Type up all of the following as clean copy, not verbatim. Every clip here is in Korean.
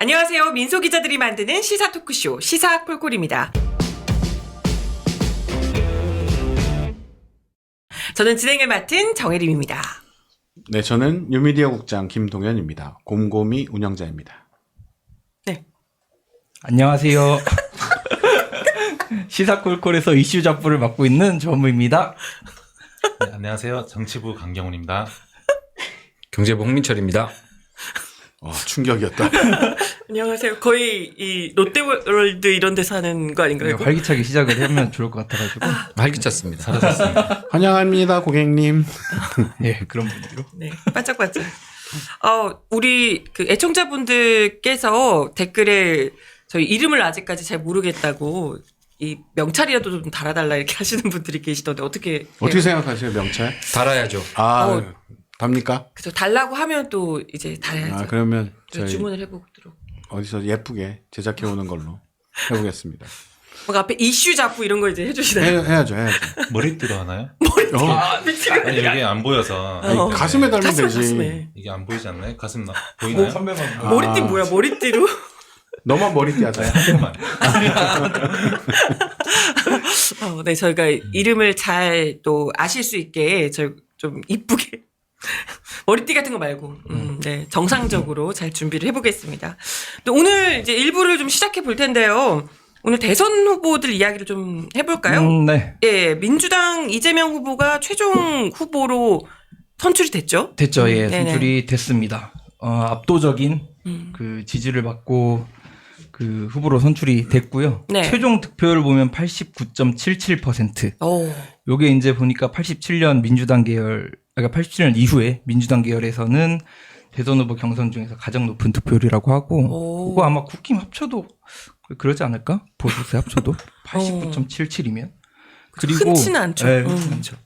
안녕하세요. 민소 기자들이 만드는 시사 토크쇼 시사 콜콜입니다. 저는 진행을 맡은 정혜림입니다. 네, 저는 뉴미디어 국장 김동현입니다. 곰곰이 운영자입니다. 네. 안녕하세요. 시사콜콜에서 이슈 잡부를 맡고 있는 조무입니다. 네, 안녕하세요. 정치부 강경훈입니다. 경제부 홍민철입니다. 충격이었다. 안녕하세요. 거의 이 롯데월드 이런 데서 하는 거 아닌가요? 이거? 활기차게 시작을 하면 좋을 것 같아가지고. 활기찼습니다. 사라졌습니다. 환영합니다, 고객님. 예, 그런 분위기로. 네, 반짝반짝. 우리 그 애청자분들께서 댓글에 저희 이름을 아직까지 잘 모르겠다고 이 명찰이라도 좀 달아달라 이렇게 하시는 분들이 계시던데 어떻게 생각하세요, 명찰? 달아야죠. 답니까? 그죠? 달라고 하면 또 이제 달아야죠. 그러면 저희 주문을 해보도록. 어디서 예쁘게 제작해 오는 걸로 해보겠습니다. 뭔가 앞에 이슈 잡부 이런 거 이제 해주시나요? 해야죠. 머리띠로 하나요? 미치겠네. 아니, 여기 안 보여서. 아니, 가슴에 달면 되지. 가슴에. 이게 안 보이지 않나요? 가슴 보이나요? 머리띠 뭐야? 머리띠로? 너만 머리띠 하자. 한 번만. 네, 저희가 이름을 잘 또 아실 수 있게 좀 이쁘게 머리띠 같은 거 말고, 네, 정상적으로 잘 준비를 해보겠습니다. 또 오늘 이제 일부를 좀 시작해 볼 텐데요. 오늘 대선 후보들 이야기를 좀 해볼까요? 네. 예, 민주당 이재명 후보가 최종 후보로 선출이 됐죠? 됐죠. 예, 네네. 선출이 됐습니다. 압도적인 그 지지를 받고 그 후보로 선출이 됐고요. 네. 최종 득표율을 보면 89.77%. 오, 요게 이제 보니까 87년 민주당 계열, 그러니까 87년 이후에 민주당 계열에서는 대선 후보 경선 중에서 가장 높은 득표율이라고 하고, 그거 아마 국힘 합쳐도 그러지 않을까? 보수세 합쳐도 89.77이면. 그리고 흔치는 않죠. 네, 흔치는 않죠.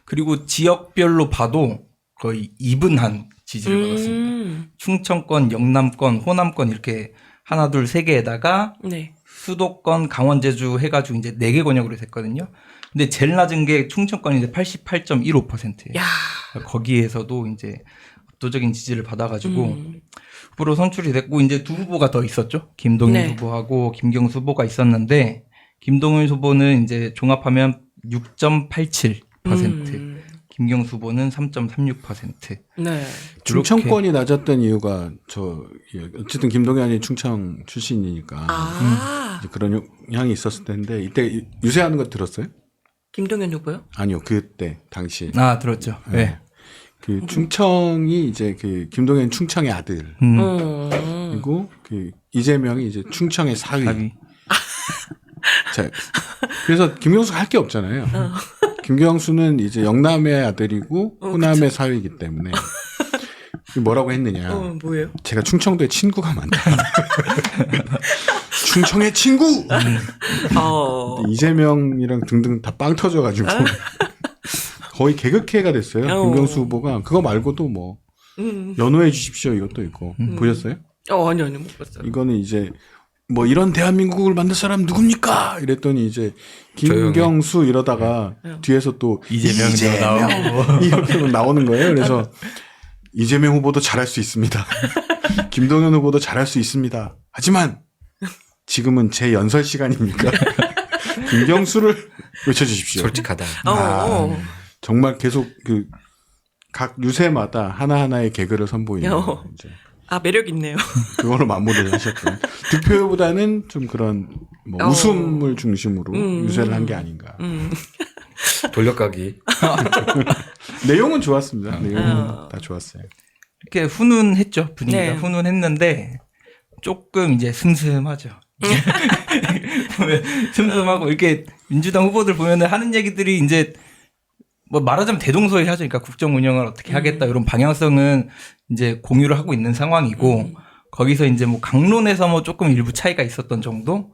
그리고 지역별로 봐도 거의 이분한 지지를 받았습니다. 충청권, 영남권, 호남권 이렇게 하나, 둘, 세 개에다가 네. 수도권, 강원, 제주 해가지고 이제 4개 권역으로 됐거든요. 근데 제일 낮은 게 충청권이 이제 88.15%예요. 야, 거기에서도 이제 압도적인 지지를 받아가지고 후보로 선출이 됐고, 이제 두 후보가 더 있었죠. 김동연 네. 후보하고 김경수 후보가 있었는데, 김동연 후보는 이제 종합하면 6.87%, 김경수 후보는 3.36%. 네. 충청권이 낮았던 이유가 어쨌든 김동연이 충청 출신이니까 이제 그런 향이 있었을 텐데 이때 유세하는 거 들었어요? 김동연 후보요? 아니요, 그때 당시. 들었죠. 네. 그 충청이 이제 그 김동연 충청의 아들. 그리고 그 이재명이 이제 충청의 사위. 자, 그래서 김경수가 할 게 없잖아요. 김경수는 이제 영남의 아들이고 호남의 사위이기 때문에 뭐라고 했느냐. 뭐예요? 제가 충청도에 친구가 많다. 충청의 친구. 이재명이랑 등등 다 빵 터져가지고 거의 개그캐가 됐어요. 김경수 후보가. 그거 말고도 뭐 연호해 주십시오 이것도 있고. 보셨어요? 아니요, 못 봤어요. 이거는 이제 뭐 이런 대한민국을 만들 사람 누굽니까? 이랬더니 이제 김경수 이러다가 뒤에서 또 이재명 나오고 이렇게 나오는 거예요. 그래서 이재명 후보도 잘할 수 있습니다. 김동연 후보도 잘할 수 있습니다. 하지만 지금은 제 연설 시간입니까? 김경수를 외쳐주십시오. 솔직하다. 정말 계속 그 각 유세마다 하나하나의 개그를 선보이는 이제 매력 있네요. 그걸로 마무리를 하셨던. 득표보다는 좀 그런 뭐 웃음을 중심으로 유세를 한 게 아닌가. 돌려가기. 내용은 좋았습니다. 내용은 다 좋았어요. 이렇게 훈훈했죠. 분위기가 네. 훈훈했는데 조금 이제 슴슴하죠. 보면 슴슴하고 이렇게 민주당 후보들 보면은 하는 얘기들이 이제 뭐 말하자면 대동소이하죠. 그러니까 국정 운영을 어떻게 하겠다 이런 방향성은 이제 공유를 하고 있는 상황이고 거기서 이제 뭐 강론에서 뭐 조금 일부 차이가 있었던 정도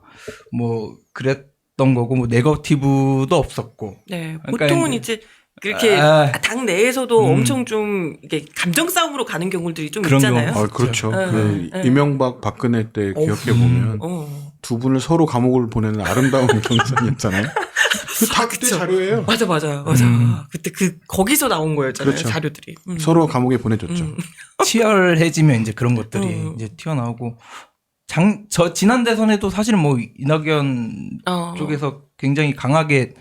뭐 그랬던 거고 뭐 네거티브도 없었고. 네, 그러니까 보통은 이제 그렇게 당 내에서도 엄청 좀 이게 감정 싸움으로 가는 경우들이 좀 그런 있잖아요. 경우. 그렇죠. 그 이명박 박근혜 때 기억해 보면 두 분을 서로 감옥을 보내는 아름다운 경선이었잖아요. 다 그때 그쵸. 자료예요. 맞아. 그때 거기서 나온 거였잖아요. 그렇죠. 자료들이. 서로 감옥에 보내줬죠. 치열해지면 이제 그런 것들이 이제 튀어나오고 지난 대선에도 사실은 뭐 이낙연 쪽에서 굉장히 강하게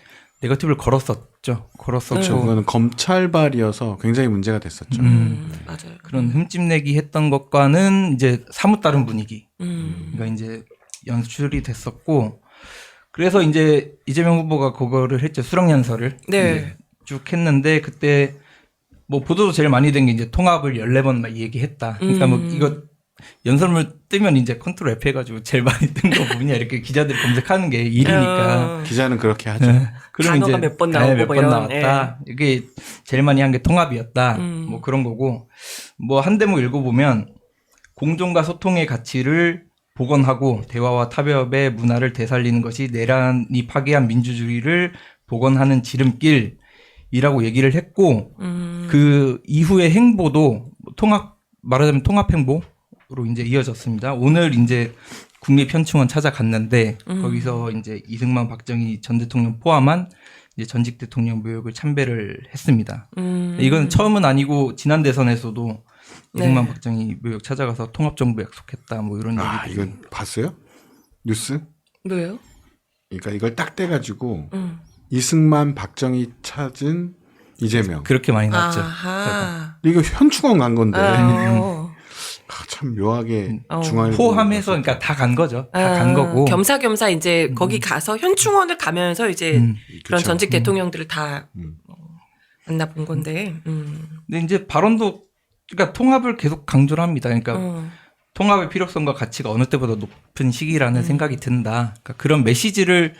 네거티브를 걸었었죠. 그렇죠. 그거는 검찰발이어서 굉장히 문제가 됐었죠. 맞아요. 그런 흠집내기 했던 것과는 이제 사뭇 다른 분위기. 그러니까 이제 연출이 됐었고, 그래서 이제 이재명 후보가 그거를 했죠. 수락연설을 네. 쭉 했는데, 그때 뭐 보도도 제일 많이 된 게 이제 통합을 14번 막 얘기했다. 그러니까 뭐 이거 연설문 뜨면 이제 컨트롤 F 해가지고 제일 많이 뜬 거 뭐냐 이렇게 기자들이 검색하는 게 일이니까. 기자는 그렇게 하죠. 그럼 단어가 이제 몇 번 나오고 몇 뭐 번 이런, 나왔다. 이게 제일 많이 한 게 통합이었다. 뭐 그런 거고. 뭐 한 대목 읽어보면 공존과 소통의 가치를 복원하고 대화와 타협의 문화를 되살리는 것이 내란이 파괴한 민주주의를 복원하는 지름길이라고 얘기를 했고 그 이후의 행보도 말하자면 통합 행보로 이제 이어졌습니다. 오늘 이제 국립현충원 찾아갔는데 거기서 이제 이승만, 박정희 전 대통령 포함한 이제 전직 대통령 묘역을 참배를 했습니다. 이건 처음은 아니고 지난 대선에서도 이승만, 네. 박정희 묘역 찾아가서 통합정부 약속했다 뭐 이런 얘기들이. 이건 봤어요? 뉴스? 왜요? 그러니까 이걸 딱 떼가지고 이승만, 박정희 찾은 이재명. 그렇게 많이 나왔죠. 아하. 이거 현충원 간 건데 어. 참 묘하게 어. 중앙에 포함해서 그러니까 다 간 거죠. 다 간 거고. 겸사겸사 이제 거기 가서 현충원을 가면서 이제 그런 그쵸. 전직 대통령들을 다 만나본 건데. 근데 이제 발언도 그러니까 통합을 계속 강조를 합니다. 그러니까 통합의 필요성과 가치가 어느 때보다 높은 시기라는 생각이 든다. 그러니까 그런 메시지를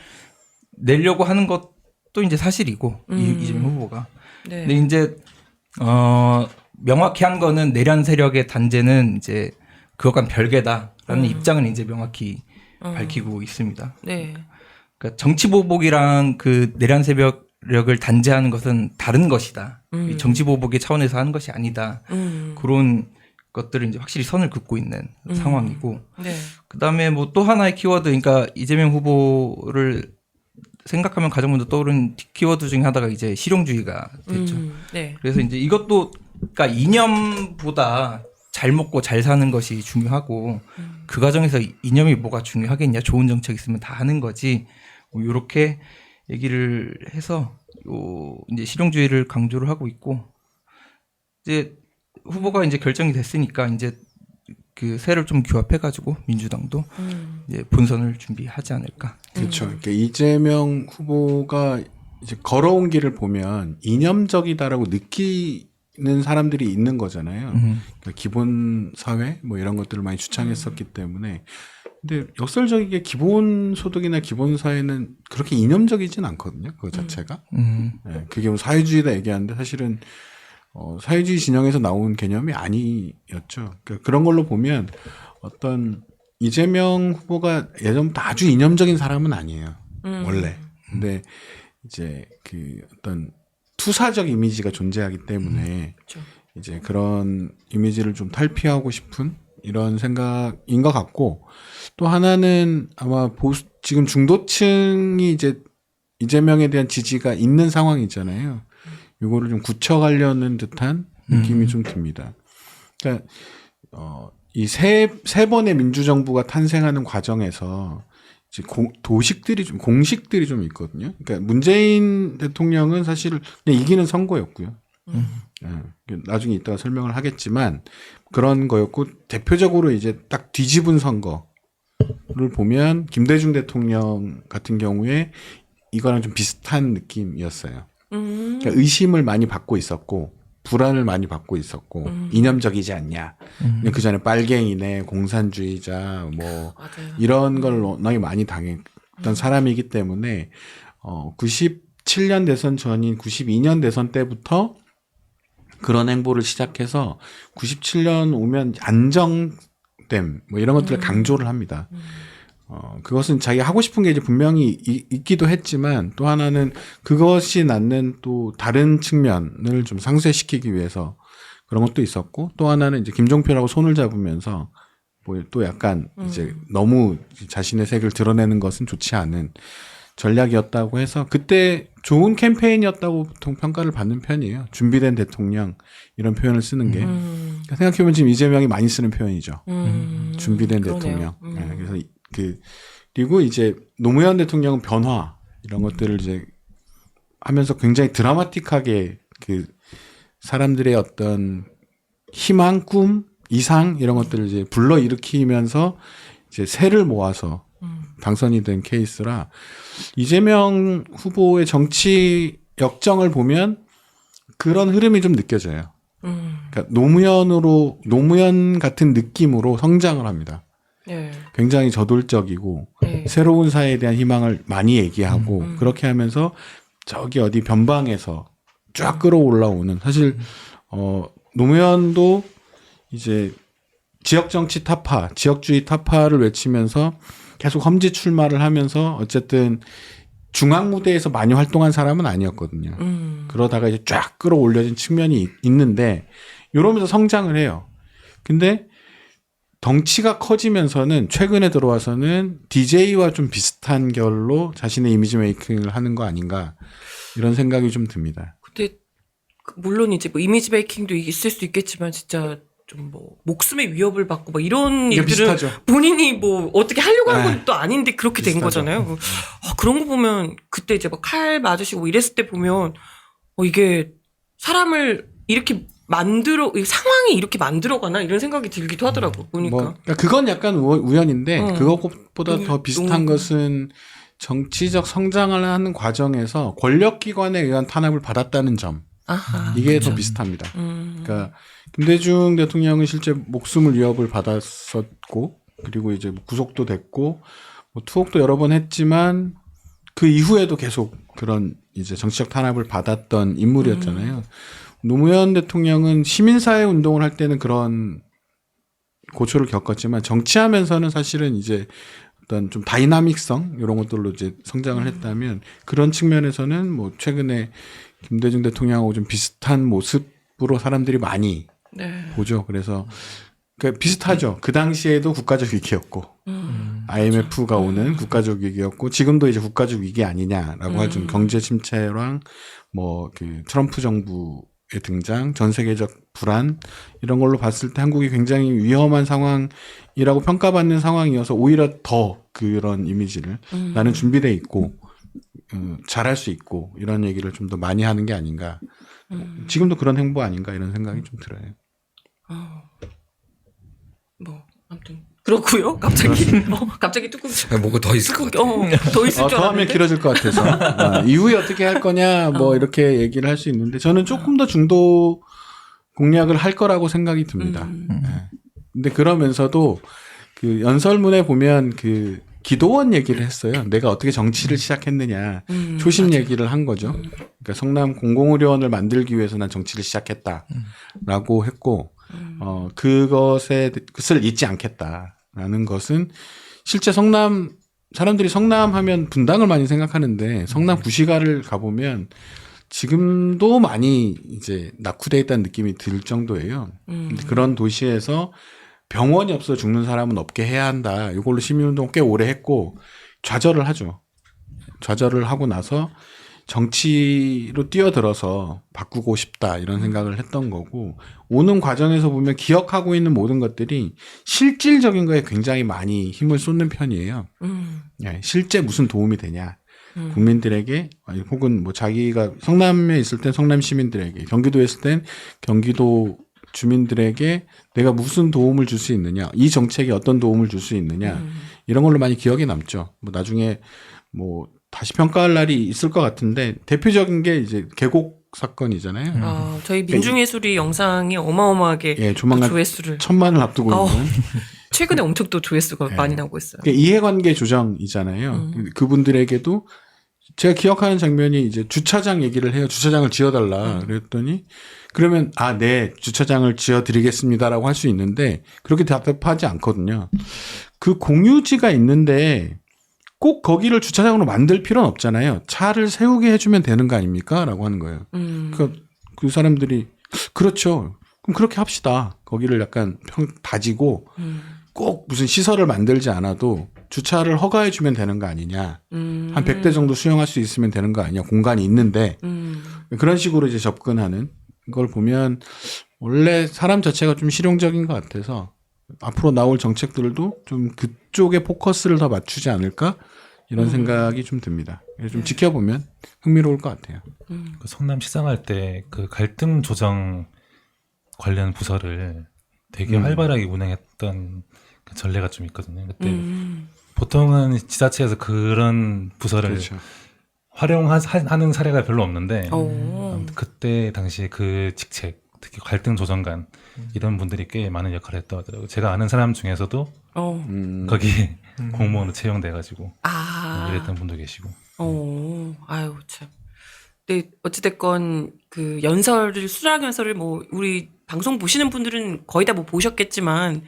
내려고 하는 것도 이제 사실이고 이재명 후보가. 네. 근데 이제 명확히 한 거는 내란 세력의 단죄는 이제 그것과는 별개다라는 입장은 이제 명확히 밝히고 있습니다. 네. 그러니까 정치 보복이랑 그 내란 세력을 단죄하는 것은 다른 것이다. 이 정치 보복의 차원에서 하는 것이 아니다. 그런 것들을 이제 확실히 선을 긋고 있는 상황이고. 네. 그다음에 뭐 또 하나의 키워드, 그러니까 이재명 후보를 생각하면 가장 먼저 떠오르는 키워드 중에 하나가 이제 실용주의가 됐죠. 네. 그래서 이제 이것도 그러니까 이념보다 잘 먹고 잘 사는 것이 중요하고 그 과정에서 이념이 뭐가 중요하겠냐? 좋은 정책 있으면 다 하는 거지. 뭐 이렇게 얘기를 해서 이제 실용주의를 강조를 하고 있고 이제 후보가 이제 결정이 됐으니까 이제 그 세를 좀 규합해가지고 민주당도 이제 본선을 준비하지 않을까. 그렇죠. 그러니까 이재명 후보가 이제 걸어온 길을 보면 이념적이다라고 느끼는 사람들이 있는 거잖아요. 그러니까 기본 사회 뭐 이런 것들을 많이 주창했었기 때문에. 근데 역설적이게 기본 소득이나 기본 사회는 그렇게 이념적이진 않거든요. 그거 자체가. 네, 그게 뭐 사회주의다 얘기하는데 사실은 사회주의 진영에서 나온 개념이 아니었죠. 그러니까 그런 걸로 보면 어떤 이재명 후보가 예전부터 아주 이념적인 사람은 아니에요. 원래. 근데 이제 그 어떤 투사적 이미지가 존재하기 때문에 그렇죠. 이제 그런 이미지를 좀 탈피하고 싶은 이런 생각인 것 같고 또 하나는 아마 지금 중도층이 이제 이재명에 대한 지지가 있는 상황이잖아요. 이거를 좀 굳혀가려는 듯한 느낌이 좀 듭니다. 그러니까 이 세 번의 민주정부가 탄생하는 과정에서 이제 공식들이 좀 있거든요. 그러니까 문재인 대통령은 사실 그냥 이기는 선거였고요. 나중에 이따가 설명을 하겠지만 그런 거였고 대표적으로 이제 딱 뒤집은 선거를 보면 김대중 대통령 같은 경우에 이거랑 좀 비슷한 느낌이었어요. 그러니까 의심을 많이 받고 있었고 불안을 많이 받고 있었고 이념적이지 않냐. 그 전에 빨갱이네, 공산주의자 뭐 맞아요. 이런 걸 워낙에 많이 당했던 사람이기 때문에 97년 대선 전인 92년 대선 때부터 그런 행보를 시작해서 97년 오면 안정됨 뭐 이런 것들을 강조를 합니다. 그것은 자기가 하고 싶은 게 이제 분명히 있기도 했지만 또 하나는 그것이 낳는 또 다른 측면을 좀 상쇄시키기 위해서 그런 것도 있었고 또 하나는 이제 김종필하고 손을 잡으면서 뭐 또 약간 이제 너무 자신의 색을 드러내는 것은 좋지 않은 전략이었다고 해서 그때 좋은 캠페인이었다고 보통 평가를 받는 편이에요. 준비된 대통령 이런 표현을 쓰는 게. 그러니까 생각해보면 지금 이재명이 많이 쓰는 표현이죠. 준비된 그러네요. 대통령. 네. 그리고 이제 노무현 대통령은 변화 이런 것들을 이제 하면서 굉장히 드라마틱하게 그 사람들의 어떤 희망, 꿈, 이상 이런 것들을 이제 불러일으키면서 이제 세를 모아서 당선이 된 케이스라 이재명 후보의 정치 역정을 보면 그런 흐름이 좀 느껴져요. 그러니까 노무현 같은 느낌으로 성장을 합니다. 네. 굉장히 저돌적이고 네. 새로운 사회에 대한 희망을 많이 얘기하고 그렇게 하면서 저기 어디 변방에서 쫙 끌어올라오는 사실 노무현도 이제 지역 정치 타파, 지역주의 타파를 외치면서 계속 험지 출마를 하면서 어쨌든 중앙 무대에서 많이 활동한 사람은 아니었거든요. 그러다가 이제 쫙 끌어올려진 측면이 있는데 이러면서 성장을 해요. 근데 덩치가 커지면서는 최근에 들어와서는 DJ와 좀 비슷한 결로 자신의 이미지 메이킹을 하는 거 아닌가 이런 생각이 좀 듭니다. 근데 물론 이제 뭐 이미지 메이킹도 있을 수 있겠지만 진짜 좀 뭐 목숨의 위협을 받고 막 이런 이게 일들은 비슷하죠. 본인이 뭐 어떻게 하려고 한 네. 건 또 아닌데 그렇게 된 비슷하죠. 거잖아요. 그런 거 보면 그때 이제 막 칼 맞으시고 뭐 이랬을 때 보면 이게 사람을 이렇게 상황이 이렇게 만들어가나 이런 생각이 들기도 하더라고 보니까. 그러니까 그건 약간 우연인데 그것보다 더 비슷한 너무- 것은 정치적 성장을 하는 과정에서 권력기관에 의한 탄압을 받았다는 점. 아하, 이게 그쵸. 더 비슷합니다. 그러니까 김대중 대통령은 실제 목숨을 위협을 받았었고 그리고 이제 구속도 됐고 뭐 투옥도 여러 번 했지만 그 이후에도 계속 그런 이제 정치적 탄압을 받았던 인물이었잖아요. 노무현 대통령은 시민사회 운동을 할 때는 그런 고초를 겪었지만 정치하면서는 사실은 이제 어떤 좀 다이나믹성 이런 것들로 이제 성장을 했다면 그런 측면에서는 뭐 최근에 김대중 대통령하고 좀 비슷한 모습으로 사람들이 많이 네. 보죠. 그래서 그러니까 비슷하죠. 그 당시에도 국가적 위기였고 IMF가 오는 국가적 위기였고 지금도 이제 국가적 위기 아니냐라고 하죠. 경제 침체랑 뭐 그 트럼프 정부의 등장, 전 세계적 불안 이런 걸로 봤을 때 한국이 굉장히 위험한 상황이라고 평가받는 상황이어서 오히려 더 그런 이미지를 나는 준비돼 있고 잘할 수 있고 이런 얘기를 좀 더 많이 하는 게 아닌가. 지금도 그런 행보 아닌가 이런 생각이 좀 들어요. 뭐 아무튼 그렇고요. 갑자기 뚜껑 뭐가 더 있을 것 같아요. 더 있을 줄 더 하면 알았는데. 길어질 것 같아서 이후에 어떻게 할 거냐 뭐 이렇게 얘기를 할 수 있는데 저는 조금 더 중도 공략을 할 거라고 생각이 듭니다. 네. 근데 그러면서도 그 연설문에 보면 그 기도원 얘기를 했어요. 내가 어떻게 정치를 시작했느냐 초심 얘기를 한 거죠. 그러니까 성남 공공의료원을 만들기 위해서 난 정치를 시작했다라고 했고 그것을 잊지 않겠다라는 것은 실제 사람들이 성남하면 분당을 많이 생각하는데 성남 구시가를 가보면 지금도 많이 이제 낙후되어 있다는 느낌이 들 정도예요. 근데 그런 도시에서 병원이 없어 죽는 사람은 없게 해야 한다. 이걸로 시민운동 꽤 오래 했고 좌절을 하죠. 좌절을 하고 나서 정치로 뛰어들어서 바꾸고 싶다 이런 생각을 했던 거고 오는 과정에서 보면 기억하고 있는 모든 것들이 실질적인 거에 굉장히 많이 힘을 쏟는 편이에요. 네, 실제 무슨 도움이 되냐. 국민들에게 혹은 뭐 자기가 성남에 있을 땐 성남 시민들에게 경기도에 있을 땐 경기도 주민들에게 내가 무슨 도움을 줄 수 있느냐 이 정책에 어떤 도움을 줄 수 있느냐 이런 걸로 많이 기억에 남죠. 뭐 나중에 뭐 다시 평가할 날이 있을 것 같은데 대표적인 게 이제 계곡 사건이잖아요. 저희 민중예술이 영상이 어마어마하게 예, 조만간 조회수를 1000만을 앞두고 있는 최근에 엄청 또 조회수가 많이 나오고 있어요. 그러니까 이해관계 조정이잖아요. 그분들에게도 제가 기억하는 장면이 이제 주차장 얘기를 해요. 주차장을 지어달라. 그랬더니 그러면 네 주차장을 지어드리겠습니다라고 할 수 있는데 그렇게 답답하지 않거든요. 그 공유지가 있는데 꼭 거기를 주차장으로 만들 필요는 없잖아요. 차를 세우게 해주면 되는 거 아닙니까? 라고 하는 거예요. 그러니까 그 사람들이 그렇죠. 그럼 그렇게 합시다. 거기를 약간 다지고 꼭 무슨 시설을 만들지 않아도 주차를 허가해주면 되는 거 아니냐. 한 100대 정도 수용할 수 있으면 되는 거 아니냐. 공간이 있는데 그런 식으로 이제 접근하는 걸 보면 원래 사람 자체가 좀 실용적인 것 같아서 앞으로 나올 정책들도 좀 그쪽에 포커스를 더 맞추지 않을까 이런 생각이 좀 듭니다. 좀 지켜보면 흥미로울 것 같아요. 그 성남 시장할 때 그 갈등 조정 관련 부서를 되게 활발하게 운영했던 그 전례가 좀 있거든요. 그때 보통은 지자체에서 그런 부서를 그렇죠. 활용하는 사례가 별로 없는데 오. 그때 당시 그 직책, 특히 갈등 조정관 이런 분들이 꽤 많은 역할을 했다고 하더라고요. 제가 아는 사람 중에서도 어. 거기 공무원으로 채용돼가지고 아. 이랬던 분도 계시고. 아유, 참. 근데 어찌됐건 그 연설을, 수락 연설을 뭐 우리 방송 보시는 분들은 거의 다 뭐 보셨겠지만,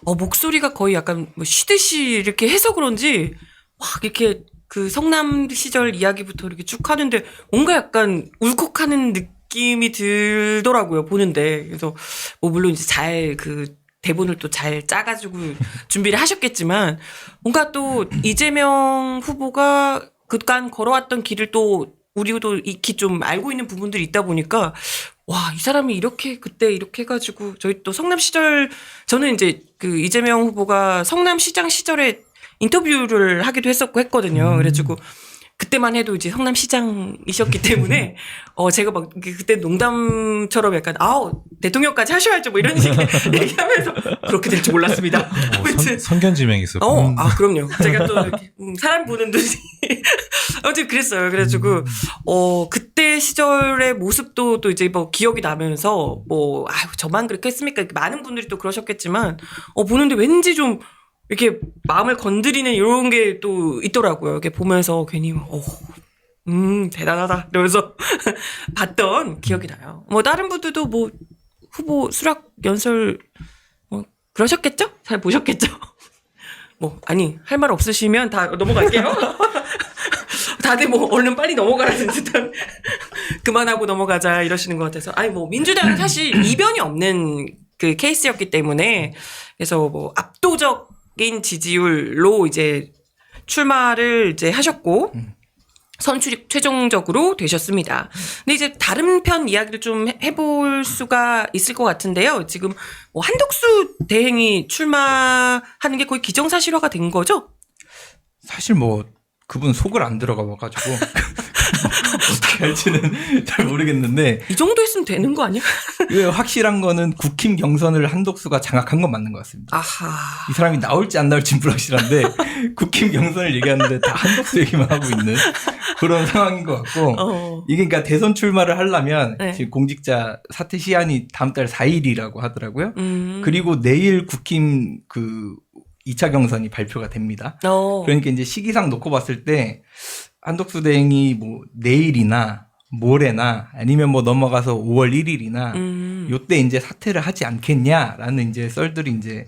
목소리가 거의 약간 뭐 쉬듯이 이렇게 해서 그런지, 막 이렇게 그 성남 시절 이야기부터 이렇게 쭉 하는데 뭔가 약간 울컥하는 느낌이 들더라고요, 보는데. 그래서 뭐 물론 이제 잘 그 대본을 또 잘 짜가지고 준비를 하셨겠지만, 뭔가 또 이재명 후보가 그간 걸어왔던 길을 또 우리도 익히 좀 알고 있는 부분들이 있다 보니까, 와, 이 사람이 이렇게 그때 이렇게 해가지고 저희 또 성남 시절, 저는 이제 그 이재명 후보가 성남시장 시절에 인터뷰를 하기도 했었고 했거든요. 그래가지고 그때만 해도 이제 성남시장이셨기 때문에 제가 막 그때 농담처럼 약간 대통령까지 하셔야죠 뭐 이런 식의 얘기하면서 그렇게 될 줄 몰랐습니다. 아무튼 선견지명이 있었고. 그럼요. 제가 또 이렇게 사람 보는 눈이 아무튼 그랬어요. 그래가지고 그때 시절의 모습도 또 이제 뭐 기억이 나면서 뭐 아유 저만 그렇게 했습니까? 많은 분들이 또 그러셨겠지만 보는데 왠지 좀 이렇게 마음을 건드리는 이런 게 또 있더라고요. 이렇게 보면서 괜히 대단하다 이러면서 봤던 기억이 나요. 뭐 다른 분들도 뭐 후보 수락 연설 뭐 그러셨겠죠? 잘 보셨겠죠? 뭐 아니 할 말 없으시면 다 넘어갈게요. 다들 뭐 얼른 빨리 넘어가라는 듯한 그만하고 넘어가자 이러시는 것 같아서 아니 뭐 민주당은 사실 이변이 없는 그 케이스였기 때문에 그래서 뭐 압도적인 지지율로 이제 출마를 이제 하셨고 선출이 최종적으로 되셨습니다. 근데 이제 다른 편 이야기를 좀 해볼 수가 있을 것 같은데요. 지금 뭐 한덕수 대행이 출마하는 게 거의 기정사실화가 된 거죠? 사실 뭐 그분 속을 안 들어가 봐가지고 어떻게 할지는 잘 모르겠는데 이 정도 했으면 되는 거 아니야? 확실한 거는 국힘 경선을 한덕수가 장악한 건 맞는 것 같습니다. 아하. 이 사람이 나올지 안 나올지 불확실한데 국힘 경선을 얘기하는데 다 한덕수 얘기만 하고 있는 그런 상황인 것 같고 이게 그러니까 대선 출마를 하려면 네. 지금 공직자 사퇴 시한이 다음 달 4일이라고 하더라고요. 그리고 내일 국힘 그 2차 경선이 발표가 됩니다. 그러니까 이제 시기상 놓고 봤을 때 한덕수 대행이 뭐 내일이나 모레나 아니면 뭐 넘어가서 5월 1일이나 요때 이제 사퇴를 하지 않겠냐라는 이제 썰들이 이제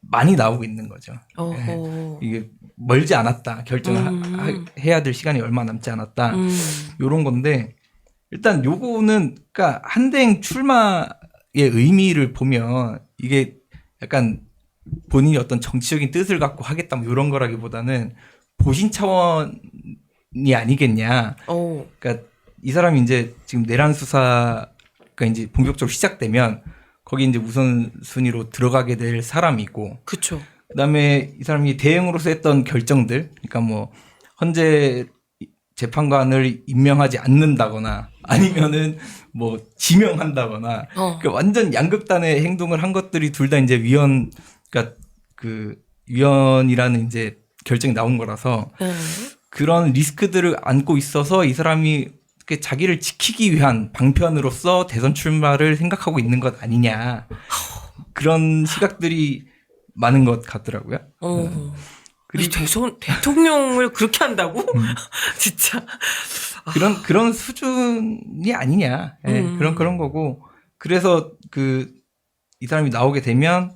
많이 나오고 있는 거죠. 네. 이게 멀지 않았다. 결정해야 될 시간이 얼마 남지 않았다. 요런 건데 일단 요거는 그러니까 한대행 출마의 의미를 보면 이게 약간 본인이 어떤 정치적인 뜻을 갖고 하겠다 뭐 이런 거라기보다는 보신 차원이 아니겠냐. 그러니까 이 사람이 이제 지금 내란 수사가 이제 본격적으로 시작되면 거기 이제 우선순위로 들어가게 될 사람이고. 그렇죠. 그다음에 이 사람이 대행으로서 했던 결정들, 그러니까 뭐 헌재 재판관을 임명하지 않는다거나 아니면은 뭐 지명한다거나 그러니까 완전 양극단의 행동을 한 것들이 둘 다 이제 그러니까 그 위헌이라는 이제 결정이 나온 거라서 그런 리스크들을 안고 있어서 이 사람이 자기를 지키기 위한 방편으로서 대선 출마를 생각하고 있는 것 아니냐 그런 시각들이 많은 것 같더라고요. 그리고 대통령을 그렇게 한다고? 진짜 그런 수준이 아니냐. 네, 그런 거고 그래서 이 사람이 나오게 되면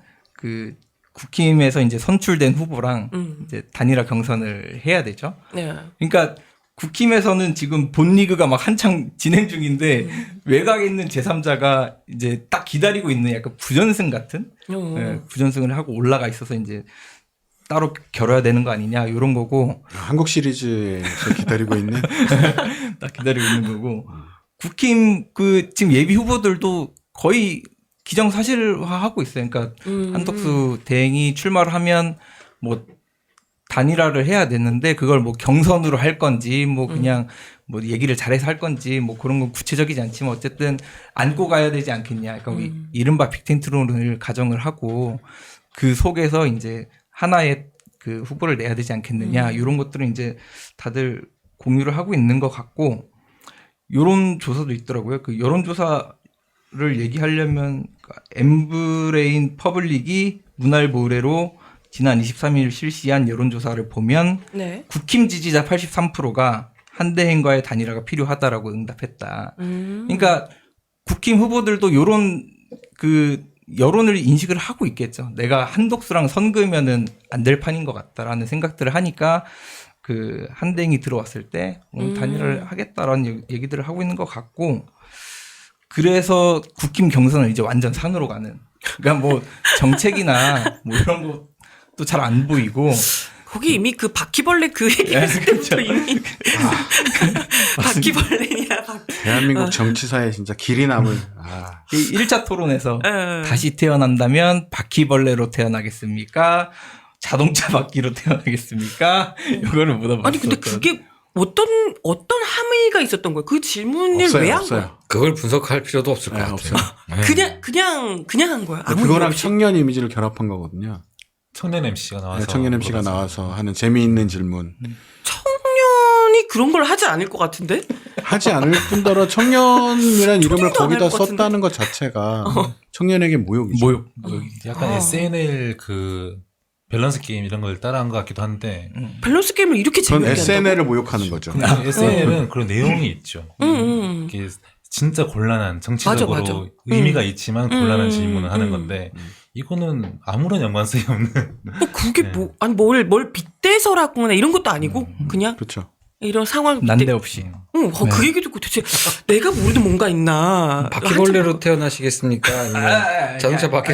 국힘에서 이제 선출된 후보랑 이제 단일화 경선을 해야 되죠. 네. 그러니까 국힘에서는 지금 본 리그가 막 한창 진행 중인데 외곽에 있는 제3자가 이제 딱 기다리고 있는 약간 부전승 같은 네, 부전승을 하고 올라가 있어서 이제 따로 겨뤄야 되는 거 아니냐 이런 거고 한국 시리즈에서 기다리고 있는 딱 기다리고 있는 거고 국힘 지금 예비 후보들도 거의 기정사실화하고 있어요. 그러니까 한덕수 대행이 출마를 하면 뭐 단일화를 해야 되는데 그걸 뭐 경선으로 할 건지 뭐 그냥 뭐 얘기를 잘해서 할 건지 뭐 그런 건 구체적이지 않지만 어쨌든 안고 가야 되지 않겠냐. 그러니까 이른바 빅텐트론을 가정을 하고 그 속에서 이제 하나의 그 후보를 내야 되지 않겠느냐. 이런 것들은 이제 다들 공유를 하고 있는 것 같고 여론조사도 있더라고요. 그 여론조사를 얘기하려면 엠브레인 퍼블릭이 문화일보 의뢰로 지난 23일 실시한 여론조사를 보면 네. 국힘 지지자 83%가 한대행과의 단일화가 필요하다라고 응답했다. 그러니까 국힘 후보들도 요런 그 여론을 인식을 하고 있겠죠. 내가 한덕수랑 선 그으면은 안 될 판인 것 같다라는 생각들을 하니까 그 한대행이 들어왔을 때 단일화를 하겠다라는 얘기들을 하고 있는 것 같고 그래서 국힘 경선은 이제 완전 산으로 가는. 그러니까 뭐 정책이나 뭐 이런 것도 잘 안 보이고. 거기 이미 그 바퀴벌레 그 얘기했을 때부터 그렇죠. 이미 바퀴벌레냐. 대한민국 정치사에 진짜 길이 남을. 아. 1차 토론에서 어. 다시 태어난다면 바퀴벌레로 태어나겠습니까? 자동차 바퀴로 태어나겠습니까? 이거를 물어봤어요. 아니 근데 그게 어떤 함의가 있었던 거예요? 그 질문을 왜 한 거야? 그걸 분석할 필요도 없을 것 네, 같아요. 없어요. 그냥 한 거야. 아무 그거랑 이유 없이? 청년 이미지를 결합한 거거든요. 청년 MC가 나와서 네, 청년 MC가 물어봤어요. 나와서 하는 재미있는 질문. 청년이 그런 걸 하지 않을 것 같은데? 하지 않을 뿐더러 청년이라는 이름을 초딩도 안할 거기다 것 같은데? 썼다는 것 자체가 청년에게 모욕이죠. 모욕. 약간 SNL 그 밸런스 게임 이런 걸 따라한 것 같기도 한데 밸런스 게임을 이렇게 그건 재밌게 한다고? SNL을 모욕하는 거죠. SNL은 그런 내용이 있죠. 이게 진짜 곤란한 정치적으로 맞아, 맞아. 의미가 있지만 곤란한 질문을 하는 음. 건데 이거는 아무런 연관성이 없는 그게 네. 뭐 아니 뭘 빗대서라거나 이런 것도 아니고 그냥 그렇죠. 이런 상황 난데없이. 그 얘기 듣고 대체 내가 모르는 뭔가 있나? 바퀴벌레로 태어나시겠습니까? 아니면 자동차 바퀴.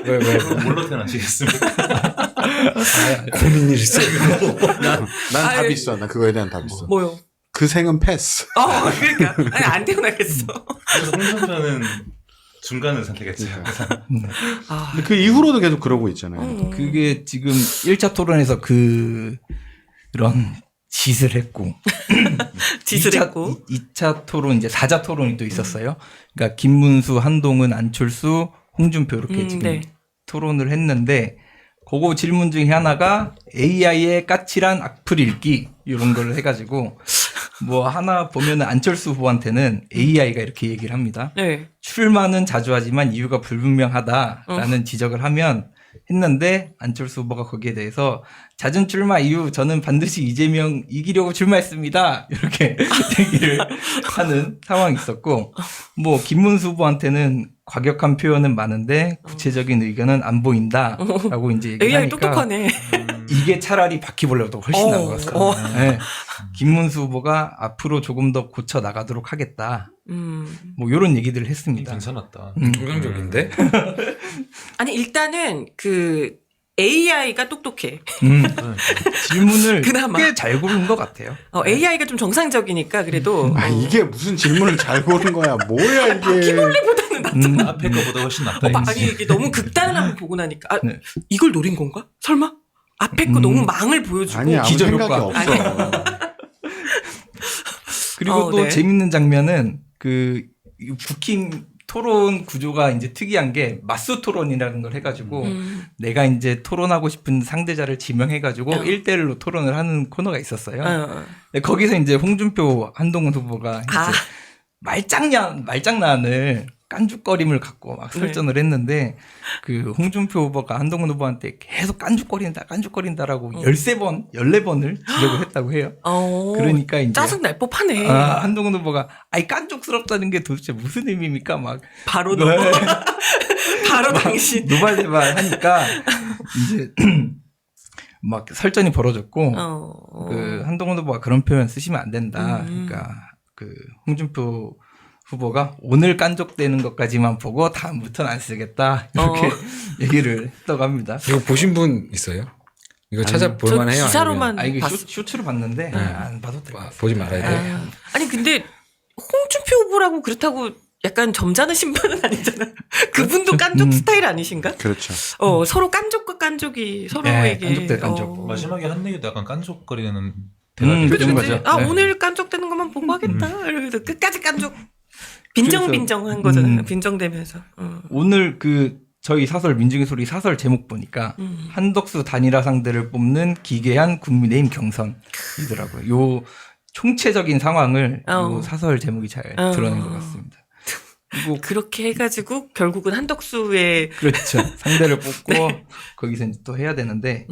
왜? 뭘로 태어나시겠습니까? 고민이 있어요. 난 아이, 답이 있어. 난 그거에 대한 답이 있어. 뭐요? 그 생은 패스. 그러니까 아니 안 태어나겠어. 그래서 홍준표는 중간을 선택했죠. 아, 근데 그 이후로도 계속 그러고 있잖아요. 그게 지금 1차 토론에서 그런 짓을 했고. 짓을 2차, 했고. 2차 토론, 이제 4자 토론이 또 있었어요. 그러니까 김문수, 한동훈, 안철수, 홍준표 이렇게 지금 네. 토론을 했는데, 그거 질문 중에 하나가 AI의 까칠한 악플 읽기 이런 걸 해가지고 뭐 하나 보면은 안철수 후보한테는 AI가 이렇게 얘기를 합니다. 네. 출마는 자주 하지만 이유가 불분명하다라는 지적을 하면 했는데 안철수 후보가 거기에 대해서 잦은 출마 이후 저는 반드시 이재명 이기려고 출마했습니다. 이렇게 얘기를 하는 상황이 있었고 뭐 김문수 후보한테는 과격한 표현은 많은데 구체적인 의견은 안 보인다라고 이제 AI 얘기하니까 똑똑하네. 이게 차라리 바퀴벌레보다 훨씬 나은 것 같습니다. 네. 김문수 후보가 앞으로 조금 더 고쳐 나가도록 하겠다. 뭐 이런 얘기들을 했습니다. 괜찮았다. 긍정적인데? 아니 일단은 그 AI가 똑똑해. 질문을 그나마. 꽤 잘 고른 것 같아요. AI가 좀 정상적이니까 그래도 아 이게 무슨 질문을 잘 고른 거야. 뭐야 이게. 바퀴벌레보다는 낫잖아. 앞에 거보다 훨씬 낫다. 아니 이게 너무 극단한 걸 보고 나니까 네. 이걸 노린 건가? 설마? 앞에 거 너무 망을 보여주고 아니 아무 기저 생각이 효과. 없어. 그리고 또 네. 재밌는 장면은 그 국힘 토론 구조가 이제 특이한 게 맞수 토론이라는 걸 해가지고 내가 이제 토론하고 싶은 상대자를 지명해가지고 1대1로 토론을 하는 코너가 있었어요. 근데 거기서 이제 홍준표 한동훈 후보가 이제 말장난을 깐죽거림을 갖고 막 설전을 했는데 그 홍준표 후보가 한동훈 후보한테 계속 깐죽거린다라고 13번, 14번을 지적을 했다고 해요. 그러니까 이제 짜증 날 법하네. 한동훈 후보가 아이 깐죽스럽다는 게 도대체 무슨 의미입니까? 막 바로 너. 바로 당신. 노발대발 하니까 이제 막 설전이 벌어졌고 그 한동훈 후보가 그런 표현 쓰시면 안 된다. 그러니까 그 홍준표 후보가 오늘 깐족되는 것까지만 보고 다음부터는 안 쓰겠다 이렇게 얘기를 했다고 합니다. 이거 보신 분 있어요? 이거 찾아볼 만해요? 기사로만 이거 봤어. 쇼츠로 봤는데 안 봐도 돼요. 보지 말아야 돼요. 아니 근데 홍준표 후보라고 그렇다고 약간 점잖으신 분은 아니잖아. 그분도 깐족 스타일 아니신가? 그렇죠. 서로 깐족과 깐족이 서로에게. 깐족 대 깐족. 마지막에 한 얘기도 약간 깐족거리는 그런 대답이 거죠. 아, 네. 오늘 깐족되는 것만 보고 하겠다. 이러면서 끝까지 깐족. 빈정빈정한 거잖아요. 빈정대면서. 오늘 저희 사설 민중의 소리 사설 제목 보니까 한덕수 단일화 상대를 뽑는 기괴한 국민의힘 경선이더라고요. 요 총체적인 상황을 요 사설 제목이 잘 드러낸 것 같습니다. 그리고 그렇게 해가지고 결국은 한덕수의 그렇죠. 상대를 뽑고 거기서 이제 또 해야 되는데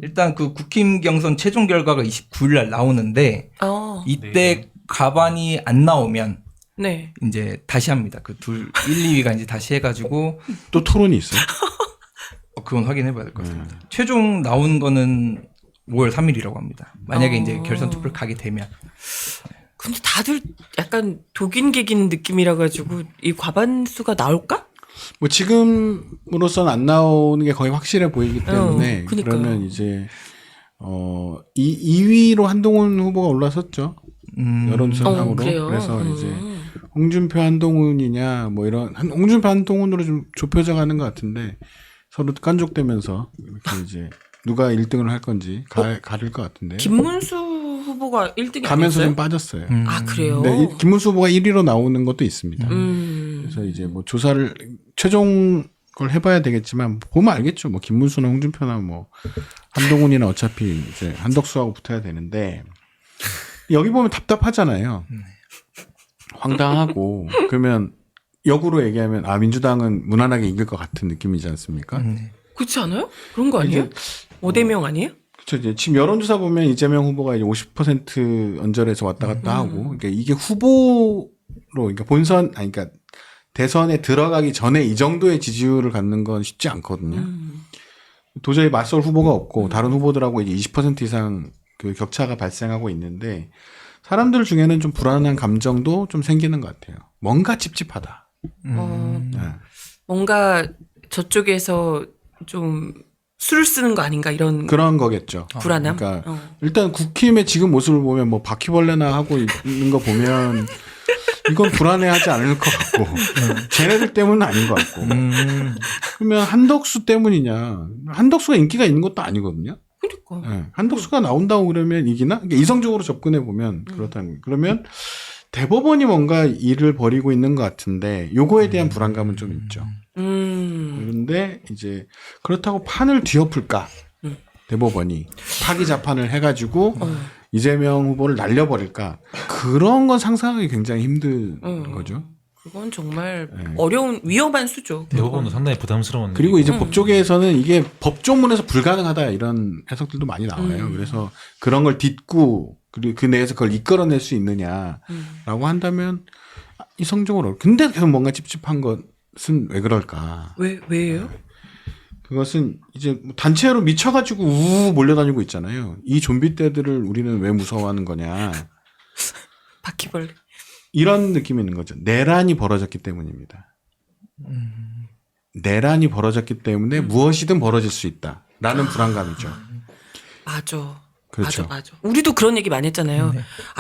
일단 국힘 경선 최종 결과가 29일 날 나오는데 이때 과반이 안 나오면 네. 이제 다시 합니다. 1, 2위가 이제 다시 해가지고 또 토론이 있어요. 그건 확인해봐야 될 것 같습니다. 최종 나온 거는 5월 3일이라고 합니다. 만약에 이제 결선 투표를 가게 되면. 근데 다들 약간 독인객인 느낌이라 가지고 이 과반수가 나올까? 뭐 지금으로선 안 나오는 게 거의 확실해 보이기 때문에 그러니까요. 그러면 이제 2위로 한동훈 후보가 올라섰죠. 여론조사상으로. 그래서 이제 홍준표 한동훈이냐 뭐 이런 홍준표 한동훈으로 좀 좁혀져 가는 것 같은데 서로 깐족대면서 이렇게 이제 누가 1등을 할 건지 가릴 것 같은데. 김문수 후보가 1등이 가면서 아니었어요? 좀 빠졌어요. 아, 그래요? 근데 김문수 후보가 1위로 나오는 것도 있습니다. 그래서 이제 뭐 조사를 최종 걸 해봐야 되겠지만 보면 알겠죠. 뭐 김문수나 홍준표나 뭐 한동훈이나 어차피 이제 한덕수하고 붙어야 되는데 여기 보면 답답하잖아요. 황당하고 그러면 역으로 얘기하면 민주당은 무난하게 이길 것 같은 느낌이지 않습니까? 그렇지 않아요? 그런 거 아니에요? 5대0 아니에요? 그렇죠. 이제 지금 여론조사 보면 이재명 후보가 이제 50% 언저리에서 왔다 갔다 하고, 그러니까 이게 후보로, 그러니까 그러니까 대선에 들어가기 전에 이 정도의 지지율을 갖는 건 쉽지 않거든요. 도저히 맞설 후보가 없고 다른 후보들하고 이제 20% 이상 그 격차가 발생하고 있는데 사람들 중에는 좀 불안한 감정도 좀 생기는 것 같아요. 뭔가 찝찝하다. 네. 뭔가 저쪽에서 좀 술을 쓰는 거 아닌가 이런 그런 거겠죠. 불안함. 그러니까 일단 국힘의 지금 모습을 보면 뭐 바퀴벌레나 하고 있는 거 보면 이건 불안해하지 않을 것 같고 쟤네들 때문은 아닌 것 같고 그러면 한덕수 때문이냐? 한덕수가 인기가 있는 것도 아니거든요. 그러니까. 네. 한덕수가 나온다고 그러면 이기나? 그러니까 이성적으로 접근해 보면 그렇다는 그러면 대법원이 뭔가 일을 벌이고 있는 것 같은데 요거에 대한 불안감은 좀 있죠. 그런데 이제 그렇다고 판을 뒤엎을까? 대법원이 파기 자판을 해가지고 이재명 후보를 날려버릴까? 그런 건 상상하기 굉장히 힘든 거죠. 그건 정말 어려운 위험한 수죠. 대법원도 상당히 부담스러운. 그리고 이제 법조계에서는 이게 법조문에서 불가능하다 이런 해석들도 많이 나와요. 그래서 그런 걸 딛고 그리고 그 내에서 그걸 이끌어낼 수 있느냐라고 한다면 이성적으로. 근데 계속 뭔가 찝찝한 것은 왜 그럴까? 왜요? 그것은 이제 단체로 미쳐가지고 우우 몰려다니고 있잖아요. 이 좀비 떼들을 우리는 왜 무서워하는 거냐. 바퀴벌레. 이런 느낌이 있는 거죠. 내란이 벌어졌기 때문입니다. 내란이 벌어졌기 때문에 무엇이든 벌어질 수 있다. 라는 불안감이죠. 맞아. 그렇죠. 맞아. 우리도 그런 얘기 많이 했잖아요.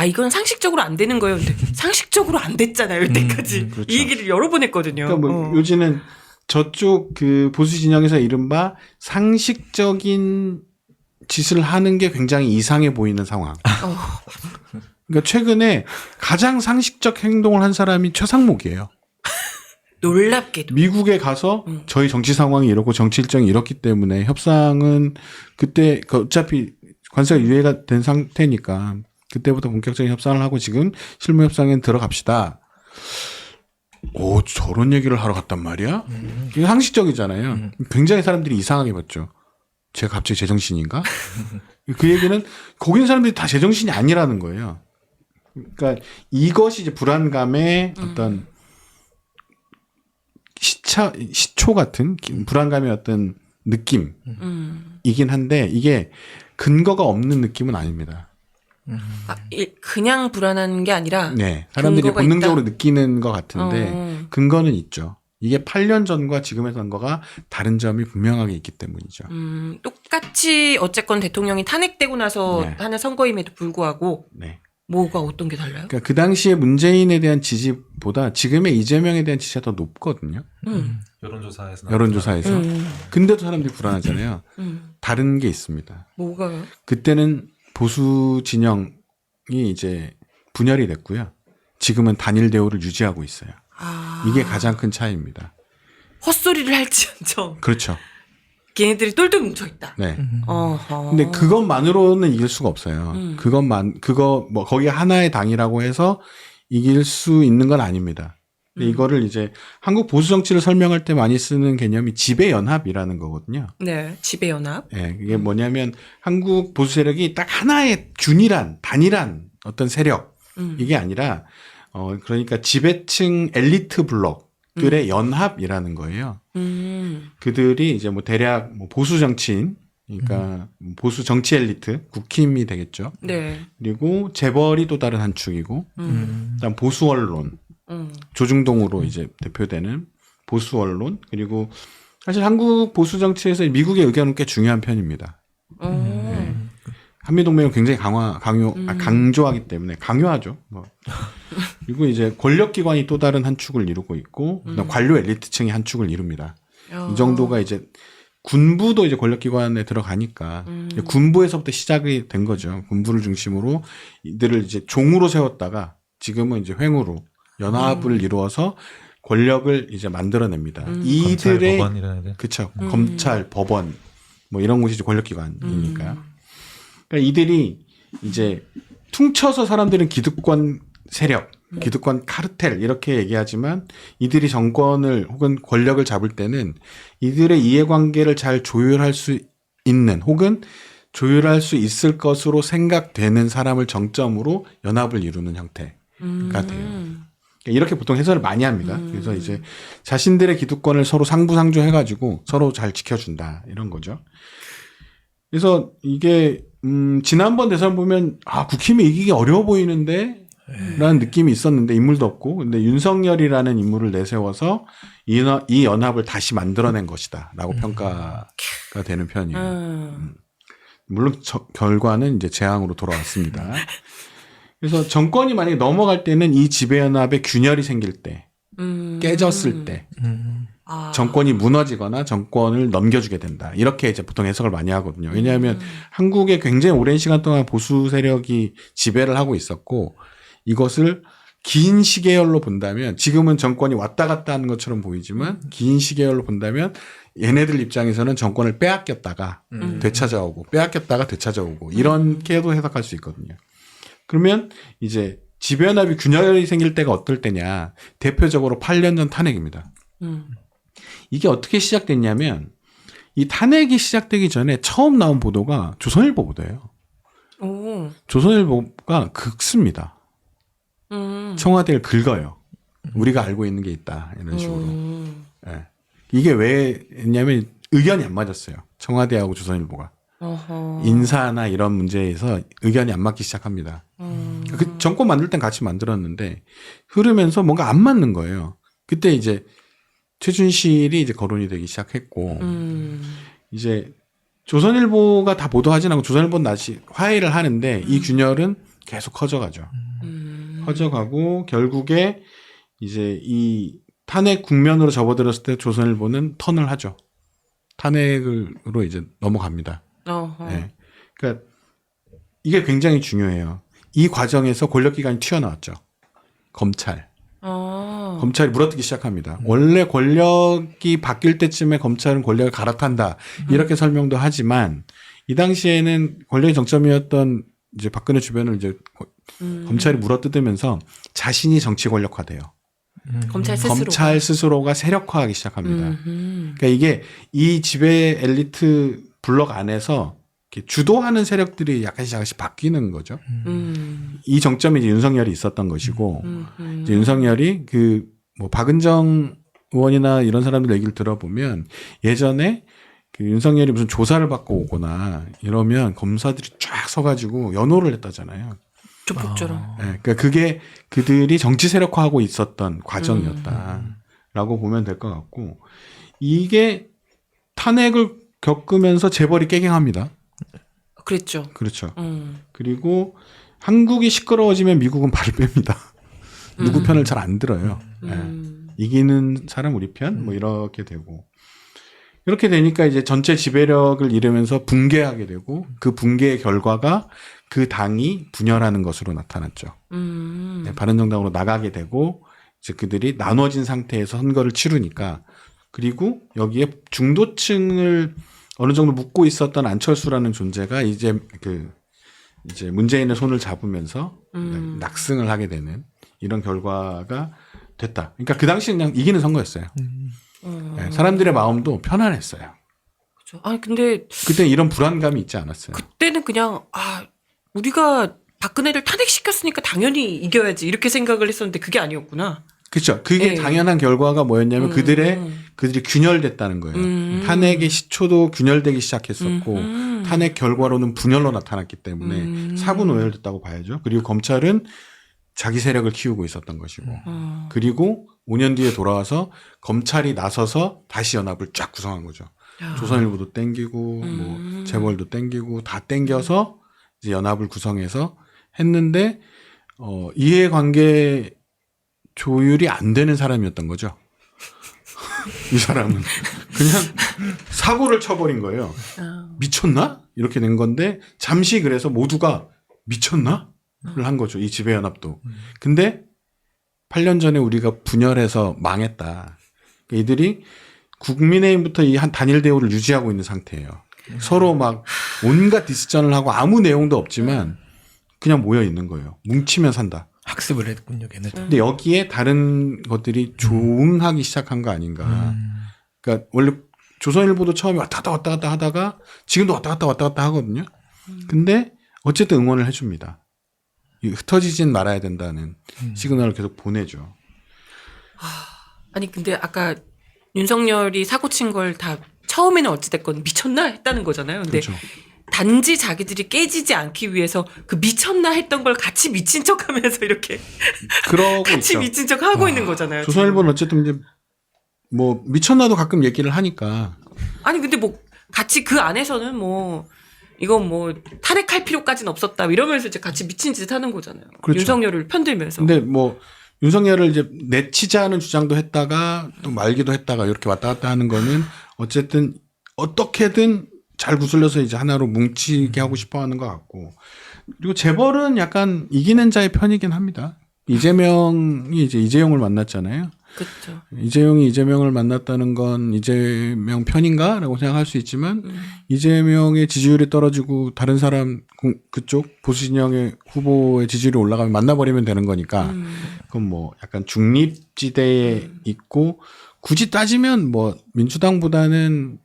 이건 상식적으로 안 되는 거예요. 근데 상식적으로 안 됐잖아요. 이때까지. 그렇죠. 이 얘기를 여러 번 했거든요. 그러니까 뭐 요지는 저쪽 그 보수 진영에서 이른바 상식적인 짓을 하는 게 굉장히 이상해 보이는 상황. 그러니까 최근에 가장 상식적 행동을 한 사람이 최상목이에요. 놀랍게도. 미국에 가서 저희 정치 상황이 이렇고 정치 일정이 이렇기 때문에 협상은 그때 어차피 관세가 유예가 된 상태니까 그때부터 본격적인 협상을 하고 지금 실무 협상에 들어갑시다. 오, 저런 얘기를 하러 갔단 말이야? 이게 상식적이잖아요. 굉장히 사람들이 이상하게 봤죠. 제가 갑자기 제정신인가? 그 얘기는 거기 있는 사람들이 다 제정신이 아니라는 거예요. 그러니까 이것이 이제 불안감의 어떤 시초 같은 불안감의 어떤 느낌이긴 한데 이게 근거가 없는 느낌은 아닙니다. 그냥 불안한 게 아니라 네, 사람들이 근거가 본능적으로 있다? 느끼는 것 같은데 근거는 있죠. 이게 8년 전과 지금의 선거가 다른 점이 분명하게 있기 때문이죠. 똑같이 어쨌건 대통령이 탄핵되고 나서 네. 하는 선거임에도 불구하고 네. 뭐가 어떤 게 달라요? 그러니까 그 당시에 문재인에 대한 지지보다 지금의 이재명에 대한 지지가 더 높거든요. 여론조사에서 여론조사에서. 근데도 사람들이 불안하잖아요. 다른 게 있습니다. 뭐가요? 그때는 보수 진영이 이제 분열이 됐고요. 지금은 단일 대우를 유지하고 있어요. 아. 이게 가장 큰 차이입니다. 헛소리를 할지언정 그렇죠. 걔네들이 똘똘 뭉쳐있다. 네. 어허. 근데 그것만으로는 이길 수가 없어요. 그거 거기 하나의 당이라고 해서 이길 수 있는 건 아닙니다. 근데 이거를 이제 한국 보수 정치를 설명할 때 많이 쓰는 개념이 지배연합이라는 거거든요. 네, 지배연합. 예, 이게 뭐냐면 한국 보수 세력이 딱 하나의 균일한, 단일한 어떤 세력, 이게 아니라, 그러니까 지배층 엘리트 블록들의 연합이라는 거예요. 그들이 이제 뭐 대략 뭐 보수 정치인, 그러니까 보수 정치 엘리트, 국힘이 되겠죠. 네. 그리고 재벌이 또 다른 한 축이고, 그다음 보수 언론, 조중동으로 이제 대표되는 보수 언론, 그리고 사실 한국 보수 정치에서 미국의 의견은 꽤 중요한 편입니다. 네. 한미동맹을 굉장히 강조하기 때문에 강요하죠. 뭐. 그리고 이제 권력기관이 또 다른 한 축을 이루고 있고, 그다음 관료 엘리트층이 한 축을 이룹니다. 이 정도가 이제 군부도 이제 권력기관에 들어가니까 군부에서부터 시작이 된 거죠. 군부를 중심으로 이들을 이제 종으로 세웠다가 지금은 이제 횡으로 연합을 이루어서 권력을 이제 만들어냅니다. 이들의 법원이라는 애들. 그쵸. 검찰, 법원 뭐 이런 곳이 이제 권력기관이니까. 그러니까 이들이 이제 퉁쳐서 사람들은 기득권 세력, 기득권 카르텔 이렇게 얘기하지만 이들이 정권을 혹은 권력을 잡을 때는 이들의 이해관계를 잘 조율할 수 있는 혹은 조율할 수 있을 것으로 생각되는 사람을 정점으로 연합을 이루는 형태가 돼요. 이렇게 보통 해설을 많이 합니다. 그래서 이제 자신들의 기득권을 서로 상부상조해가지고 서로 잘 지켜준다 이런 거죠. 그래서 이게 지난번 대선 보면 국힘이 이기기 어려워 보이는데 라는 느낌이 있었는데 인물도 없고 근데 윤석열이라는 인물을 내세워서 이 연합을 다시 만들어낸 것이다 라고 평가가 되는 편이에요. 물론 결과는 이제 재앙으로 돌아왔습니다. 그래서 정권이 만약에 넘어갈 때는 이 지배연합에 균열이 생길 때 깨졌을 때 정권이 무너지거나 정권을 넘겨주게 된다. 이렇게 이제 보통 해석을 많이 하거든요. 왜냐하면 한국에 굉장히 오랜 시간 동안 보수 세력이 지배를 하고 있었고 이것을 긴 시계열로 본다면 지금은 정권이 왔다 갔다 하는 것처럼 보이지만 긴 시계열로 본다면 얘네들 입장에서는 정권을 빼앗겼다가 되찾아오고 빼앗겼다가 되찾아오고 이렇게도 해석할 수 있거든요. 그러면 이제 지배연합이 균열이 생길 때가 어떨 때냐. 대표적으로 8년 전 탄핵입니다. 이게 어떻게 시작됐냐면 이 탄핵이 시작되기 전에 처음 나온 보도가 조선일보 보도예요. 오. 조선일보가 긁습니다. 청와대를 긁어요. 우리가 알고 있는 게 있다. 이런 식으로. 네. 이게 왜 했냐면 의견이 안 맞았어요. 청와대하고 조선일보가. 어허. 인사나 이런 문제에서 의견이 안 맞기 시작합니다. 그 정권 만들 땐 같이 만들었는데 흐르면서 뭔가 안 맞는 거예요. 그때 이제 최순실이 이제 거론이 되기 시작했고 이제 조선일보가 다 보도하진 않고 조선일보는 다시 화해를 하는데 이 균열은 계속 커져가죠. 커져가고 결국에 이제 이 탄핵 국면으로 접어들었을 때 조선일보는 턴을 하죠. 탄핵으로 이제 넘어갑니다. 네. 그러니까 이게 굉장히 중요해요. 이 과정에서 권력기관이 튀어나왔죠. 검찰. 검찰이 물어뜯기 시작합니다. 원래 권력이 바뀔 때쯤에 검찰은 권력을 갈아탄다. 이렇게 설명도 하지만 이 당시에는 권력의 정점이었던 이제 박근혜 주변을 이제 검찰이 물어뜯으면서 자신이 정치 권력화돼요. 검찰 스스로가 세력화하기 시작합니다. 그러니까 이게 이 지배 엘리트 블록 안에서 이렇게 주도하는 세력들이 약간씩 바뀌는 거죠. 이 정점이 이제 윤석열이 있었던 것이고, 이제 윤석열이 뭐 박은정 의원이나 이런 사람들 얘기를 들어보면 예전에 그 윤석열이 무슨 조사를 받고 오거나 이러면 검사들이 쫙 서가지고 연호를 했다잖아요. 조폭처럼. 네, 그러니까 그게 그들이 정치 세력화하고 있었던 과정이었다라고 보면 될 것 같고, 이게 탄핵을 겪으면서 재벌이 깨갱합니다. 그랬죠. 그렇죠. 그리고 한국이 시끄러워지면 미국은 발을 뺍니다. 누구 편을 잘 안 들어요. 이기는 사람 우리 편? 뭐 이렇게 되고. 이렇게 되니까 이제 전체 지배력을 잃으면서 붕괴하게 되고 그 붕괴의 결과가 그 당이 분열하는 것으로 나타났죠. 네, 바른정당으로 나가게 되고 이제 그들이 나눠진 상태에서 선거를 치르니까 그리고 여기에 중도층을 어느 정도 묶고 있었던 안철수라는 존재가 이제 이제 문재인의 손을 잡으면서 낙승을 하게 되는 이런 결과가 됐다. 그러니까 그 당시 그냥 이기는 선거였어요. 네, 사람들의 마음도 편안했어요. 그렇죠. 아니 근데 그때 이런 불안감이 있지 않았어요. 그때는 그냥 우리가 박근혜를 탄핵시켰으니까 당연히 이겨야지 이렇게 생각을 했었는데 그게 아니었구나. 그렇죠. 그게 네. 당연한 결과가 뭐였냐면 그들이 균열됐다는 거예요. 탄핵의 시초도 균열되기 시작했었고 탄핵 결과로는 분열로 나타났기 때문에 사분 오열됐다고 봐야죠. 그리고 검찰은 자기 세력을 키우고 있었던 것이고 그리고 5년 뒤에 돌아와서 검찰이 나서서 다시 연합을 쫙 구성한 거죠. 조선일보도 땡기고 뭐 재벌도 땡기고 다 땡겨서 이제 연합을 구성해서 했는데 이해관계 조율이 안 되는 사람이었던 거죠. 이 사람은 그냥 사고를 쳐버린 거예요. 미쳤나? 이렇게 된 건데 잠시 그래서 모두가 미쳤나? 를 한 거죠. 이 지배연합도. 근데 8년 전에 우리가 분열해서 망했다. 이들이 국민의힘부터 이 한 단일 대우를 유지하고 있는 상태예요. 서로 막 온갖 디스전을 하고 아무 내용도 없지만 그냥 모여 있는 거예요. 뭉치면 산다. 학습을 했군요, 걔네들. 근데 여기에 다른 것들이 조응하기 시작한 거 아닌가. 그러니까 원래 조선일보도 처음에 왔다 갔다 하다가 지금도 왔다 갔다 하거든요. 근데 어쨌든 응원을 해줍니다. 흩어지진 말아야 된다는 시그널을 계속 보내죠. 아니 근데 아까 윤석열이 사고 친 걸 다 처음에는 어찌됐건 미쳤나 했다는 거잖아요. 근데 그렇죠. 단지 자기들이 깨지지 않기 위해서 그 미쳤나 했던 걸 같이 미친 척하면서 이렇게 그러고 같이 있죠. 미친 척 하고 있는 거잖아요. 조선일보는 어쨌든 이제 뭐 미쳤나도 가끔 얘기를 하니까. 아니 근데 뭐 같이 그 안에서는 뭐 이건 뭐 탄핵할 필요까지는 없었다 이러면서 이제 같이 미친 짓 하는 거잖아요. 그렇죠. 윤석열을 편들면서. 근데 뭐 윤석열을 이제 내치자는 주장도 했다가 또 말기도 했다가 이렇게 왔다 갔다 하는 거는 어쨌든 어떻게든 잘 구슬려서 이제 하나로 뭉치게 하고 싶어 하는 것 같고. 그리고 재벌은 약간 이기는 자의 편이긴 합니다. 이재명이 이제 이재용을 만났잖아요. 그렇죠. 이재용이 이재명을 만났다는 건 이재명 편인가라고 생각할 수 있지만 이재명의 지지율이 떨어지고 다른 사람 그쪽 보수 진영의 후보의 지지율이 올라가면 만나버리면 되는 거니까 그건 뭐 약간 중립지대에 있고 굳이 따지면 뭐 민주당보다는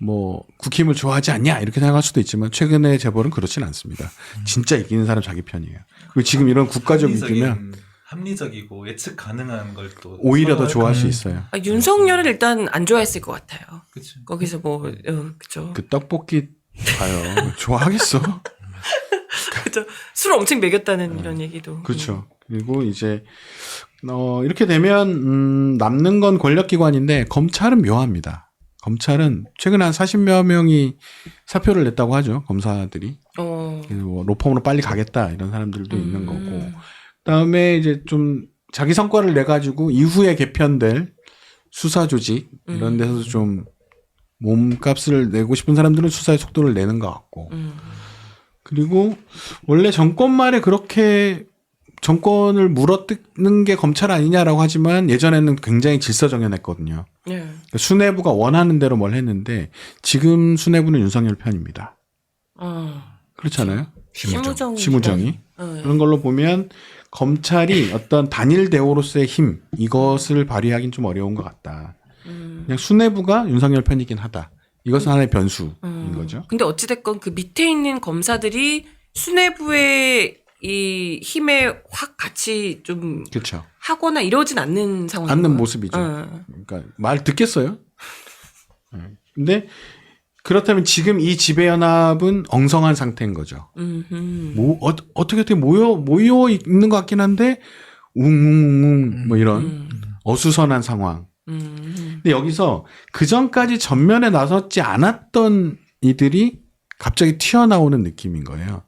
뭐 국힘을 좋아하지 않냐 이렇게 생각할 수도 있지만 최근의 재벌은 그렇진 않습니다. 진짜 이기는 사람 자기 편이에요. 그리고 지금 이런 국가적 이기면 합리적이고 예측 가능한 걸 또 오히려 더 좋아할 수 있어요. 윤석열을 일단 안 좋아했을 것 같아요. 그쵸. 거기서 뭐 그죠. 그 떡볶이 봐요. 좋아하겠어. 그죠. 술 엄청 먹였다는 이런 얘기도. 그렇죠. 그리고 이제 이렇게 되면 남는 건 권력기관인데 검찰은 묘합니다. 검찰은 최근에 한 40여 명이 사표를 냈다고 하죠. 검사들이. 뭐 로펌으로 빨리 가겠다 이런 사람들도 있는 거고. 그다음에 이제 좀 자기 성과를 내 가지고 이후에 개편될 수사 조직 이런 데서 좀 몸값을 내고 싶은 사람들은 수사의 속도를 내는 것 같고. 그리고 원래 정권 말에 그렇게 정권을 물어뜯는 게 검찰 아니냐라고 하지만 예전에는 굉장히 질서정연했거든요. 네. 그러니까 수뇌부가 원하는 대로 뭘 했는데 지금 수뇌부는 윤석열 편입니다. 그렇잖아요. 심우정이. 그런 걸로 보면 검찰이 어떤 단일 대오로서의 힘 이것을 발휘하기는 좀 어려운 것 같다. 그냥 수뇌부가 윤석열 편이긴 하다. 이것은 하나의 변수인 거죠. 근데 어찌됐건 그 밑에 있는 검사들이 수뇌부의 이 힘에 확 같이 좀 그렇죠. 하거나 이러진 않는 상황인 않는 거예요. 모습이죠. 그러니까 말 듣겠어요. 근데 그렇다면 지금 이 지배연합은 엉성한 상태인 거죠. 뭐 어떻게 모여 있는 것 같긴 한데 웅웅웅 뭐 이런 어수선한 상황. 근데 여기서 그 전까지 전면에 나섰지 않았던 이들이 갑자기 튀어나오는 느낌인 거예요.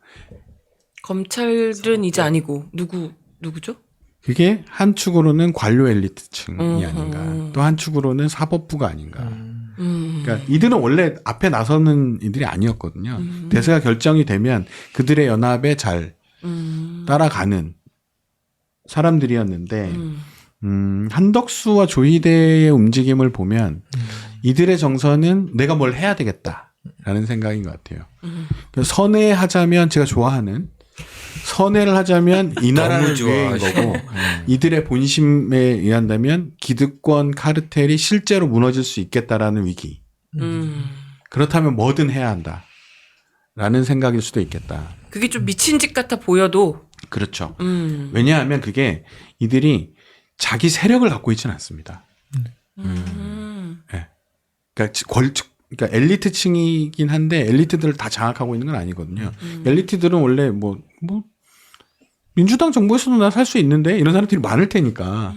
검찰은 이제 아니고 누구죠? 그게 한 축으로는 관료 엘리트층이 아닌가. 또 한 축으로는 사법부가 아닌가. 그러니까 이들은 원래 앞에 나서는 이들이 아니었거든요. 대세가 결정이 되면 그들의 연합에 잘 따라가는 사람들이었는데 한덕수와 조희대의 움직임을 보면 이들의 정서는 내가 뭘 해야 되겠다라는 생각인 것 같아요. 그러니까 선회하자면 제가 좋아하는 선회를 하자면 이 나라를 위해인 거고 이들의 본심에 의한다면 기득권 카르텔이 실제로 무너질 수 있겠다라는 위기. 그렇다면 뭐든 해야 한다라는 생각일 수도 있겠다. 그게 좀 미친 짓 같아 보여도. 그렇죠. 왜냐하면 그게 이들이 자기 세력을 갖고 있지는 않습니다. 네. 그러니까 엘리트층이긴 한데 엘리트들을 다 장악하고 있는 건 아니거든요. 엘리트들은 원래 뭐 민주당 정부에서도 나 살 수 있는데 이런 사람들이 많을 테니까.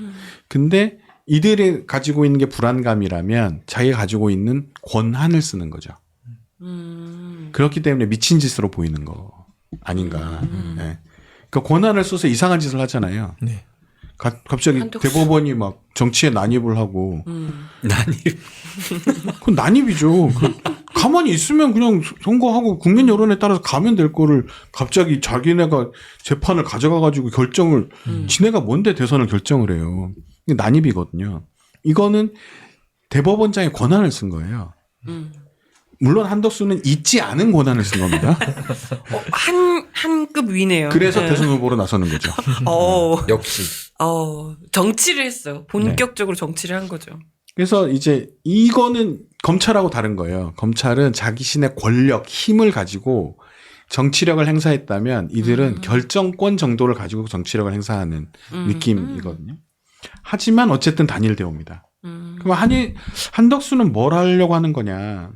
근데 이들이 가지고 있는 게 불안감이라면 자기가 가지고 있는 권한을 쓰는 거죠. 그렇기 때문에 미친 짓으로 보이는 거 아닌가. 네. 그러니까 권한을 써서 이상한 짓을 하잖아요. 네. 갑자기 한덕수. 대법원이 막 정치에 난입을 하고 난입. 그건 난입이죠. 가만히 있으면 그냥 선거하고 국민 여론에 따라서 가면 될 거를 갑자기 자기네가 재판을 가져가가지고 결정을 지네가 뭔데 대선을 결정을 해요. 이게 난입이거든요. 이거는 대법원장의 권한을 쓴 거예요. 물론 한덕수는 잊지 않은 권한을 쓴 겁니다. 한 급 위네요. 그래서 네. 대선 후보로 나서는 거죠. 역시. 정치를 했어요. 본격적으로 정치를 한 거죠. 그래서 이제 이거는 검찰하고 다른 거예요. 검찰은 자기신의 권력, 힘을 가지고 정치력을 행사했다면 이들은 결정권 정도를 가지고 정치력을 행사하는 느낌이거든요. 하지만 어쨌든 단일돼 옵니다. 그럼 한덕수는 뭘 하려고 하는 거냐.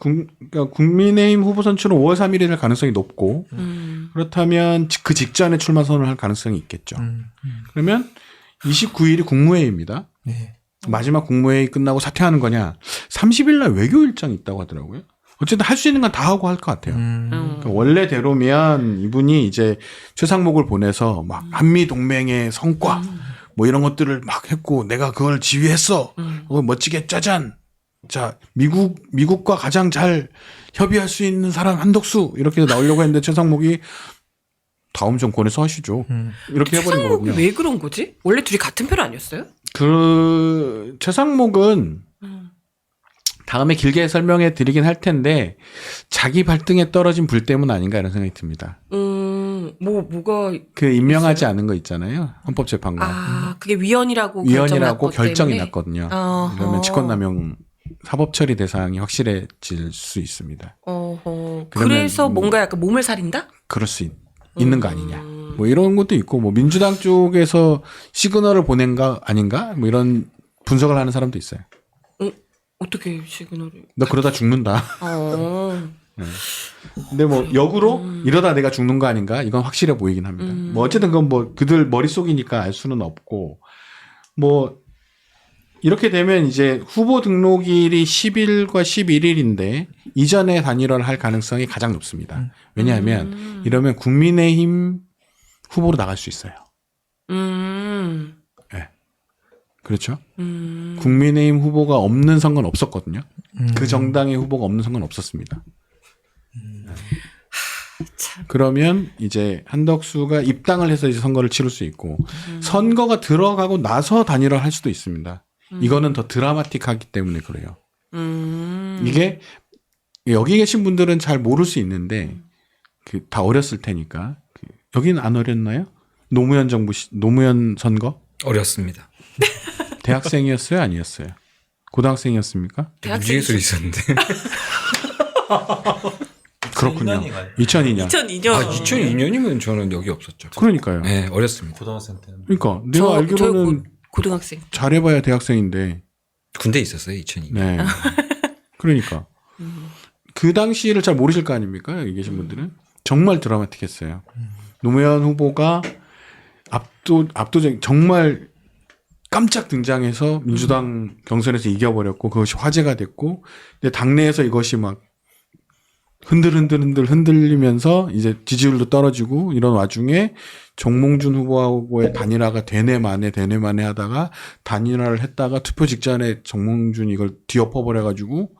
그러니까 국민의힘 후보 선출은 5월 3일이 될 가능성이 높고 그렇다면 그 직전에 출마 선언을 할 가능성이 있겠죠. 그러면 29일이 국무회의입니다. 네. 마지막 국무회의 끝나고 사퇴하는 거냐. 30일 날 외교 일정이 있다고 하더라고요. 어쨌든 할 수 있는 건 다 하고 할 것 같아요. 그러니까 원래대로면 이분이 이제 최상목을 보내서 막 한미 동맹의 성과 뭐 이런 것들을 막 했고 내가 그걸 지휘했어. 멋지게 짜잔. 자, 미국과 가장 잘 협의할 수 있는 사람 한덕수 이렇게 나오려고 했는데 최상목이 다음 정권에서 하시죠. 이렇게 해버린 최상목이 거거든요. 왜 그런 거지? 원래 둘이 같은 편 아니었어요? 최상목은 다음에 길게 설명해 드리긴 할 텐데 자기 발등에 떨어진 불 때문 아닌가 이런 생각이 듭니다. 뭐가 그 임명하지 않은 거 있잖아요. 헌법재판관. 그게 위헌이라고 위헌이라고 결정났기 결정이 때문에? 났거든요. 어허. 그러면 직권남용 사법처리 대상이 확실해질 수 있습니다. 어허. 그러면 그래서 뭔가 약간 몸을 사린다? 그럴 수 있는 거 아니냐. 뭐 이런 것도 있고 뭐 민주당 쪽에서 시그널을 보낸 거 아닌가? 뭐 이런 분석을 하는 사람도 있어요. 어떻게 시그널을? 너 그러다 죽는다. 네. 근데 뭐 역으로 이러다 내가 죽는 거 아닌가? 이건 확실해 보이긴 합니다. 뭐 어쨌든 그건 뭐 그들 머릿속이니까 알 수는 없고 뭐 이렇게 되면 이제 후보 등록일이 10일과 11일인데 이전에 단일화를 할 가능성이 가장 높습니다. 왜냐하면 이러면 국민의힘 후보로 나갈 수 있어요. 네. 그렇죠. 국민의힘 후보가 없는 선거는 없었거든요. 그 정당의 후보가 없는 선거는 없었습니다. 그러면 이제 한덕수가 입당을 해서 이제 선거를 치를 수 있고 선거가 들어가고 나서 단일화를 할 수도 있습니다. 이거는 더 드라마틱하기 때문에 그래요. 이게 여기 계신 분들은 잘 모를 수 있는데 그 다 어렸을 테니까 여기는 안 어렸나요? 노무현 정부 노무현 선거 어렵습니다. 대학생이었어요, 아니었어요? 고등학생이었습니까? 무지개술이 있었는데. 그렇군요. 2002년. 2002년. 아, 2002년이면 저는 여기 없었죠. 그러니까요. 네, 어렸습니다. 고등학생 때. 그러니까 내가 알기로는 고등학생. 잘해봐야 대학생인데. 군대 있었어요, 2002년. 네. 그러니까 그 당시를 잘 모르실 거 아닙니까? 여기 계신 분들은 정말 드라마틱했어요. 노무현 후보가 압도적 정말 깜짝 등장해서 민주당 경선에서 이겨버렸고 그것이 화제가 됐고 근데 당내에서 이것이 막 흔들리면서 이제 지지율도 떨어지고 이런 와중에 정몽준 후보하고의 단일화가 되네 마네 하다가 단일화를 했다가 투표 직전에 정몽준이 이걸 뒤엎어버려가지고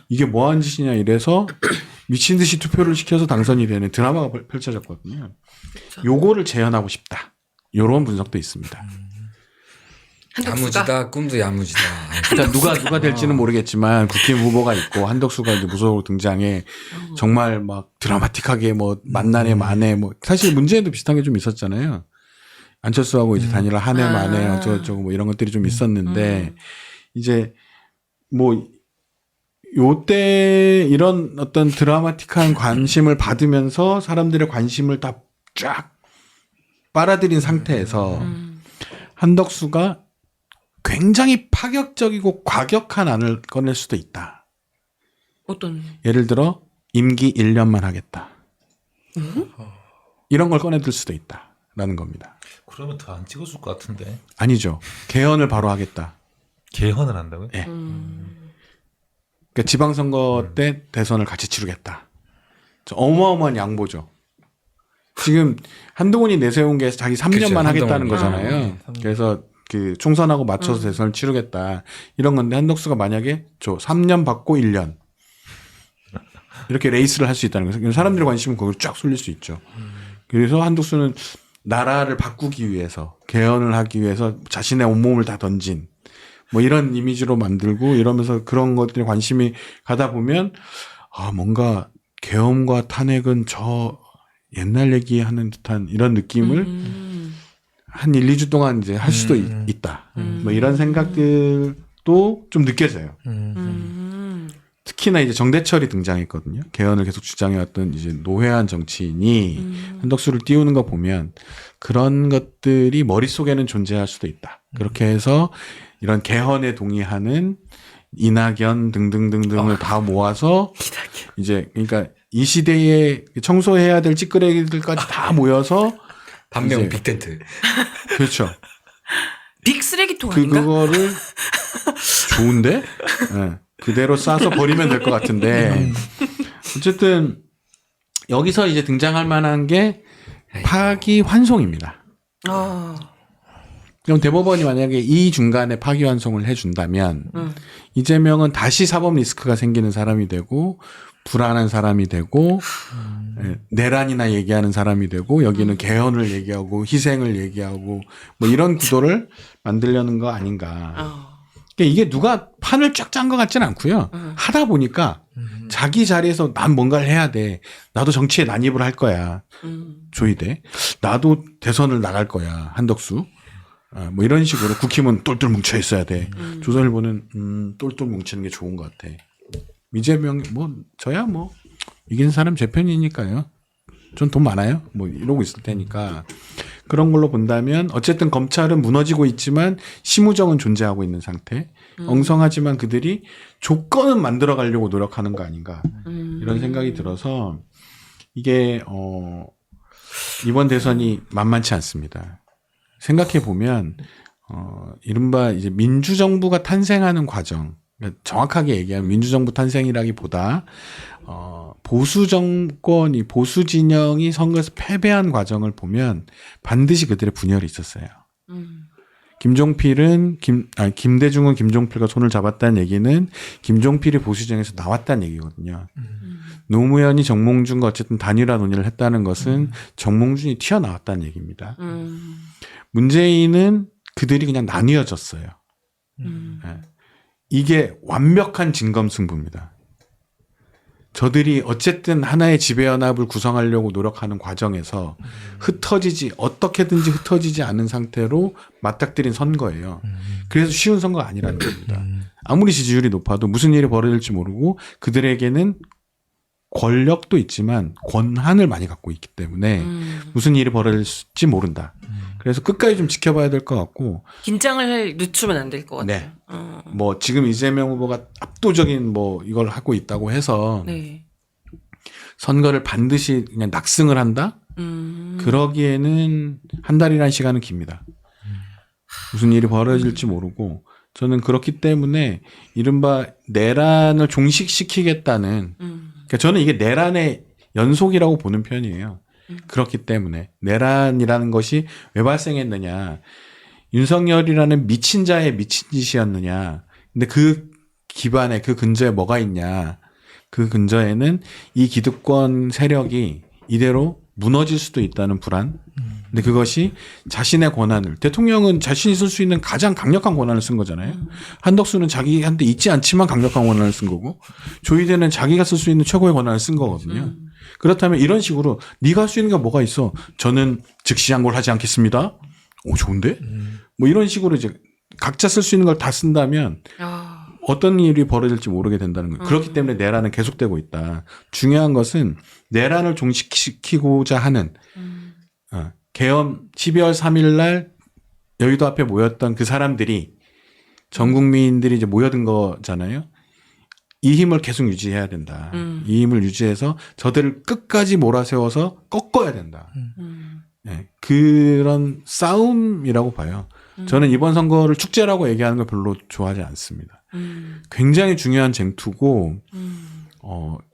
이게 뭐하는 짓이냐 이래서 미친 듯이 투표를 시켜서 당선이 되는 드라마가 펼쳐졌거든요. 요거를 재현하고 싶다. 요런 분석도 있습니다. 야무지다, 꿈도 야무지다. 일단 누가 될지는 모르겠지만 국힘 후보가 있고 한덕수가 이제 무소속으로 등장해 정말 막 드라마틱하게 뭐 만난에 만에 뭐 사실 문제도 비슷한 게 좀 있었잖아요. 안철수하고 이제 단일화 한해 만에 어쩌고저쩌고 뭐 이런 것들이 좀 있었는데 이제 뭐 요때 이런 어떤 드라마틱한 관심을 받으면서 사람들의 관심을 다 쫙 빨아들인 상태에서 한덕수가 굉장히 파격적이고 과격한 안을 꺼낼 수도 있다. 어떤? 예를 들어 임기 1년만 하겠다. 이런 걸 꺼내들 수도 있다라는 겁니다. 그러면 더 안 찍어줄 것 같은데. 아니죠. 개헌을 바로 하겠다. 개헌을 한다고요? 네. 그러니까 지방선거 때 대선을 같이 치르겠다. 저 어마어마한 양보죠. 지금 한동훈이 내세운 게 자기 3년만 그쵸, 하겠다는 한동훈이. 거잖아요. 그래서 그 총선하고 맞춰서 대선을 치르겠다. 이런 건데 한덕수가 만약에 3년 받고 1년 이렇게 레이스를 할 수 있다는 거죠. 사람들의 관심은 거기로 쫙 쏠릴 수 있죠. 그래서 한덕수는 나라를 바꾸기 위해서 개헌을 하기 위해서 자신의 온몸을 다 던진 뭐 이런 이미지로 만들고 이러면서 그런 것들에 관심이 가다 보면 뭔가 계엄과 탄핵은 저 옛날 얘기하는 듯한 이런 느낌을 한 1, 2주 동안 이제 할 수도 있다. 뭐 이런 생각들도 좀 느껴져요. 특히나 이제 정대철이 등장했거든요. 개헌을 계속 주장해왔던 이제 노회한 정치인이 한덕수를 띄우는 거 보면 그런 것들이 머릿속에는 존재할 수도 있다. 그렇게 해서 이런 개헌에 동의하는 이낙연 등등등등을 다 모아서 이제 그러니까 이 시대에 청소해야 될 찌끄레기들까지 다 모여서 반면 이제 빅텐트. 그렇죠. 빅 쓰레기통 아닌가? 그거를 좋은데 네. 그대로 싸서 버리면 될 것 같은데 어쨌든 여기서 이제 등장할 만한 게 파기환송입니다. 그럼 대법원이 만약에 이 중간에 파기환송을 해준다면 이재명은 다시 사법 리스크가 생기는 사람이 되고 불안한 사람이 되고 내란이나 얘기하는 사람이 되고 여기는 개헌을 얘기하고 희생을 얘기하고 뭐 이런 구도를 만들려는 거 아닌가. 그러니까 이게 누가 판을 쫙 짠 것 같지는 않고요. 하다 보니까 자기 자리에서 난 뭔가를 해야 돼. 나도 정치에 난입을 할 거야. 조이대. 나도 대선을 나갈 거야. 한덕수. 뭐 이런 식으로 국힘은 똘똘 뭉쳐 있어야 돼. 조선일보는 똘똘 뭉치는 게 좋은 것 같아. 이재명 뭐 저야 뭐 이기는 사람 제 편이니까요. 전 돈 많아요. 뭐 이러고 있을 테니까 그런 걸로 본다면 어쨌든 검찰은 무너지고 있지만 심우정은 존재하고 있는 상태. 엉성하지만 그들이 조건은 만들어 가려고 노력하는 거 아닌가 이런 생각이 들어서 이게 이번 대선이 만만치 않습니다. 생각해 보면 이른바 이제 민주정부가 탄생하는 과정, 그러니까 정확하게 얘기하면 민주정부 탄생이라기보다 보수 정권이 보수 진영이 선거에서 패배한 과정을 보면 반드시 그들의 분열이 있었어요. 김대중은 김종필과 손을 잡았다는 얘기는 김종필이 보수 진영에서 나왔다는 얘기거든요. 노무현이 정몽준과 어쨌든 단일화 논의를 했다는 것은 정몽준이 튀어나왔다는 얘기입니다. 문재인은 그들이 그냥 나뉘어졌어요. 네. 이게 완벽한 진검승부입니다. 저들이 어쨌든 하나의 지배연합을 구성하려고 노력하는 과정에서 어떻게든지 흩어지지 않은 상태로 맞닥뜨린 선거예요. 그래서 쉬운 선거가 아니라는 겁니다. 아무리 지지율이 높아도 무슨 일이 벌어질지 모르고 그들에게는 권력도 있지만 권한을 많이 갖고 있기 때문에 무슨 일이 벌어질지 모른다. 그래서 끝까지 좀 지켜봐야 될 것 같고 긴장을 늦추면 안 될 것 같아요. 네. 뭐 지금 이재명 후보가 압도적인 뭐 이걸 하고 있다고 해서 네. 선거를 반드시 그냥 낙승을 한다? 그러기에는 한 달이라는 시간은 깁니다. 무슨 일이 벌어질지 모르고 저는 그렇기 때문에 이른바 내란을 종식시키겠다는 그러니까 저는 이게 내란의 연속이라고 보는 편이에요. 그렇기 때문에 내란이라는 것이 왜 발생했느냐. 윤석열이라는 미친 자의 미친 짓이었느냐. 근데 그 기반에 그 근저에 뭐가 있냐. 그 근저에는 이 기득권 세력이 이대로 무너질 수도 있다는 불안. 근데 그것이 자신의 권한을 대통령은 자신이 쓸 수 있는 가장 강력한 권한을 쓴 거잖아요. 한덕수는 자기한테 있지 않지만 강력한 권한을 쓴 거고 조희대는 자기가 쓸 수 있는 최고의 권한을 쓴 거거든요. 그렇다면 이런 식으로 네가 할 수 있는 게 뭐가 있어? 저는 즉시 항고를 하지 않겠습니다. 오 좋은데? 뭐 이런 식으로 이제 각자 쓸 수 있는 걸 다 쓴다면 어떤 일이 벌어질지 모르게 된다는 거예요. 그렇기 때문에 내란은 계속되고 있다. 중요한 것은 내란을 종식시키고자 하는 계엄 12월 3일 날 여의도 앞에 모였던 그 사람들이 전 국민들이 이제 모여든 거잖아요. 이 힘을 계속 유지해야 된다. 이 힘을 유지해서 저들을 끝까지 몰아세워서 꺾어야 된다. 네, 그런 싸움이라고 봐요. 저는 이번 선거를 축제라고 얘기하는 걸 별로 좋아하지 않습니다. 굉장히 중요한 쟁투고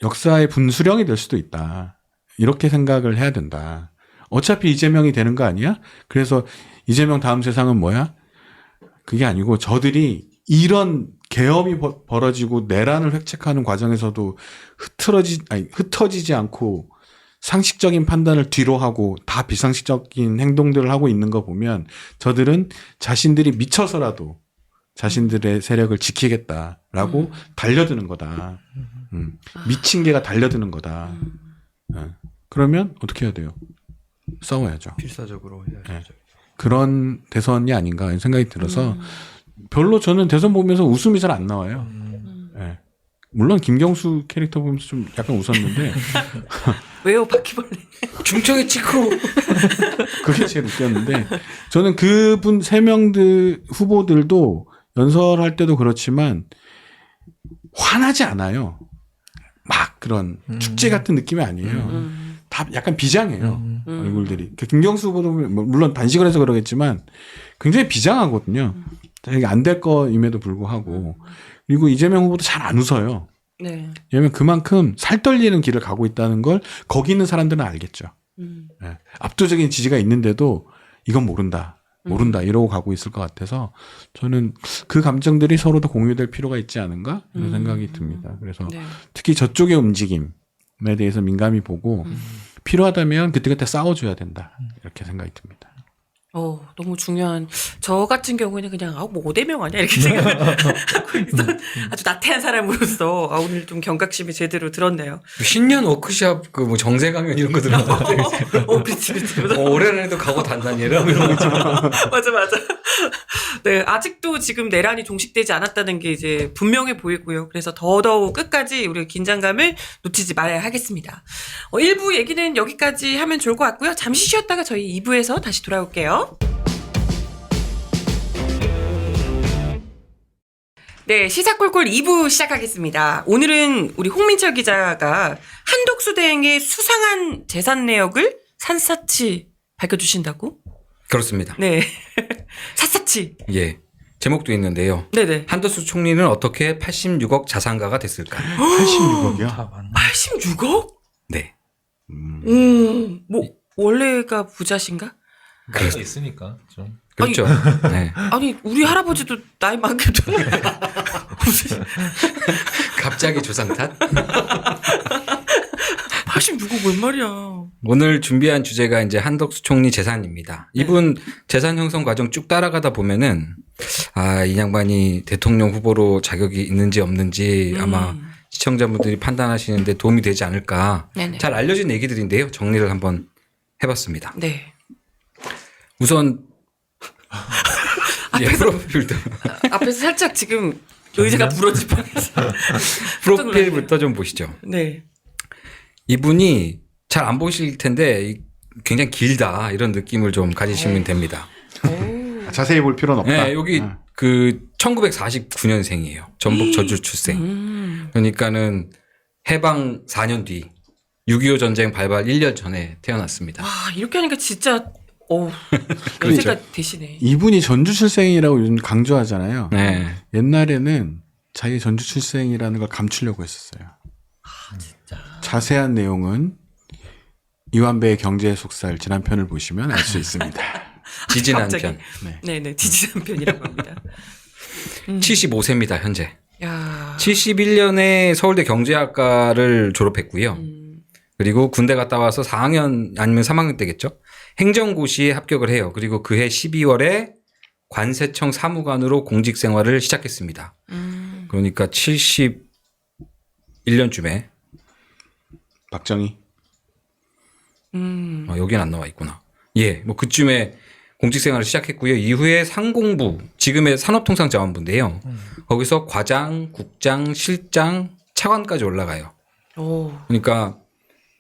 역사의 분수령이 될 수도 있다. 이렇게 생각을 해야 된다. 어차피 이재명이 되는 거 아니야? 그래서 이재명 다음 세상은 뭐야? 그게 아니고 저들이 이런 계엄이 벌어지고 내란을 획책하는 과정에서도 흩어지지 않고 상식적인 판단을 뒤로 하고 다 비상식적인 행동들을 하고 있는 거 보면 저들은 자신들이 미쳐서라도 자신들의 세력을 지키겠다라고 달려드는 거다. 미친 개가 달려드는 거다. 그러면 어떻게 해야 돼요? 싸워야죠. 필사적으로 해야죠. 네. 그런 대선이 아닌가 하는 생각이 들어서 별로 저는 대선 보면서 웃음이 잘 안 나와요. 네. 물론 김경수 캐릭터 보면서 좀 약간 웃었는데 왜요 바퀴벌레? 중청에 찍고 그게 제일 웃겼는데 저는 그분 세 명들 후보들도 연설할 때도 그렇지만 화나지 않아요. 막 그런 축제 같은 느낌이 아니에요. 다 약간 비장해요. 얼굴들이. 김경수 후보도 물론 단식을 해서 그러겠지만 굉장히 비장하거든요. 되게 안 될 거임에도 불구하고. 그리고 이재명 후보도 잘 안 웃어요. 네. 왜냐면 그만큼 살떨리는 길을 가고 있다는 걸 거기 있는 사람들은 알겠죠. 네. 압도적인 지지가 있는데도 이건 모른다. 이러고 가고 있을 것 같아서 저는 그 감정들이 서로 더 공유될 필요가 있지 않은가 이런 생각이 듭니다. 그래서 네. 특히 저쪽의 움직임에 대해서 민감히 보고 필요하다면 그때그때 싸워줘야 된다 이렇게 생각이 듭니다. 너무 중요한. 저 같은 경우에는 그냥 뭐 5대명 아니야 이렇게 생각하고 있던 아주 나태한 사람으로서 오늘 좀 경각심이 제대로 들었네요. 신년 워크샵 그 뭐 정세 강연 이런 거 들었는데 그렇지. 올해라도 가고 단단히라 이런 거 있잖아. 맞아. 네, 아직도 지금 내란이 종식되지 않았다는 게 이제 분명해 보이고요. 그래서 더더욱 끝까지 우리 긴장감을 놓치지 말아야 하겠습니다. 1부 얘기는 여기까지 하면 좋을 것 같고요. 잠시 쉬었다가 저희 2부에서 다시 돌아올게요. 네, 시사콜콜 2부 시작하겠습니다. 오늘은 우리 홍민철 기자가 한덕수 대행의 수상한 재산 내역을 샅샅이 밝혀주신다고? 그렇습니다. 네. 샅샅이. 예. 제목도 있는데요. 네네. 한덕수 총리는 어떻게 86억 자산가가 됐을까? 86억이요? 다 맞네. 86억? 네. 뭐, 원래가 부자신가? 나이가 있으니까 좀. 그렇죠. 네. 아니, 우리 할아버지도 나이 많게도. 갑자기 조상 탓? 86억 웬 말이야. 오늘 준비한 주제가 이제 한덕수 총리 재산입니다. 이분 재산 형성 과정 쭉 따라가다 보면은 이 양반이 대통령 후보로 자격이 있는지 없는지 아마 시청자분들이 판단하시는데 도움이 되지 않을까. 네네. 잘 알려진 얘기들인데요. 정리를 한번 해봤습니다. 네. 우선 프로필도 앞에서 살짝 지금 의자가 부러질 뻔했어. 프로필부터 좀 보시죠. 네. 이분이 잘 안 보실 텐데 굉장히 길다 이런 느낌을 좀 가지시면 됩니다. 자세히 볼 필요는 없다. 네, 여기 그 1949년생이에요. 전북 저주 출생. 그러니까는 해방 4년 뒤 6.25 전쟁 발발 1년 전에 태어났습니다. 와, 이렇게 하니까 진짜, 그렇죠. 연세가 되시네. 이분이 전주 출생이라고 요즘 강조하잖아요. 네. 옛날에는 자기 전주 출생이라는 걸 감추려고 했었어요. 진짜. 자세한 내용은 이완배의 경제 속살 지난 편을 보시면 알 수 있습니다. 지지난 갑자기. 편. 네네 지지난 편이라고 합니다. 75세입니다, 현재. 야. 71년에 서울대 경제학과를 졸업했고요. 그리고 군대 갔다 와서 4학년 아니면 3학년 때겠죠. 행정고시에 합격을 해요. 그리고 그해 12월에 관세청 사무관으로 공직 생활을 시작했습니다. 그러니까 71년쯤에 박정희. 여기는 안 나와 있구나. 예, 뭐 그쯤에 공직 생활을 시작했고요. 이후에 상공부, 지금의 산업통상자원부인데요. 거기서 과장, 국장, 실장, 차관까지 올라가요. 오. 그러니까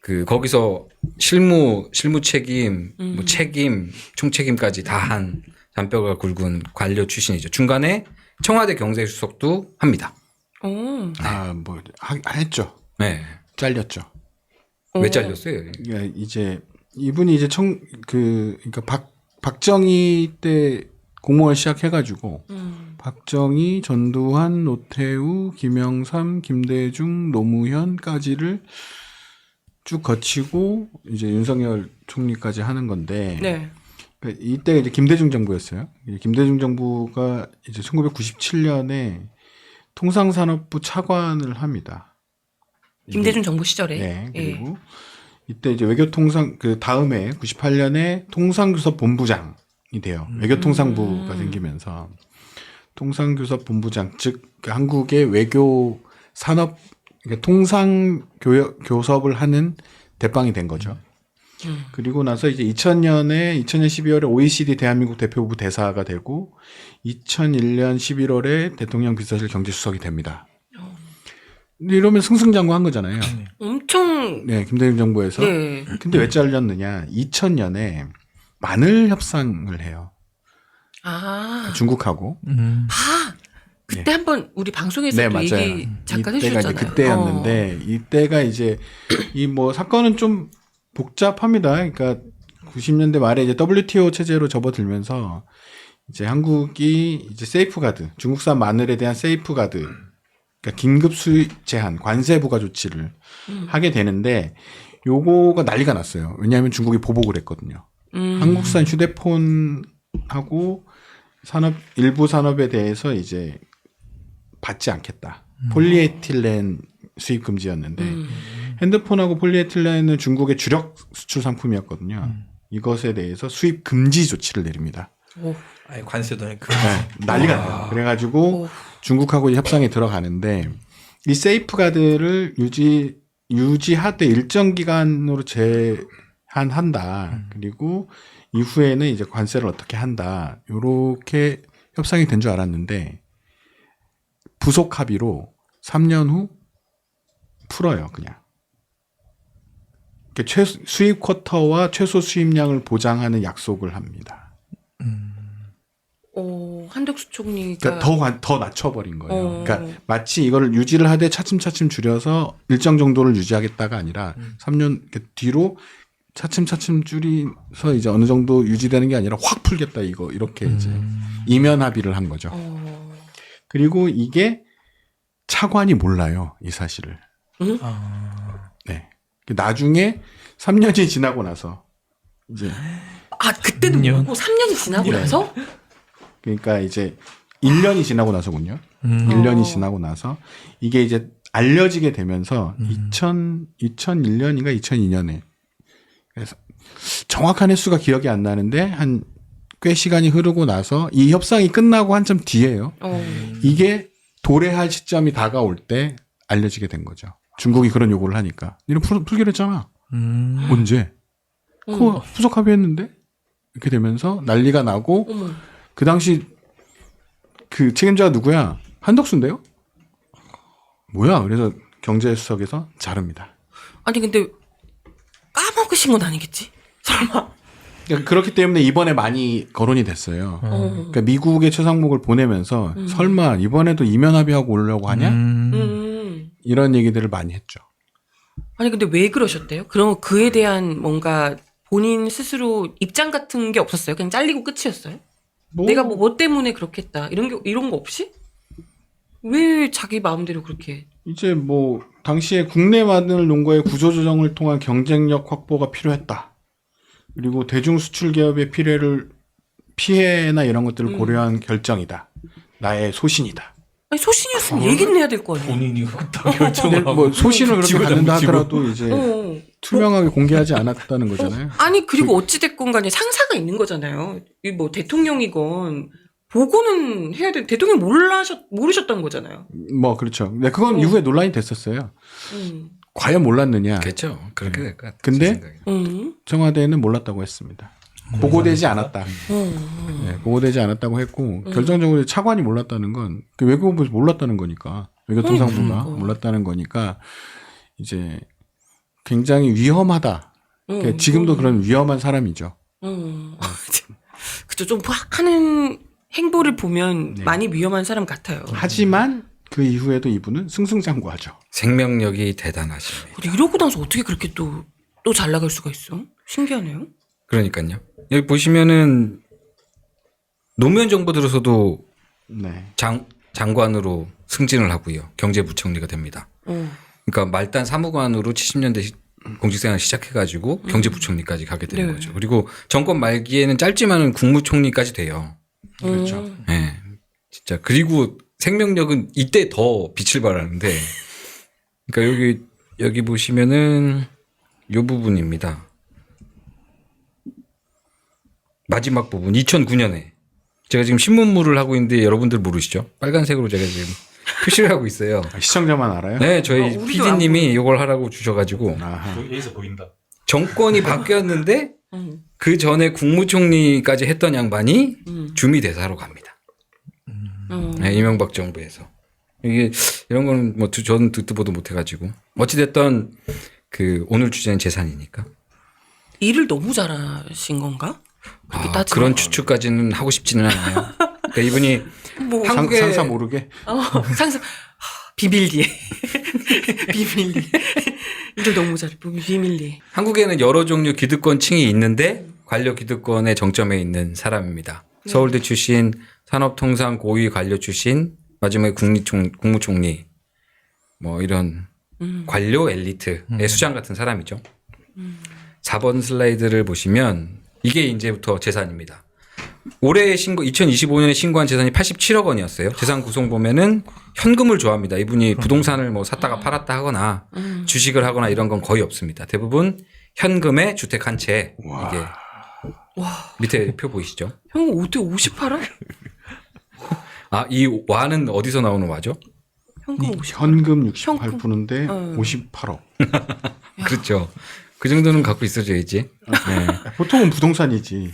그 거기서 실무 책임, 뭐 책임, 총책임까지 다 한 잔뼈가 굵은 관료 출신이죠. 중간에 청와대 경제수석도 합니다. 오. 뭐 했죠. 네. 잘렸죠. 왜 잘렸어요? 그러니까 이제 이분이 이제 그러니까 박정희 때 공무원 시작해가지고 박정희, 전두환, 노태우, 김영삼, 김대중, 노무현까지를 쭉 거치고 이제 윤석열 총리까지 하는 건데 네. 그러니까 이때 이제 김대중 정부였어요. 김대중 정부가 이제 1997년에 통상산업부 차관을 합니다. 김대중 정부 시절에. 네. 그리고 이때 이제 외교통상 그 다음에 98년에 통상교섭본부장이 돼요. 외교통상부가 생기면서 통상교섭본부장 즉 한국의 외교 산업 그러니까 통상 교섭을 하는 대빵이 된 거죠. 그리고 나서 이제 2000년 12월에 OECD 대한민국 대표부 대사가 되고 2001년 11월에 대통령 비서실 경제수석이 됩니다. 근데 이러면 승승장구한 거잖아요. 엄청. 네, 김대중 정부에서. 네. 근데 왜 잘렸느냐? 2000년에 마늘 협상을 해요. 아. 중국하고. 그때 한번 우리 방송에서도 네, 맞아요. 얘기 잠깐 이때가 해주셨잖아요. 이제 그때였는데 이때가 이제 이 뭐 사건은 좀 복잡합니다. 그러니까 90년대 말에 이제 WTO 체제로 접어들면서 이제 한국이 이제 세이프가드, 중국산 마늘에 대한 세이프가드, 그러니까 긴급 수입 제한, 관세 부과 조치를 하게 되는데 요거가 난리가 났어요. 왜냐하면 중국이 보복을 했거든요. 한국산 휴대폰하고 일부 산업에 대해서 이제 받지 않겠다. 폴리에틸렌 수입 금지였는데 핸드폰하고 폴리에틸렌은 중국의 주력 수출 상품이었거든요. 이것에 대해서 수입 금지 조치를 내립니다. 오. 아예 관세도 그 네, 난리가 나요. 그래가지고 중국하고 협상에 들어가는데 이 세이프가드를 유지하되 일정 기간으로 제한한다. 그리고 이후에는 이제 관세를 어떻게 한다. 요렇게 협상이 된 줄 알았는데 부속 합의로 3년 후 풀어요, 그냥. 수입 쿼터와 최소 수입량을 보장하는 약속을 합니다. 한덕수 총리가 그러니까 더 낮춰버린 거예요. 그러니까 마치 이거를 유지를 하되 차츰차츰 줄여서 일정 정도를 유지하겠다가 아니라 3년 뒤로 차츰차츰 줄여서 이제 어느 정도 유지되는 게 아니라 확 풀겠다 이렇게 이제 이면 합의를 한 거죠. 그리고 이게 차관이 몰라요, 이 사실을. 네. 나중에 3년이 지나고 나서 이제 그때도 모르고 3년이 지나고 네. 나서 그러니까 이제 1년이 지나고 나서군요. 1년이 지나고 나서 이게 이제 알려지게 되면서 2001년인가 2002년에 그래서 정확한 횟수가 기억이 안 나는데 한 꽤 시간이 흐르고 나서 이 협상이 끝나고 한참 뒤에요. 이게 도래할 시점이 다가올 때 알려지게 된 거죠. 중국이 그런 요구를 하니까. 니는 풀기로 했잖아. 언제? 그거 후속 합의했는데? 이렇게 되면서 난리가 나고 그 당시 그 책임자가 누구야? 한덕수인데요? 뭐야? 그래서 경제수석에서 자릅니다. 아니 근데 까먹으신 건 아니겠지? 설마. 그러니까 그렇기 때문에 이번에 많이 거론이 됐어요. 그러니까 미국의 최상목을 보내면서 설마 이번에도 이면 합의하고 오려고 하냐? 이런 얘기들을 많이 했죠. 아니 근데 왜 그러셨대요? 그럼 그에 대한 뭔가 본인 스스로 입장 같은 게 없었어요? 그냥 잘리고 끝이었어요? 내가 뭐 때문에 그렇게 했다 이런 거 없이? 왜 자기 마음대로 그렇게? 이제 뭐 당시에 국내 마늘 농가의 구조조정을 통한 경쟁력 확보가 필요했다. 그리고 대중 수출 기업의 피해나 이런 것들을 고려한 결정이다. 나의 소신이다. 아니, 소신이었으면 얘기는 해야 될 거 아니에요. 본인이 다 근데 결정을 하고 뭐 소신을 그렇게 지고 갖는다 지고. 하더라도 이제 어. 투명하게 공개하지 않았다는 거잖아요. 아니 그리고 어찌됐건 간에 상사가 있는 거잖아요. 이 뭐 대통령이건 보고는 해야 돼. 대통령 모르셨던 거잖아요. 뭐 그렇죠. 근데 그건 이후에 논란이 됐었어요. 음. 과연 몰랐느냐. 그렇죠. 그렇게 될 것 같아요. 근데 제 생각에. 청와대는 몰랐다고 했습니다. 보고되지 않았다. 네, 보고되지 않았다고 했고 결정적으로 차관이 몰랐다는 건그 외교부에서 몰랐다는 거니까 외교통상부가 몰랐다는 거니까 이제 굉장히 위험하다. 그러니까 지금도 그런 위험한 사람이죠. 그죠. 좀 하는 행보를 보면 네. 많이 위험한 사람 같아요. 하지만 그 이후에도 이분은 승승장구하죠. 생명력이 대단하십니다. 근데 이러고 나서 어떻게 그렇게 또 잘 나갈 수가 있어? 신기하네요. 그러니까요. 여기 보시면은 노무현 정부 들어서도 네. 장관으로 승진을 하고요. 경제부총리가 됩니다. 그러니까 말단 사무관으로 70년대 공직생활 시작해가지고 경제부총리까지 가게 되는 네. 거죠. 그리고 정권 말기에는 짧지만은 국무총리까지 돼요. 그렇죠. 네, 진짜 그리고 생명력은 이때 더 빛을 발하는데, 그러니까 여기 보시면은 요 부분입니다. 마지막 부분 2009년에 제가 지금 신문물을 하고 있는데 여러분들 모르시죠? 빨간색으로 제가 지금 표시를 하고 있어요. 시청자만 알아요? 네, 저희 우리도 안 PD님이 이걸 하라고 주셔가지고 아하. 여기서 보인다. 정권이 바뀌었는데 음. 그 전에 국무총리까지 했던 양반이 주미대사로 갑니다. 네, 이명박 정부에서. 이게 이런 거는 뭐 저는 듣도 보도 못해가지고 어찌됐던 그 오늘 주제는 재산이니까. 일을 너무 잘하신 건가? 그렇게 따지면. 그런 추측까지는 하고 싶지는 않아요. 그러니까 이분이 뭐 한국의 상사 모르게. 상상 비밀리에 비밀리 일을 너무 잘해. 비밀리. 한국에는 여러 종류 기득권층이 있는데 관료 기득권의 정점에 있는 사람입니다. 서울대 출신, 산업통상 고위 관료 출신, 마지막에 국무총리, 뭐 이런 관료 엘리트의 수장 같은 사람이죠. 4번 슬라이드를 보시면 이게 이제부터 재산입니다. 올해 2025년에 신고한 재산이 87억 원이었어요. 재산 구성 보면은 현금을 좋아합니다. 이분이 부동산을 뭐 샀다가 팔았다 하거나 주식을 하거나 이런 건 거의 없습니다. 대부분 현금에 주택 한 채. 이게 밑에 표 보이시죠? 형 어떻게 58억? 이 와는 어디서 나오는 와죠? 현금 50. 현금 68%인데 58억. 그렇죠. 그 정도는 갖고 있어줘야지. 네. 보통은 부동산이지.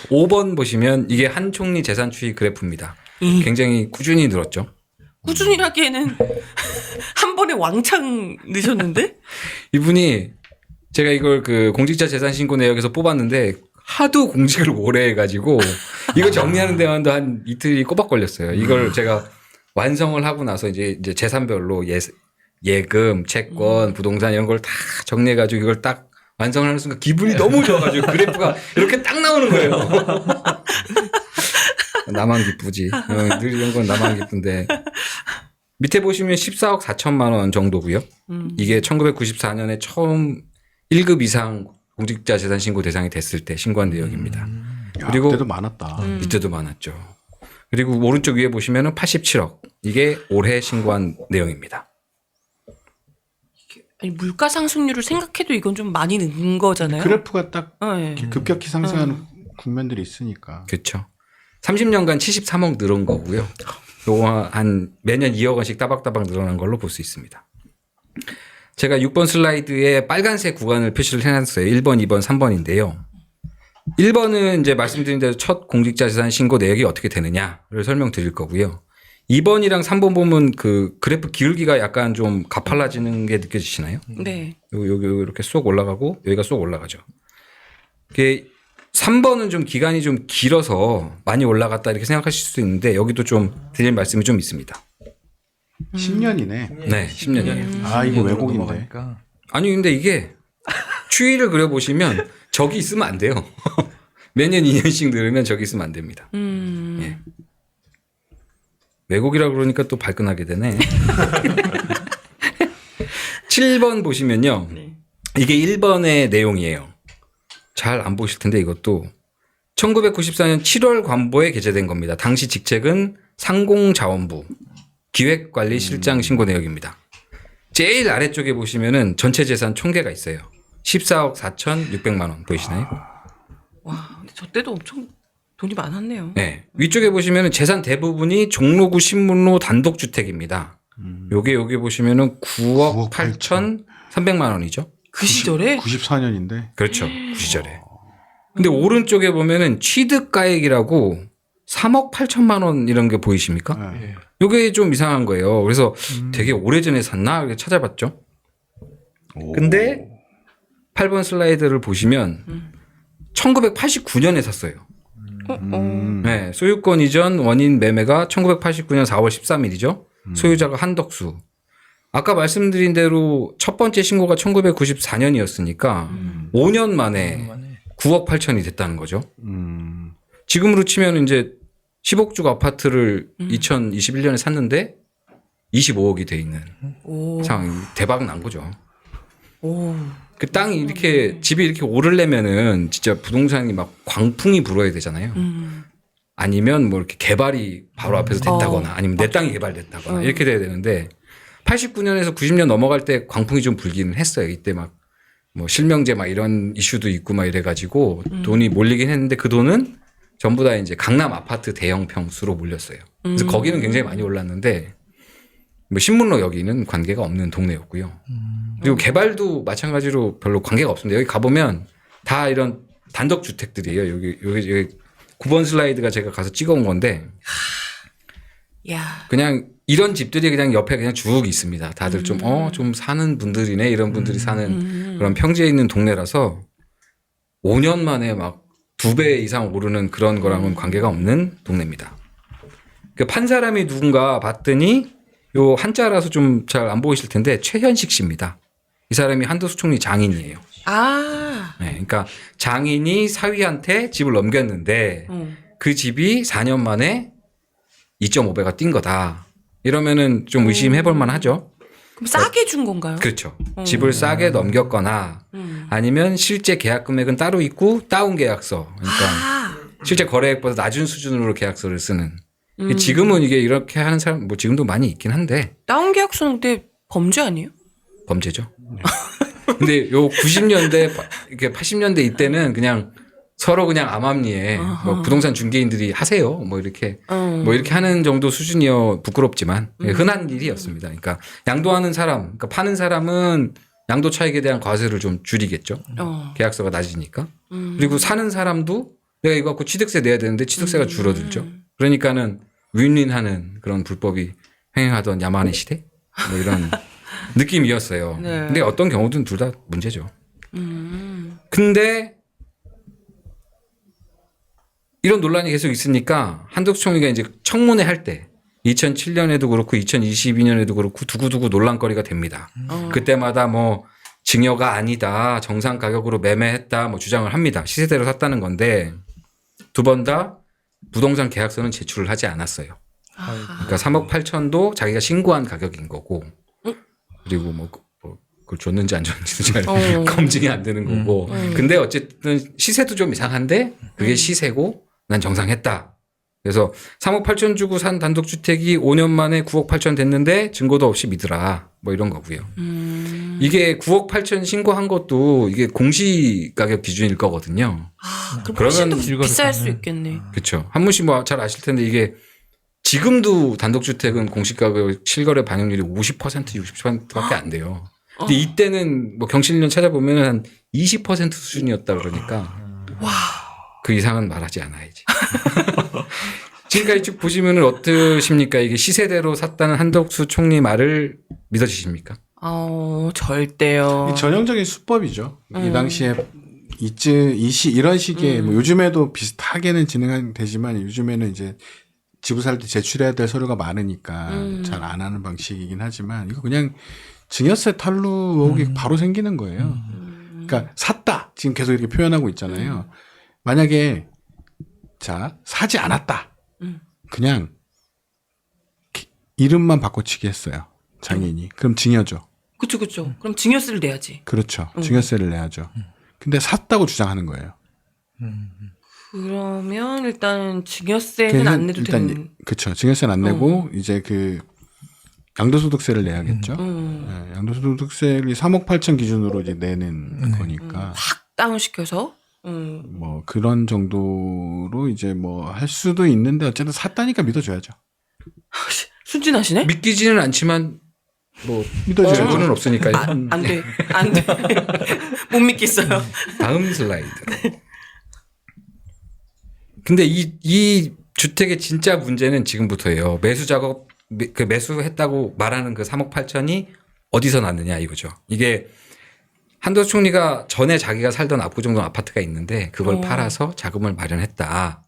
5번 보시면 이게 한 총리 재산 추이 그래프입니다. 굉장히 꾸준히 늘었죠. 꾸준히 하기에는 한 번에 왕창 넣으셨는데? 이분이 제가 이걸 그 공직자 재산 신고 내역에서 뽑았는데 하도 공직을 오래 해가지고 이거 정리하는 데만도 한 이틀이 꼬박 걸렸어요. 이걸 제가 완성을 하고 나서 이제 재산별로 예금, 채권, 부동산 이런 걸 다 정리해가지고 이걸 딱 완성을 하는 순간 기분이 너무 좋아가지고 그래프가 이렇게 딱 나오는 거예요. 나만 기쁘지. 늘 이런 건 나만 기쁜데. 밑에 보시면 14억 4천만 원 정도고요. 이게 1994년에 처음 1급 이상 공직자 재산 신고 대상이 됐을 때 신고한 내역입니다. 야, 그리고 그때도 많았다. 이때도 많았죠. 그리고 오른쪽 위에 보시면은 87억. 이게 올해 신고한 내용입니다. 아니, 물가 상승률을 생각해도 이건 좀 많이 는 거잖아요. 그래프가 딱 네. 급격히 상승하는 국면들이 있으니까. 그렇죠. 30년간 73억 늘은 거고요. 요거 한 매년 2억 원씩 따박따박 늘어난 걸로 볼 수 있습니다. 제가 6번 슬라이드에 빨간색 구간을 표시를 해놨어요. 1번, 2번, 3번인데요. 1번은 이제 말씀드린 대로 첫 공직자 재산 신고 내역이 어떻게 되느냐를 설명드릴 거고요. 2번이랑 3번 보면 그 그래프 기울기가 약간 좀 가팔라지는 게 느껴지시나요? 네. 여기 이렇게 쏙 올라가고 여기가 쏙 올라가죠. 이게 3번은 좀 기간이 좀 길어서 많이 올라갔다 이렇게 생각하실 수도 있는데 여기도 좀 드릴 말씀이 좀 있습니다. 10년이네. 네, 10년이에요. 아, 이거 왜곡인데. 넘어가니까. 아니 근데 이게 추이를 그려보시면 저기 있으면 안 돼요. 매년 2년씩 늘으면 저기 있으면 안 됩니다. 예. 왜곡이라 그러니까 또 발끈하게 되네. 7번 보시면요. 네. 이게 1번의 내용이에요. 잘 안 보실 텐데 이것도 1994년 7월 관보에 게재된 겁니다. 당시 직책은 상공자원부 기획관리실장 신고 내역입니다. 제일 아래쪽에 보시면은 전체 재산 총계가 있어요. 14억 4,600만 원 보이시나요? 와, 근데 저 때도 엄청 돈이 많았네요. 네. 위쪽에 보시면은 재산 대부분이 종로구 신문로 단독주택입니다. 요게 보시면은 9억 8,300만 원이죠. 그 시절에 94년인데. 그렇죠. 그 시절에. 근데 오른쪽에 보면은 취득가액이라고 3억 8천만 원 이런 게 보이십니까? 네. 요게 좀 이상한 거예요. 그래서 되게 오래전에 샀나? 이렇게 찾아봤죠. 근데 8번 슬라이드를 보시면 1989년에 샀어요. 네, 소유권 이전 원인 매매가 1989년 4월 13일이죠. 소유자가 한덕수. 아까 말씀드린 대로 첫 번째 신고가 1994년이었으니까 5년 만에 9억 8천이 됐다는 거죠. 지금으로 치면 이제 10억 아파트를 2021년에 샀는데 25억이 돼 있는 오. 상황이 대박 난 거죠. 오. 그 땅이 이렇게 집이 이렇게 오르려면은 진짜 부동산이 막 광풍이 불어야 되잖아요. 아니면 뭐 이렇게 개발이 바로 앞에서 됐다거나 아니면 내 땅이 개발됐다거나 이렇게 돼야 되는데 89년에서 90년 넘어갈 때 광풍이 좀 불기는 했어요. 이때 막 뭐 실명제 막 이런 이슈도 있고 막 이래가지고 돈이 몰리긴 했는데 그 돈은 전부 다 이제 강남 아파트 대형 평수로 몰렸어요. 그래서 거기는 굉장히 많이 올랐는데 뭐 신문로 여기는 관계가 없는 동네였고요. 그리고 개발도 마찬가지로 별로 관계가 없습니다. 여기 가보면 다 이런 단독 주택들이에요. 여기 9번 슬라이드가 제가 가서 찍어온 건데 야. 그냥 이런 집들이 그냥 옆에 그냥 쭉 있습니다. 다들 좀 사는 분들이네 이런 분들이 사는 그런 평지에 있는 동네라서 5년 만에 막 2배 이상 오르는 그런 거랑은 관계가 없는 동네입니다. 그 판 사람이 누군가 봤더니 요 한자라서 좀 잘 안 보이실 텐데 최현식 씨입니다. 이 사람이 한덕수 총리 장인이에요. 아. 네, 그러니까 장인이 사위한테 집을 넘겼는데 그 집이 4년 만에 2.5배가 뛴 거다. 이러면은 좀 의심해볼 만하죠. 그럼 싸게 준 건가요? 그렇죠. 집을 싸게 넘겼거나 아니면 실제 계약 금액은 따로 있고 다운 계약서. 그러니까 아. 실제 거래액보다 낮은 수준으로 계약서를 쓰는. 지금은 이게 이렇게 하는 사람 뭐 지금도 많이 있긴 한데 다운 계약서는 근데 범죄 아니에요? 범죄죠. 근데 요 90년대 이렇게 80년대 이때는 그냥 서로 그냥 암암리에 뭐 부동산 중개인들이 하세요. 뭐 이렇게 하는 정도 수준이어 부끄럽지만 흔한 일이었습니다. 그러니까 양도하는 사람, 그러니까 파는 사람은 양도 차익에 대한 과세를 좀 줄이겠죠. 계약서가 낮으니까. 그리고 사는 사람도 내가 이거 갖고 취득세 내야 되는데 취득세가 줄어들죠. 그러니까는 윈윈하는 그런 불법이 횡행하던 야만의 시대 뭐 이런 느낌이었어요. 네. 근데 어떤 경우든 둘 다 문제죠. 근데 이런 논란이 계속 있으니까 한덕수 총리가 이제 청문회 할 때 2007년에도 그렇고 2022년에도 그렇고 두고두고 논란거리가 됩니다. 그때마다 뭐 증여가 아니다. 정상 가격으로 매매했다. 뭐 주장을 합니다. 시세대로 샀다는 건데 두 번 다 부동산 계약서는 제출을 하지 않았어요. 그러니까 3억 8천도 자기가 신고한 가격인 거고 그리고 뭐 그걸 줬는지 안 줬는지 잘 검증이 안 되는 거고 근데 어쨌든 시세도 좀 이상한데 그게 시세고 난 정상했다. 그래서 3억 8천 주고 산 단독주택이 5년 만에 9억 8천 됐는데 증거도 없이 믿으라. 뭐 이런 거고요. 이게 9억 8천 신고한 것도 이게 공시가격 기준일 거거든요. 아, 그럼 그러면 훨씬 더 비쌀 수 있겠네. 그렇죠. 한 분씩 뭐 잘 아실 텐데 이게 지금도 단독주택은 공시가격 실거래 반영률이 50% 60%밖에 안 돼요. 근데 이때는 뭐 경실련 찾아보면 한 20% 수준이었다 그러니까 그 이상은 말하지 않아야지. 지금까지 쭉 보시면 어떠십니까? 이게 시세대로 샀다는 한덕수 총리 말을 믿어지십니까? 절대요. 이 전형적인 수법이죠. 이 당시에 이런 식의 뭐 요즘에도 비슷하게는 진행되지만 요즘에는 이제 집을 살 때 제출해야 될 서류가 많으니까 잘 안 하는 방식이긴 하지만 이거 그냥 증여세 탈루 의혹이 바로 생기는 거예요. 그러니까 샀다. 지금 계속 이렇게 표현하고 있잖아요. 만약에 자 사지 않았다. 그냥 이름만 바꿔치기 했어요. 장인이. 그럼 증여죠. 그쵸. 그럼 증여세를 내야지. 그렇죠. 증여세를 내야죠. 근데 샀다고 주장하는 거예요. 그러면 일단 증여세는 안 내도 되는. 그렇죠. 증여세는 안 내고 이제 그 양도소득세를 내야겠죠. 네, 양도소득세를 3억 8천 기준으로 이제 내는 거니까 확 다운시켜서. 뭐 그런 정도로 이제 뭐 할 수도 있는데 어쨌든 샀다니까 믿어줘야죠. 순진하시네? 믿기지는 않지만 뭐 믿어줘야죠. 증거는 없으니까요. 안 돼. 못 믿겠어요. 다음 슬라이드로. 근데 이 주택의 진짜 문제는 지금부터예요. 매수 작업, 그 매수했다고 말하는 그 3억 8천이 어디서 났느냐 이거죠. 이게 한도수 총리가 전에 자기가 살던 압구정동 아파트가 있는데 그걸 팔아서 자금을 마련했다.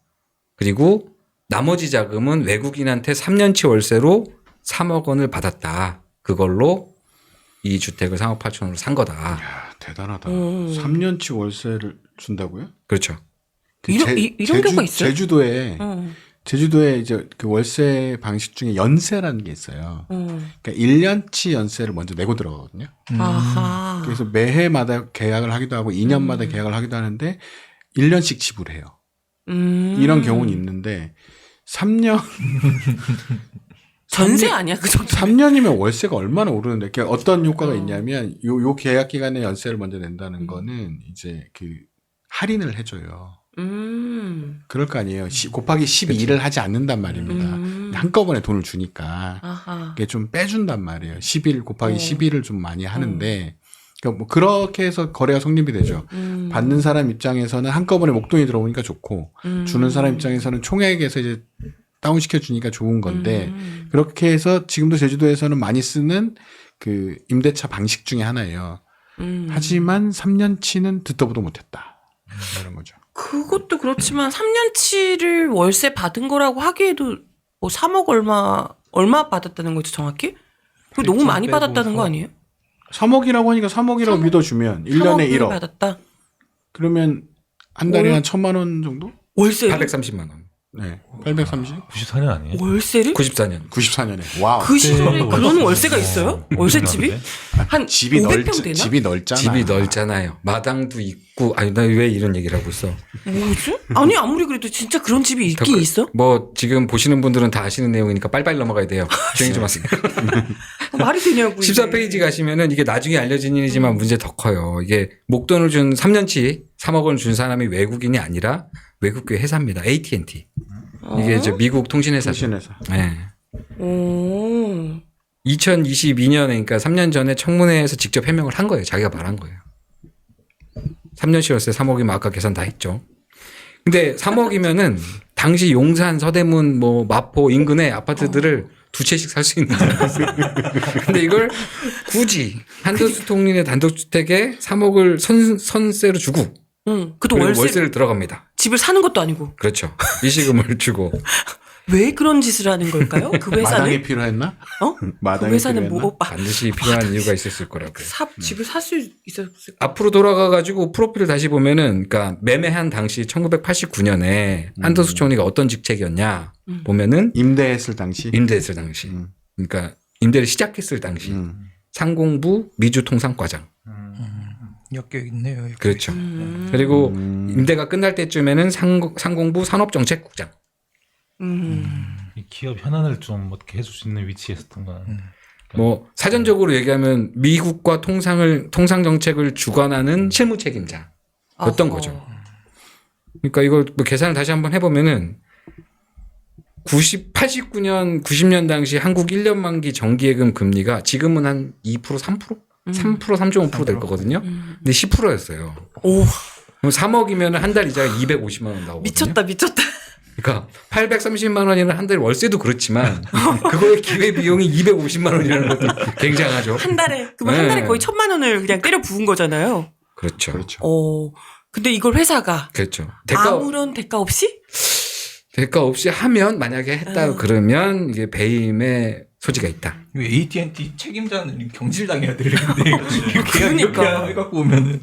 그리고 나머지 자금은 외국인한테 3년치 월세로 3억 원을 받았다. 그걸로 이 주택을 3억 8천으로 산 거다. 야, 대단하다. 3년치 월세를 준다고요? 그렇죠. 그 이런 경우가 있어요? 제주도에 이제 그 월세 방식 중에 연세라는 게 있어요. 그러니까 1년치 연세를 먼저 내고 들어가거든요. 아하. 그래서 매해마다 계약을 하기도 하고 2년마다 계약을 하기도 하는데 1년씩 지불해요. 이런 경우는 있는데 3년 전세 아니야 그 정도? 3년이면 월세가 얼마나 오르는데 그러니까 어떤 효과가 있냐면 요 계약 기간에 연세를 먼저 낸다는 거는 이제 그 할인을 해줘요. 그럴 거 아니에요. 곱하기 12를 하지 않는단 말입니다. 한꺼번에 돈을 주니까 아하. 이게 좀 빼준단 말이에요. 11 곱하기 12를 좀 많이 하는데 그러니까 뭐 그렇게 해서 거래가 성립이 되죠. 받는 사람 입장에서는 한꺼번에 목돈이 들어오니까 좋고 주는 사람 입장에서는 총액에서 이제 다운시켜 주니까 좋은 건데 그렇게 해서 지금도 제주도에서는 많이 쓰는 그 임대차 방식 중에 하나예요. 하지만 3년치는 듣도 보도 못했다. 이런 거죠. 그것도 그렇지만 3년치를 월세 받은 거라고 하기에도 뭐 3억 얼마 받았다는 거죠 정확히? 그거 너무 많이 받았다는 거 아니에요? 3억이라고 하니까 3억이라고 믿어주면 1년에 1억. 받았다. 그러면 한 달에 한 1,000만 원 정도? 월세를? 830만 원. 네. 830? 94년 아니에요? 월세를? 94년. 94년에. 와우. 그 시절에 그때 그런 월세가 있어요? 월세집이? 한 집이 500평 되나? 집이 넓잖아. 집이 넓잖아요. 마당도 있고. 아니 나 왜 이런 얘기를 하고 있어? 뭐지? 아니 아무리 그래도 진짜 그런 집이 있긴 있어? 뭐 지금 보시는 분들은 다 아시는 내용이니까 빨리빨리 넘어가야 돼요. 조용히 좀 하세요. 말이 되냐고. 14페이지 가시면은 이게 나중에 알려진 일이지만 문제 더 커요. 이게 목돈을 준 3년치 3억 원 준 사람이 외국인이 아니라 외국계 회사입니다. AT&T. 이게 이제 미국 통신회사죠. 통신회사. 네. 오. 2022년에 그러니까 3년 전에 청문회에서 직접 해명을 한 거예요. 자기가 말한 거예요. 3년치 월세 3억이면 아까 계산 다 했죠. 근데 3억이면은 당시 용산, 서대문, 뭐 마포 인근의 아파트들을 두 채씩 살 수 있는 거였어요. 근데 이걸 굳이 한도수 통린의 단독주택에 3억을 선세로 주고 그것도 그리고 월세를 들어갑니다. 집을 사는 것도 아니고. 그렇죠. 이시금을 주고. 왜 그런 짓을 하는 걸까요? 그 회사는? 마당이 필요했나? 어? 마당이 그 회사는 필요했나? 뭐 반드시 필요한 이유가 있었을 거라고요. 집을 살 수 있었을 까 앞으로 돌아가가지고 프로필을 다시 보면은, 그러니까 매매한 당시 1989년에 한도수 총리가 어떤 직책이었냐 보면은 임대했을 당시. 임대했을 당시, 그러니까 임대를 시작했을 당시 상공부 미주통상과장. 엮여 있네요. 이렇게. 그렇죠. 그리고 임대가 끝날 때쯤에는 상공부 산업정책국장. 이 기업 현안을 좀 어떻게 해줄 수 있는 위치에 있었던 거야. 뭐 사전적으로 얘기하면 미국과 통상 정책을 주관하는 실무 책임자였던 거죠. 그러니까 이걸 뭐 계산을 다시 한번 해보면은 89년, 90년 당시 한국 1년 만기 정기예금 금리가 지금은 한 2%, 3%? 3%, 3.5% 될 거거든요. 근데 10%였어요. 오. 그럼 3억이면 한 달 이자가 250만 원 나오거든요. 미쳤다. 그러니까 830만 원이면 한 달 월세도 그렇지만 그거의 기회 비용이 250만 원이라는 것도 굉장하죠. 한 달에 그러면 한 네. 달에 거의 1,000만 원을 그냥 때려 부은 거잖아요. 그렇죠. 그렇죠. 근데 이걸 회사가 그렇죠. 아무런 대가 없이? 대가 없이 하면 만약에 했다 그러면 이게 배임의 소지가 있다. 이거 AT&T 책임자는 경질당해야 되는데 이거 그냥 이렇게 그러니까. 해갖고 오면은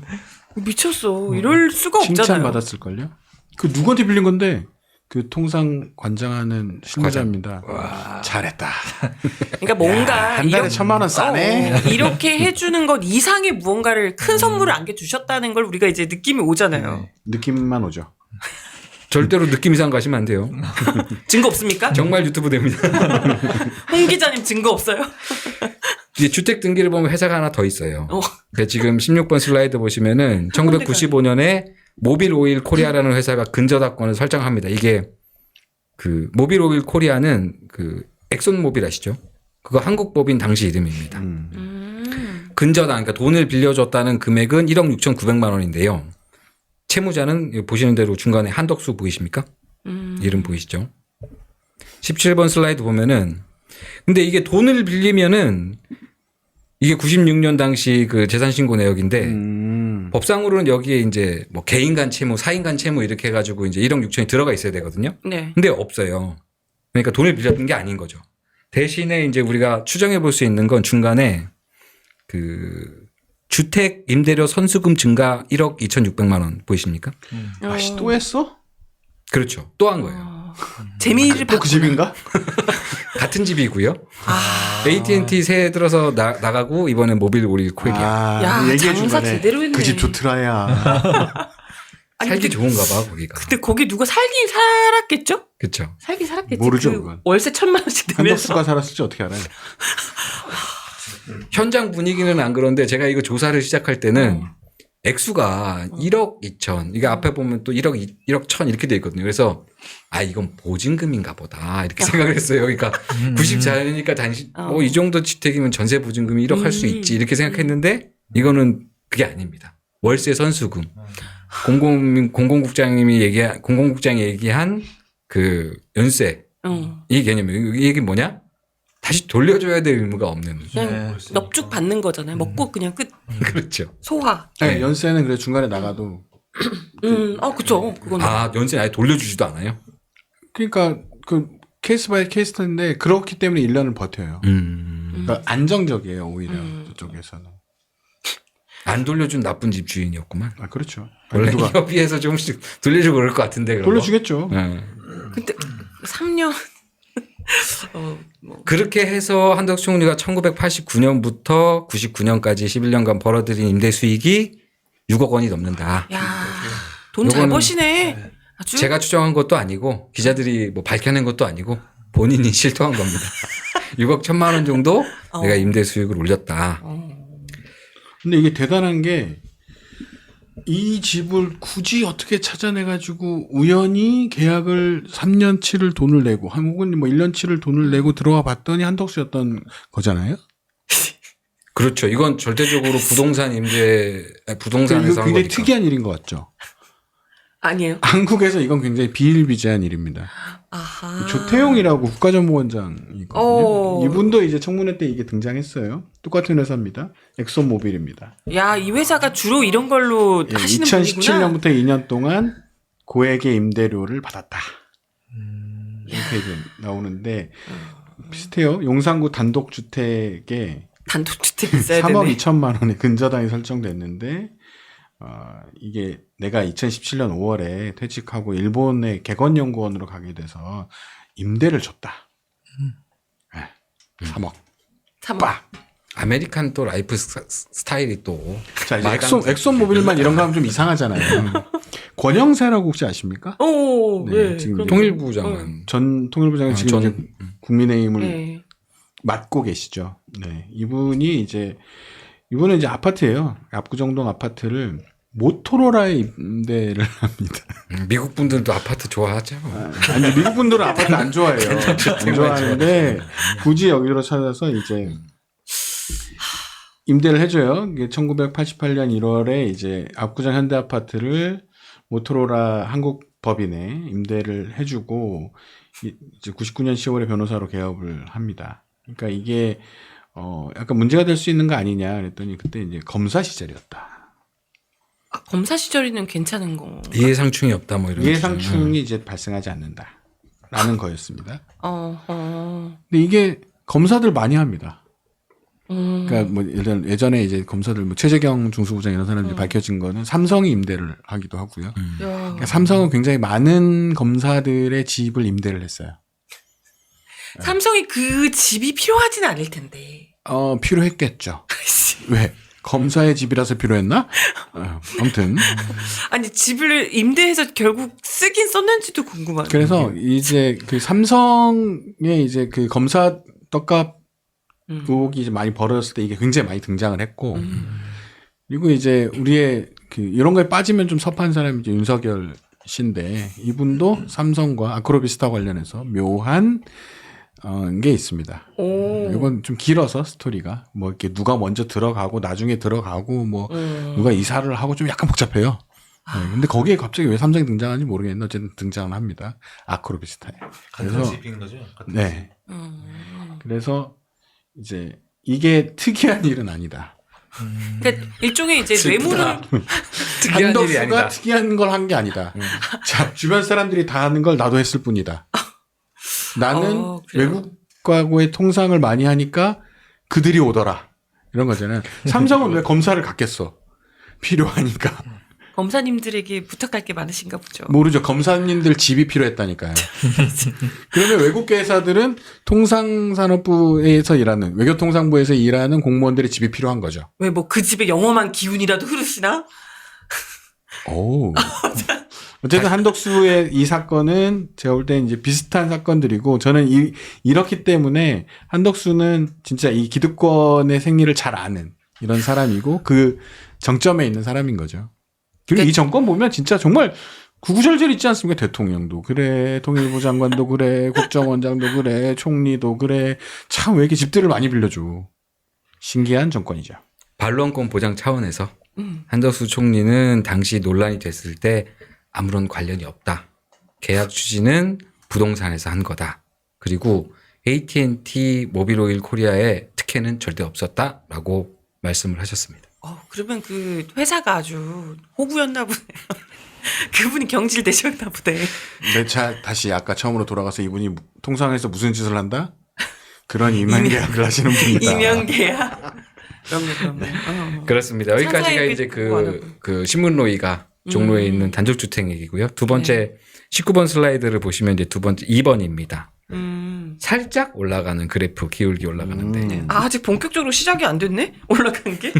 미쳤어. 이럴 수가 없잖아요. 칭찬 받았을걸요? 그 누구한테 빌린 건데 그 통상 관장하는 실무자입니다. 잘했다. 그러니까 뭔가 야, 한 달에 1,000만 원 싸네. 이렇게 해주는 것 이상의 무언가를 큰 선물을 안겨주셨다는 걸 우리가 이제 느낌이 오잖아요. 느낌만 오죠. 절대로 느낌 이상 가시면 안 돼요. 증거 없습니까? 정말 유튜브 됩니다. 홍 기자님 증거 없어요? 이제 주택 등기를 보면 회사가 하나 더 있어요. 어. 그 지금 16번 슬라이드 보시면은 1995년에 모빌 오일 코리아라는 회사가 근저당권을 설정합니다. 이게 그 모빌 오일 코리아는 그 엑손 모빌 아시죠? 그거 한국 법인 당시 이름입니다. 근저당, 그러니까 돈을 빌려줬다는 금액은 1억 6,900만 원인데요. 채무자는 보시는 대로 중간에 한덕수 보이십니까? 이름 보이시죠? 17번 슬라이드 보면은 근데 이게 돈을 빌리면은 이게 96년 당시 그 재산신고 내역인데 법상으로는 여기에 이제 뭐 개인 간 채무, 사인 간 채무 이렇게 해가지고 이제 1억 6천이 들어가 있어야 되거든요. 네. 근데 없어요. 그러니까 돈을 빌렸던 게 아닌 거죠. 대신에 이제 우리가 추정해 볼 수 있는 건 중간에 그 주택 임대료 선수금 증가 1억 2,600만 원 보이십니까? 아씨 또 했어? 그렇죠. 또 한 거예요. 재미를 또 그 집인가? 같은 집이고요. AT&T 새해 들어서 나가고 이번에 모빌 오일 코리아. 야, 얘기해 장사 주네. 제대로 했네. 그 집 좋더라야. 아니, 살기 근데, 좋은가 봐 거기가. 근데 거기 누가 살긴 살았겠죠? 그렇죠. 살긴 살았겠지. 모르죠, 그 그건. 월세 1,000만 원씩 내면서. 한덕수가 살았을지 어떻게 알아요? 현장 분위기는 안 그런데 제가 이거 조사를 시작할 때는 액수가 1억 2천. 이게 앞에 보면 또 1억 1천 이렇게 돼 있거든요. 그래서 아 이건 보증금인가 보다 이렇게 생각을 했어요. 그러니까 94년이니까 단시 이 정도 주택이면 전세 보증금이 1억 할 수 있지 이렇게 생각했는데 이거는 그게 아닙니다. 월세 선수금. 공공국장이 얘기한 그 연세 이 개념이에요. 이 얘기 뭐냐? 다시 돌려줘야 될 의무가 없는. 그냥 넙죽 받는 거잖아요. 먹고 그냥 끝. 그렇죠. 소화. 네, 연세는 그래 중간에 나가도 그쵸. 그건. 연세 아예 돌려주지도 않아요? 그러니까 그 케이스 바이 케이스인데 그렇기 때문에 1년을 버텨요. 그러니까 안정적이에요 오히려 저쪽에서는. 안 돌려준 나쁜 집 주인이었구만. 아 그렇죠. 원래 누가 협의해서 조금씩 돌려주고 그럴 것 같은데. 그런 거. 돌려주겠죠. 네. 근데 3년. 그렇게 해서 한덕수 총리가 1989년부터 99년까지 11년간 벌어들인 임대 수익이 6억 원이 넘는다. 야, 돈 잘 요거는- 버시네. 아주. 제가 추정한 것도 아니고 기자들이 뭐 밝혀낸 것도 아니고 본인이 실토한 겁니다. 6억 1천만 원 정도 내가 임대 수익을 올렸다. 근데 이게 대단한 게 이 집을 굳이 어떻게 찾아내가지고 우연히 계약을 3년치를 돈을 내고 혹은 뭐 1년치를 돈을 내고 들어와 봤더니 한덕수였던 거잖아요. 그렇죠. 이건 절대적으로 부동산에서 이거 한 굉장히 거니까. 특이한 일인 것 같죠. 아니에요. 한국에서 이건 굉장히 비일비재한 일입니다. 아하. 조태용이라고 국가정보원장이거든요. 오. 이분도 이제 청문회 때 이게 등장했어요. 똑같은 회사입니다. 엑소모빌입니다. 야, 이 회사가 주로 이런 걸로 예, 하시는 분이구나. 2017년부터 2년 동안 고액의 임대료를 받았다. 이렇게 이제 나오는데 비슷해요. 용산구 단독주택에 단독주택 있어야 3억 되네. 2천만 원의 근저당이 설정됐는데 이게 내가 2017년 5월에 퇴직하고 일본의 개건연구원으로 가게 돼서 임대를 줬다. 3억. 3억. 빡. 아메리칸 또 라이프 스타일이 또. 자, 이제 엑소모빌만 이런 거 하면 좀 이상하잖아요. 권영세라고 혹시 아십니까? 오, 네, 네. 지금 그럼- 통일부 장관. 전 통일부 장관 지금 이제 국민의힘을 네. 맡고 계시죠. 네. 이분은 이제 아파트예요. 압구정동 아파트를 모토로라에 임대를 합니다. 미국 분들도 아파트 좋아하죠. 아니, 미국 분들은 아파트 안 좋아해요. 안 좋아하는데 굳이 여기로 찾아서 이제 임대를 해줘요. 이게 1988년 1월에 이제 압구정 현대 아파트를 모토로라 한국 법인에 임대를 해주고 이제 99년 10월에 변호사로 개업을 합니다. 그러니까 이게 약간 문제가 될 수 있는 거 아니냐 그랬더니 그때 이제 검사 시절이었다. 검사 시절에는 괜찮은 거. 이해상충이 없다 뭐 이런. 이해상충이 이제 발생하지 않는다라는 거였습니다. 어. 근데 이게 검사들 많이 합니다. 그러니까 뭐 예전에 이제 검사들 뭐 최재경 중수부장 이런 사람들이 밝혀진 거는 삼성이 임대를 하기도 하고요. 야. 그러니까 삼성은 굉장히 많은 검사들의 집을 임대를 했어요. 삼성이 그 집이 필요하진 않을 텐데. 필요했겠죠. 왜? 검사의 집이라서 필요했나? 아무튼. 아니 집을 임대해서 결국 쓰긴 썼는지도 궁금하네. 그래서 이제 그 삼성의 이제 그 검사 떡값 의혹이 이제 많이 벌어졌을 때 이게 굉장히 많이 등장을 했고, 그리고 이제 우리의 그 이런 거에 빠지면 좀 섭한 사람이 이제 윤석열 씨인데, 이분도 삼성과 아크로비스타 관련해서 묘한 게 있습니다. 오. 이건 좀 길어서 스토리가 뭐 이렇게 누가 먼저 들어가고 나중에 들어가고 뭐 누가 이사를 하고 좀 약간 복잡해요. 네, 근데 거기에 갑자기 왜 삼성이 등장하는지 모르겠는데 어쨌든 등장을 합니다. 아크로비스타에. 같은 집인 거죠? 같은 네. 집. 그래서 이제 이게 특이한 일은 아니다. 그러니까 일종의 이제 뇌물을 특이한 일이 한덕수가 아니다. 특이한 걸 한 게 아니다. 자, 주변 사람들이 다 하는 걸 나도 했을 뿐이다. 나는 그래요? 외국과의 통상을 많이 하니까 그들이 오더라. 이런 거잖아요. 삼성은 왜 검사를 갖겠어? 필요하니까. 검사님들에게 부탁할 게 많으신가 보죠. 모르죠. 검사님들 집이 필요했다니까요. 그러면 외국계 회사들은 통상산업부에서 일하는, 외교통상부에서 일하는 공무원들의 집이 필요한 거죠. 왜 뭐 그 집에 영험한 기운이라도 흐르시나? 오. 어쨌든 한덕수의 이 사건은 제가 볼 때 이제 비슷한 사건들이고, 저는 이렇기 때문에 한덕수는 진짜 이 기득권의 생리를 잘 아는 이런 사람이고, 그 정점에 있는 사람인 거죠. 그리고 이 정권 보면 진짜 정말 구구절절 있지 않습니까? 대통령도 그래, 통일부 장관도 그래, 국정원장도 그래, 총리도 그래. 참 왜 이렇게 집들을 많이 빌려줘. 신기한 정권이죠. 반론권 보장 차원에서 한덕수 총리는 당시 논란이 됐을 때 아무런 관련이 없다. 계약 추진은 부동산에서 한 거다. 그리고 AT&T 모빌오일 코리아의 특혜는 절대 없었다라고 말씀을 하셨습니다. 그러면 그 회사가 아주 호구였나 보네요. 그분이 경질되셨나 보네. 내 차 다시 아까 처음으로 돌아가서 이분이 통상에서 무슨 짓을 한다? 그런 임명계약을 하시는 분이다. 이명계야. 그럼요. 그렇습니다. 여기까지가 상사에게 이제 보고하라고. 그 신문로이가 종로에 있는 단독주택 얘기고요. 두 번째 19번 슬라이드를 보시면 이제 두 번째 2번입니다. 살짝 올라가는 그래프 기울기 올라가는데 아직 본격적으로 시작이 안 됐네? 올라간 게?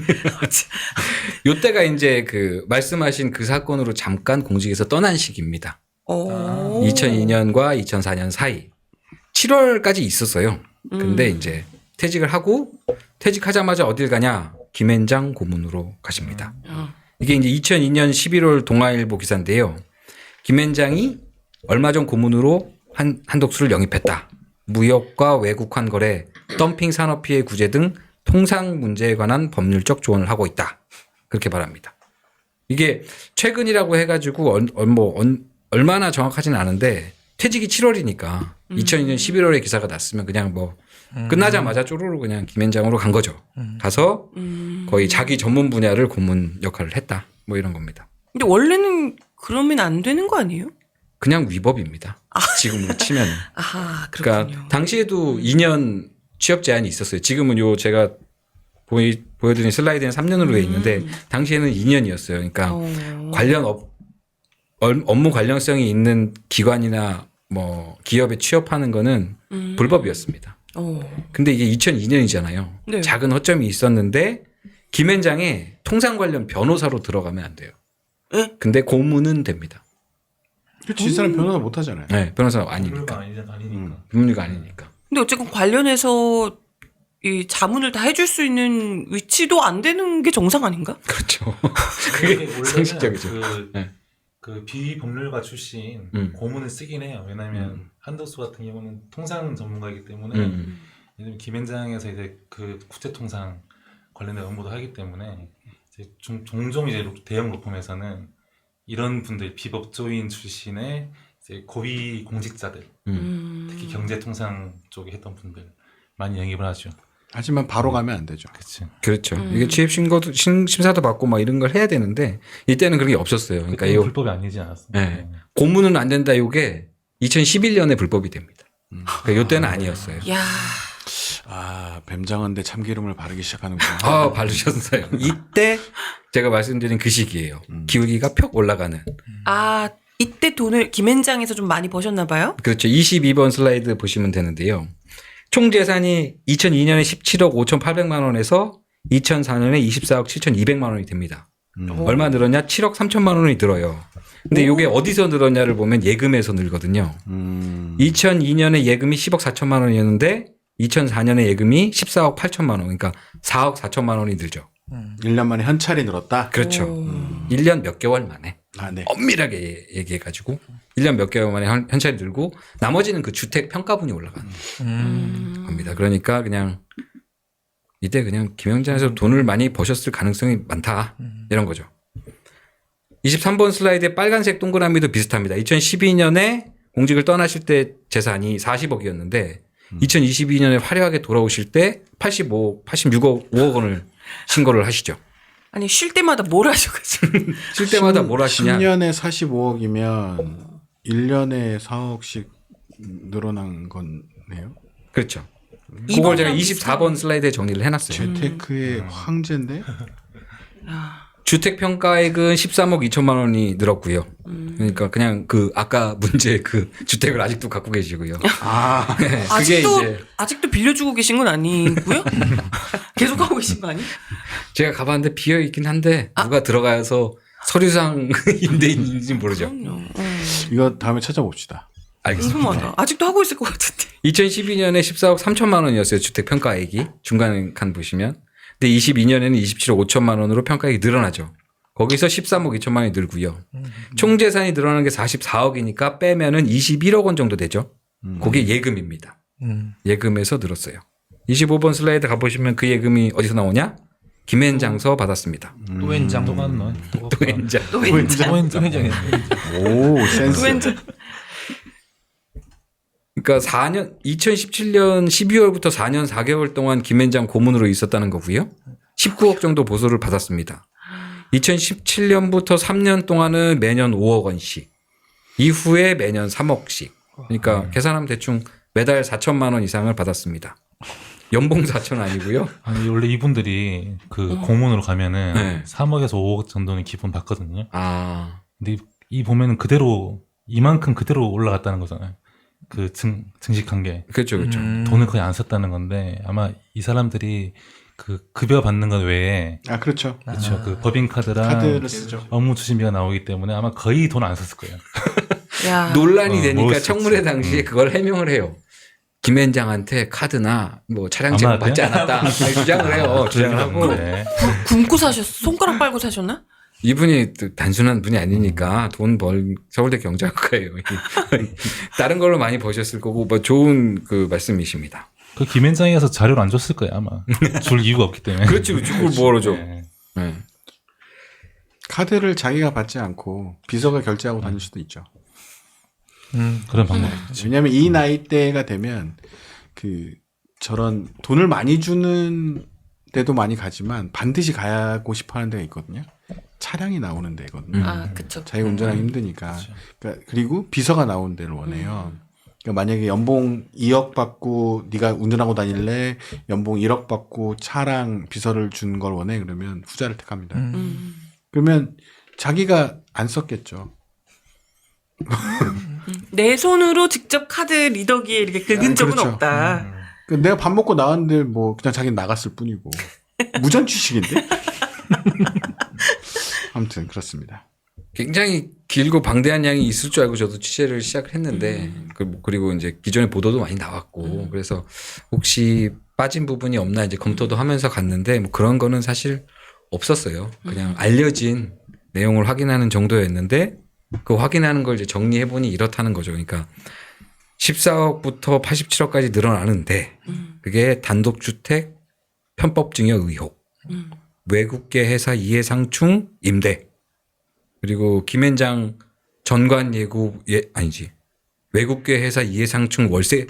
요때가 이제 그 말씀하신 그 사건으로 잠깐 공직에서 떠난 시기입니다. 2002년과 2004년 사이 7월까지 있었어요. 근데 이제 퇴직을 하고 퇴직하자마자 어딜 가냐? 김앤장 고문으로 가십니다. 이게 이제 2002년 11월 동아일보 기사인데요. 김앤장이 얼마 전 고문으로 한덕수를 영입했다. 무역과 외국환 거래, 덤핑 산업 피해 구제 등 통상 문제에 관한 법률적 조언을 하고 있다. 그렇게 말합니다. 이게 최근이라고 해가지고 얼마나 정확하진 않은데 퇴직이 7월이니까 2002년 11월에 기사가 났으면 그냥 뭐 끝나자마자 쪼르르 그냥 김앤장으로 간 거죠. 가서 거의 자기 전문 분야를 고문 역할을 했다. 뭐 이런 겁니다. 근데 원래는 그러면 안 되는 거 아니에요? 그냥 위법입니다. 지금으로 치면. 아하, 그렇군요. 그러니까 당시에도 2년 취업 제한이 있었어요. 지금은 요 제가 보여드린 슬라이드는 3년으로 돼 있는데 당시에는 2년이었어요. 그러니까 관련 업무 관련성이 있는 기관이나 뭐 기업에 취업하는 거는 불법이었습니다. 근데 이게 2002년이잖아요. 네. 작은 허점이 있었는데 김앤장에 통상 관련 변호사로 들어가면 안 돼요. 에? 근데 고문은 됩니다. 그렇지, 이 사람 변호사 못 하잖아요. 네, 변호사가 법률가 아니니까. 아니니까. 법률가 아니니까. 근데 어쨌건 관련해서 이 자문을 다 해줄 수 있는 위치도 안 되는 게 정상 아닌가? 그렇죠. 그게 그게 원래는 상식적이죠. 그, 네. 그 비법률가 출신 고문을 쓰긴 해요. 왜냐하면 한덕수 같은 경우는 통상 전문가이기 때문에 예를 김앤장에서 이제 그 국제통상 관련된 업무도 하기 때문에 이제 종종 이제 대형 로펌에서는 이런 분들 비법조인 출신의 이제 고위 공직자들, 특히 경제통상 쪽에 했던 분들 많이 영입을 하죠. 하지만 바로 가면 안 되죠. 그렇죠. 그렇죠. 이게 취업 심사도 받고 막 이런 걸 해야 되는데 이때는 그런 게 없었어요. 그러니까 이 불법이 아니지 않았어요. 네. 고문은 안 된다. 이게 2011년에 불법이 됩니다. 그러니까 이때는 아니었어요. 야, 뱀장어인데 참기름을 바르기 시작하는구나. 바르셨어요. 이때 제가 말씀드린 그 시기예요. 기울기가 펴 올라가는. 아, 이때 돈을 김앤장에서 좀 많이 버셨나 봐요? 그렇죠. 22번 슬라이드 보시면 되는데요. 총 재산이 2002년에 17억 5,800만 원에서 2004년에 24억 7,200만 원이 됩니다. 얼마 늘었냐? 7억 3천만 원이 늘어요. 근데 이게 어디서 늘었냐를 보면 예금에서 늘거든요. 2002년에 예금이 10억 4천만 원이었는데 2004년에 예금이 14억 8천만 원. 그러니까 4억 4천만 원이 늘죠. 1년 만에 현찰이 늘었다. 그렇죠. 1년 몇 개월 만에. 네. 엄밀하게 얘기해가지고 1년 몇 개월 만에 현찰이 늘고 나머지는 그 주택 평가분이 올라가는 겁니다. 그러니까 그냥 이때 그냥 김영장에서 돈을 많이 버셨을 가능성이 많다. 이런 거죠. 23번 슬라이드의 빨간색 동그라미도 비슷합니다. 2012년에 공직을 떠나실 때 재산이 40억이었는데 2022년에 화려하게 돌아오실 때 86억 5억 원을 신고를 하시죠. 아니, 쉴 때마다 뭘 하셔가지고. 쉴 때마다 뭘 하시냐. 10년에 45억이면 1년에 4억씩 늘어난 거네요. 그렇죠. 그걸 제가 24번 슬라이드에 정리를 해놨어요. 재테크의 황제인데? 주택 평가액은 13억 2천만 원이 늘었고요. 그러니까 그냥 그 아까 문제 그 주택을 아직도 갖고 계시고요. 네, 그게 이제 아직도 빌려주고 계신 건 아니고요? 계속 하고 계신 거 아니? 제가 가봤는데 비어 있긴 한데 누가 들어가서 서류상 임대인인지 모르죠. 그럼요. 이거 다음에 찾아봅시다. 알겠습니다. 궁금하다. 아직도 하고 있을 것 같은데. 2012년에 14억 3천만 원이었어요. 주택 평가액이 중간 칸 보시면. 근데 22년에는 27억 5천만 원으로 평가액이 늘어나죠. 거기서 13억 2천만 원이 늘고요. 총 재산이 늘어나는 게 44억이니까 빼면은 21억 원 정도 되죠. 그게 예금입니다. 예금에서 늘었어요. 25번 슬라이드 가보시면 그 예금이 어디서 나오냐? 김앤장서 받았습니다. 또엔장. 똑같네. 또엔장. 오, 센스. 그러니까 2017년 12월부터 4년 4개월 동안 김앤장 고문으로 있었다는 거고요. 19억 정도 보수를 받았습니다. 2017년부터 3년 동안은 매년 5억 원씩. 이후에 매년 3억씩. 그러니까 계산하면 대충 매달 4천만 원 이상을 받았습니다. 연봉 4천 아니고요. 아니 원래 이분들이 그 공문으로 가면은 네. 3억에서 5억 정도는 기본 받거든요. 근데 이 보면은 그대로 이만큼 그대로 올라갔다는 거잖아요. 그 증식한 게 그렇죠, 그렇죠. 돈을 거의 안 썼다는 건데 아마 이 사람들이 그 급여 받는 것 외에 그렇죠. 그렇죠. 그 법인카드랑 카드를 쓰죠. 업무 추진비가 나오기 때문에 아마 거의 돈 안 썼을 거예요. 야. 논란이 되니까 먹을 수 청문회 있지. 당시에 그걸 해명을 해요. 김앤장한테 카드나 뭐 차량 제공 아마 받지 않았다. 주장을 해요. 주장을 하고. 네. 굶고 사셨어? 손가락 빨고 사셨나? 이분이 또 단순한 분이 아니니까 돈 벌 서울대 경제학과예요. 다른 걸로 많이 버셨을 거고 뭐 좋은 그 말씀이십니다. 그 김앤장에서 자료를 안 줬을 거예요 아마. 줄 이유가 없기 때문에. 그렇지, 그걸 뭐로 줘? 네. 네. 카드를 자기가 받지 않고 비서가 결제하고 다닐 수도 있죠. 그런 방법이 있죠. 왜냐하면 이 나이대가 되면 그 저런 돈을 많이 주는 데도 많이 가지만 반드시 가고 싶어 하는 데가 있거든요. 차량이 나오는 데거든요. 아, 그쵸. 자기가 운전하기 힘드니까. 그러니까 그리고 비서가 나오는 데를 원해요. 그러니까 만약에 연봉 2억 받고 네가 운전하고 다닐래? 연봉 1억 받고 차랑 비서를 준 걸 원해? 그러면 후자를 택합니다. 그러면 자기가 안 썼겠죠. 내 손으로 직접 카드 리더기에 이렇게 긁은 적은 그렇죠. 없다. 그러니까 내가 밥 먹고 나왔는데 뭐 그냥 자기는 나갔을 뿐이고 무전취식인데. 아무튼 그렇습니다. 굉장히 길고 방대한 양이 있을 줄 알고 저도 취재를 시작을 했는데 그리고 이제 기존의 보도도 많이 나왔고 그래서 혹시 빠진 부분이 없나 이제 검토도 하면서 갔는데 뭐 그런 거는 사실 없었어요. 그냥 알려진 내용을 확인하는 정도였는데 그 확인하는 걸 이제 정리해 보니 이렇다는 거죠. 그러니까 14억부터 87억까지 늘어나는데 그게 단독주택 편법 증여 의혹, 외국계 회사 이해상충 임대, 그리고 김앤장 전관 예고 아니지 외국계 회사 이해상충 월세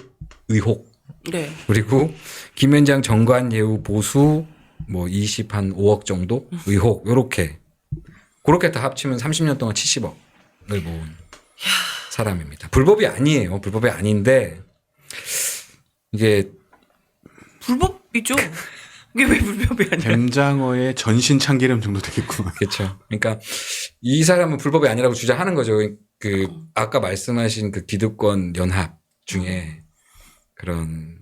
의혹, 네. 그리고 김앤장 전관 예우 보수 뭐 25억 정도 의혹 요렇게 그렇게 다 합치면 30년 동안 70억을 모은 사람입니다. 불법이 아니에요. 불법이 아닌데 이게 불법이죠. 이게 왜 불법이 아니야? 뱀장어의 전신 참기름 정도 되겠구만. 그렇죠. 그러니까 이 사람은 불법이 아니라고 주장하는 거죠. 그 아까 말씀하신 그 기득권 연합 중에 그런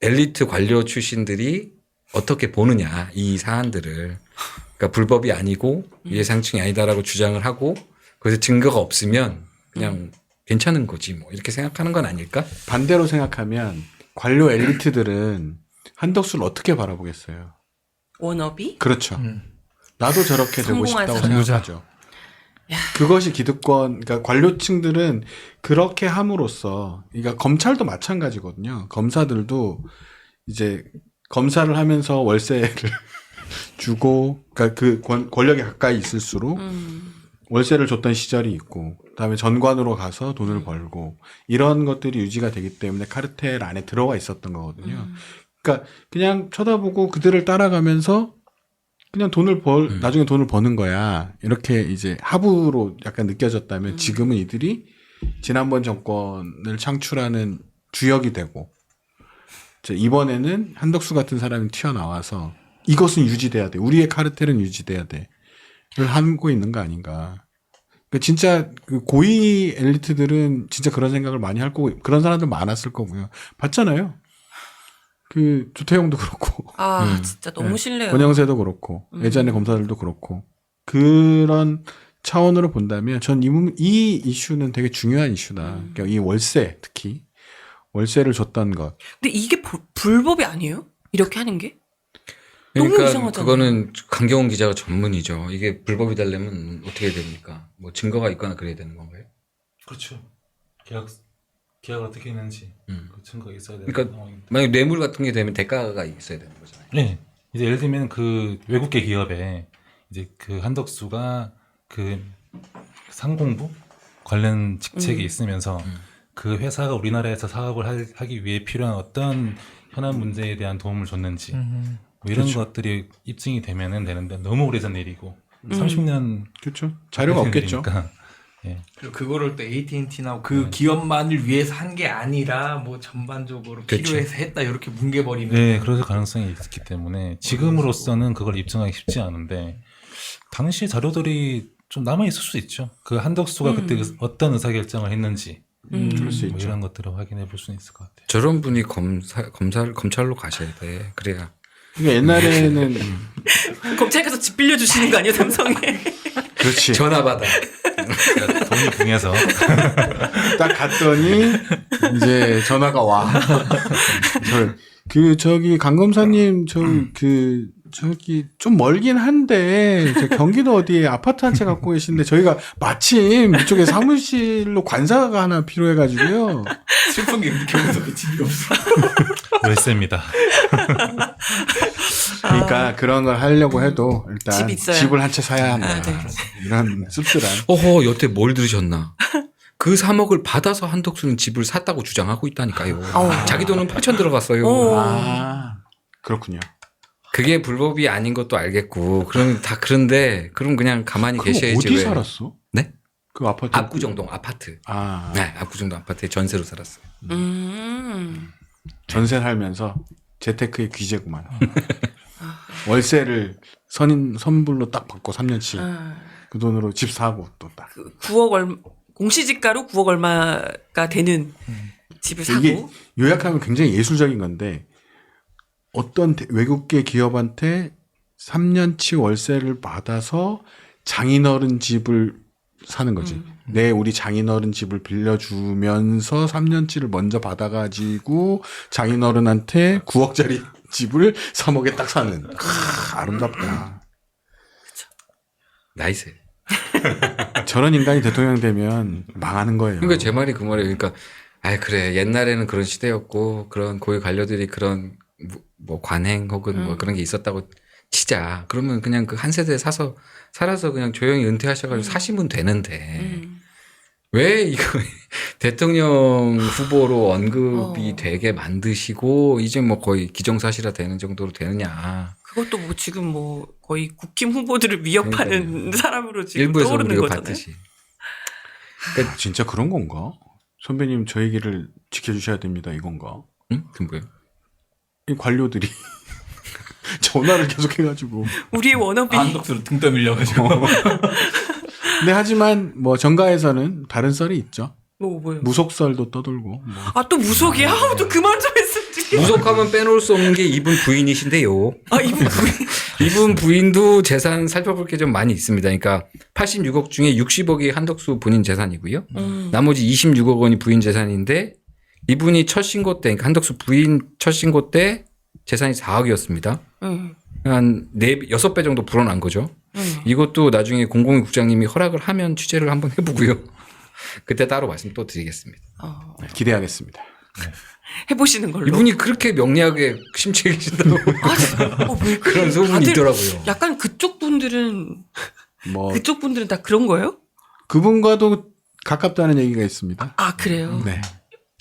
엘리트 관료 출신들이 어떻게 보느냐 이 사안들을. 그러니까 불법이 아니고 이해상충이 아니다라고 주장을 하고 그래서 증거가 없으면 그냥 괜찮은 거지 뭐 이렇게 생각하는 건 아닐까? 반대로 생각하면 관료 엘리트들은 한덕수를 어떻게 바라보겠어요? 워너비? 그렇죠. 나도 저렇게 되고 성공한 싶다고 사람. 생각하죠. 그것이 기득권, 그러니까 관료층들은 그렇게 함으로써, 그러니까 검찰도 마찬가지거든요. 검사들도 이제 검사를 하면서 월세를 주고, 그러니까 그 권력에 가까이 있을수록 월세를 줬던 시절이 있고, 그다음에 전관으로 가서 돈을 벌고 이런 것들이 유지가 되기 때문에 카르텔 안에 들어가 있었던 거거든요. 그러니까 그냥 쳐다보고 그들을 따라가면서 그냥 나중에 돈을 버는 거야. 이렇게 이제 하부로 약간 느껴졌다면 지금은 이들이 지난번 정권을 창출하는 주역이 되고 이번에는 한덕수 같은 사람이 튀어나와서 이것은 유지돼야 돼. 우리의 카르텔은 유지돼야 돼.를 하고 있는 거 아닌가. 그러니까 진짜 그 고위 엘리트들은 진짜 그런 생각을 많이 할 거고 그런 사람들 많았을 거고요. 봤잖아요. 그 조태용도 그렇고. 진짜 너무 네. 싫네요. 권영세도 그렇고 예전에 검사들도 그렇고 그런 차원으로 본다면 전 이 이슈는 되게 중요한 이슈다. 그러니까 이 월세 특히 월세를 줬던 것. 근데 이게 불법이 아니에요? 이렇게 하는 게? 너무 그러니까 이상하잖아요. 그거는 강경훈 기자가 전문이죠. 이게 불법이 되려면 어떻게 해야 됩니까? 뭐 증거가 있거나 그래야 되는 건가요? 그렇죠. 계약을 어떻게 했는지 그 증거가 있어야 되는 그러니까 상황입니다. 만약 뇌물 같은 게 되면 대가가 있어야 되는 거잖아요. 네. 이제 예를 들면 그 외국계 기업에 이제 그 한덕수가 그 상공부 관련 직책이 있으면서 그 회사가 우리나라에서 사업을 하기 위해 필요한 어떤 현안 문제에 대한 도움을 줬는지 뭐 이런 그렇죠. 것들이 입증이 되면은 되는데 너무 오래전 일이고 30년 그렇죠. 자료가 없겠죠. 그리고 그거를 또 AT&T나 그 기업만을 위해서 한 게 아니라 뭐 전반적으로 그쵸. 필요해서 했다 이렇게 뭉개버리는. 네, 그럴 가능성이 있기 때문에 지금으로서는 그걸 입증하기 쉽지 않은데 당시 자료들이 좀 남아 있을 수 있죠. 그 한덕수가 그때 어떤 의사결정을 했는지 그럴 수 뭐 있죠. 이런 것들을 확인해 볼 수는 있을 것 같아요. 저런 분이 검찰로 가셔야 돼. 그래야. 그러니까 옛날에는 검찰 가서 집 빌려주시는 거 아니에요, 삼성에? 그렇지. 전화 받아. 돈이 궁해서 딱 갔더니 이제 전화가 와. 저기 강 검사님 저기 좀 멀긴 한데 저 경기도 어디에 아파트 한 채 갖고 계신데 저희가 마침 이쪽에 사무실로 관사가 하나 필요해가지고요. 슬픈 게 경우도 집이 없어. 월세입니다. 그러니까 그런 걸 하려고 해도 일단 집이 있어요. 집을 한 채 사야 한다. 아, 네. 이런 씁쓸한. 어허, 여태 뭘 들으셨나? 그 3억을 받아서 한덕수는 집을 샀다고 주장하고 있다니까요. 자기 돈은 8천 들어갔어요. 아 그렇군요. 그게 불법이 아닌 것도 알겠고, 그럼 다 그런데, 그럼 그냥 가만히 그럼 계셔야지. 어디 왜. 살았어? 네? 그 아파트. 압구정동 아파트. 아 네, 압구정동 아파트에 전세로 살았어요. 전세 살면서 재테크의 귀재구만. 월세를 선불로 딱 받고 3년치 그 돈으로 집 사고 또 딱. 9억 얼마, 공시지가로 9억 얼마가 되는 집을 이게 사고. 요약하면 굉장히 예술적인 건데 어떤 외국계 기업한테 3년치 월세를 받아서 장인어른 집을 사는 거지. 우리 장인어른 집을 빌려주면서 3년치를 먼저 받아가지고 장인어른한테 9억짜리 집을 3억에 딱 사는. 아름답다. 나이스. 저런 인간이 대통령 되면 망하는 거예요. 그러니까 제 말이 그 말이에요. 그러니까, 그래. 옛날에는 그런 시대였고, 그런 고위 관료들이 그런, 뭐, 관행 혹은 뭐 그런 게 있었다고 치자. 그러면 그냥 그 한 세대 살아서 그냥 조용히 은퇴하셔가지고 사시면 되는데, 왜 이거 대통령 후보로 언급이 되게 만드시고, 이제 뭐 거의 기정사실화 되는 정도로 되느냐. 그것도 뭐 지금 뭐 거의 국힘 후보들을 위협하는 사람으로 지금 일부에서 떠오르는 우리가 거잖아요. 봤듯이. 진짜 그런 건가? 선배님 저 얘기를 지켜주셔야 됩니다. 이건가? 응? 그 뭐예요? 이 관료들이 전화를 계속 해가지고. 우리의 워너비. 한덕수로 등 떠밀려가지고. 근데 하지만 뭐 정가에서는 다른 썰이 있죠. 뭐요? 무속설도 떠돌고. 뭐. 아, 또 무속이야? 아우, 또 그만 좀 했으면 좋겠어. 무속하면 빼놓을 수 없는 게 이분 부인이신데요. 아, 이분 부인. 이분 부인도 재산 살펴볼 게 좀 많이 있습니다. 그러니까 86억 중에 60억이 한덕수 본인 재산이고요. 나머지 26억 원이 부인 재산인데 이분이 첫 신고 때, 그러니까 한덕수 부인 첫 신고 때 재산이 4억이었습니다. 한 6배 정도 불어난 거죠. 이것도 나중에 공공위 국장님이 허락을 하면 취재를 한번 해보고요. 그때 따로 말씀 또 드리겠습니다. 네, 기대하겠습니다. 해보시는 걸로. 이분이 그렇게 명리학에 심취해 계신다고 왜 그런 소문이 다들 있더라고요. 약간 그쪽 분들은 뭐 다 그런 거예요? 그분과도 가깝다는 얘기가 있습니다. 아, 그래요? 네.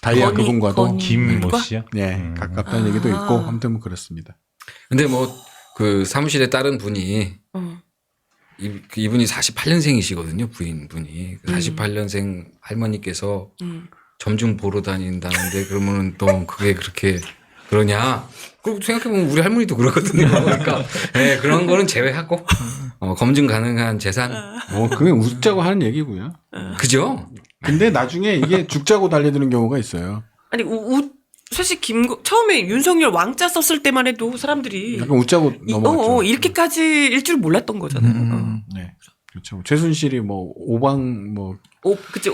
달리아 그분과도 김모 누가? 씨요? 네, 가깝다는 얘기도 있고 아무튼 뭐 그렇습니다. 근데 뭐 그 사무실에 따른 분이 이분이 48년생이시거든요. 부인분이. 48년생 할머니께서 점중 보러 다닌다는데 그러면은 또 그게 그렇게 그러냐? 그리고 생각해보면 우리 할머니도 그렇거든요. 그러니까 네, 그런 거는 제외하고 검증 가능한 재산. 그게 웃자고 하는 얘기고요. 그죠? 근데 나중에 이게 죽자고 달려드는 경우가 있어요. 아니, 사실 처음에 윤석열 왕자 썼을 때만 해도 사람들이 약간 웃자고 넘어갔죠. 이렇게까지 일 줄 몰랐던 거잖아요. 네, 그렇죠. 최순실이 뭐 오방 뭐 그치,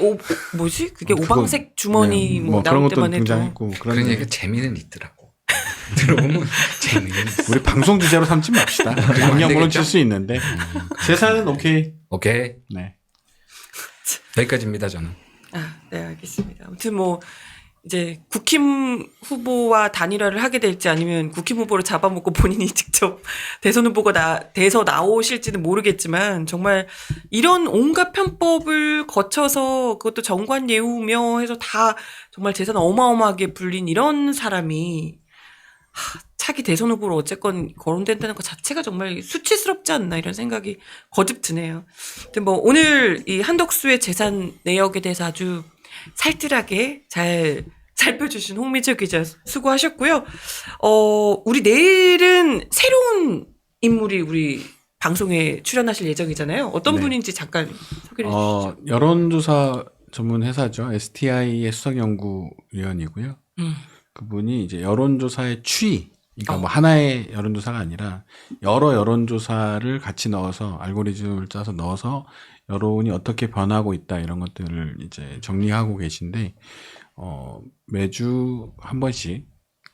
뭐지? 그게 그거, 오방색 주머니 네, 뭐 그런 나올 것도 때만 해도. 등장했고 그런 그런 얘기가 재미는 있더라고. 들어보면 재미는 있어. 우리 방송 주제로 삼지 맙시다. 안 영향 물론 되겠죠? 칠 수 있는데 재산은 오케이. 오케이. 네. 여기까지입니다, 저는. 네, 알겠습니다. 아무튼 뭐, 이제 국힘 후보와 단일화를 하게 될지 아니면 국힘 후보를 잡아먹고 본인이 직접 대선 후보가 돼서 나오실지는 모르겠지만 정말 이런 온갖 편법을 거쳐서 그것도 정관예우며 해서 다 정말 재산 어마어마하게 불린 이런 사람이 차기 대선 후보로 어쨌건 거론된다는 것 자체가 정말 수치스럽지 않나 이런 생각이 거듭 드네요. 근데 뭐 오늘 이 한덕수의 재산 내역에 대해서 아주 살뜰하게 잘 살펴주신 홍미철 기자 수고하셨고요. 우리 내일은 새로운 인물이 우리 방송에 출연하실 예정이잖아요. 어떤 네. 분인지 잠깐 소개해 주시죠. 여론조사 전문 회사죠. STI의 수석연구위원이고요. 그분이 이제 여론조사의 추이, 그러니까 뭐 하나의 여론조사가 아니라 여러 여론조사를 같이 넣어서 알고리즘을 짜서 넣어서 여론이 어떻게 변하고 있다 이런 것들을 이제 정리하고 계신데 매주 한 번씩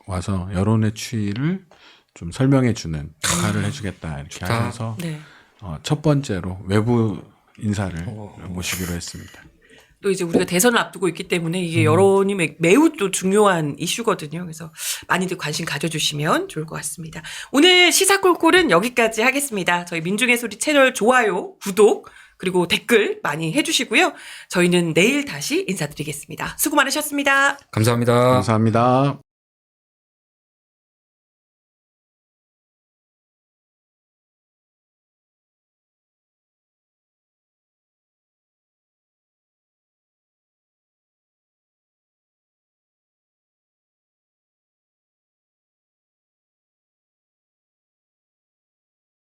와서 여론의 추이를 좀 설명해 주는 역할을 해주겠다 이렇게 좋다. 하셔서 네. 첫 번째로 외부 인사를 모시기로 했습니다. 또 이제 우리가 대선을 앞두고 있기 때문에 이게 여론이 매우 또 중요한 이슈거든요. 그래서 많이들 관심 가져주시면 좋을 것 같습니다. 오늘 시사콜콜은 여기까지 하겠습니다. 저희 민중의 소리 채널 좋아요, 구독, 그리고 댓글 많이 해주시고요. 저희는 내일 다시 인사드리겠습니다. 수고 많으셨습니다. 감사합니다. 감사합니다.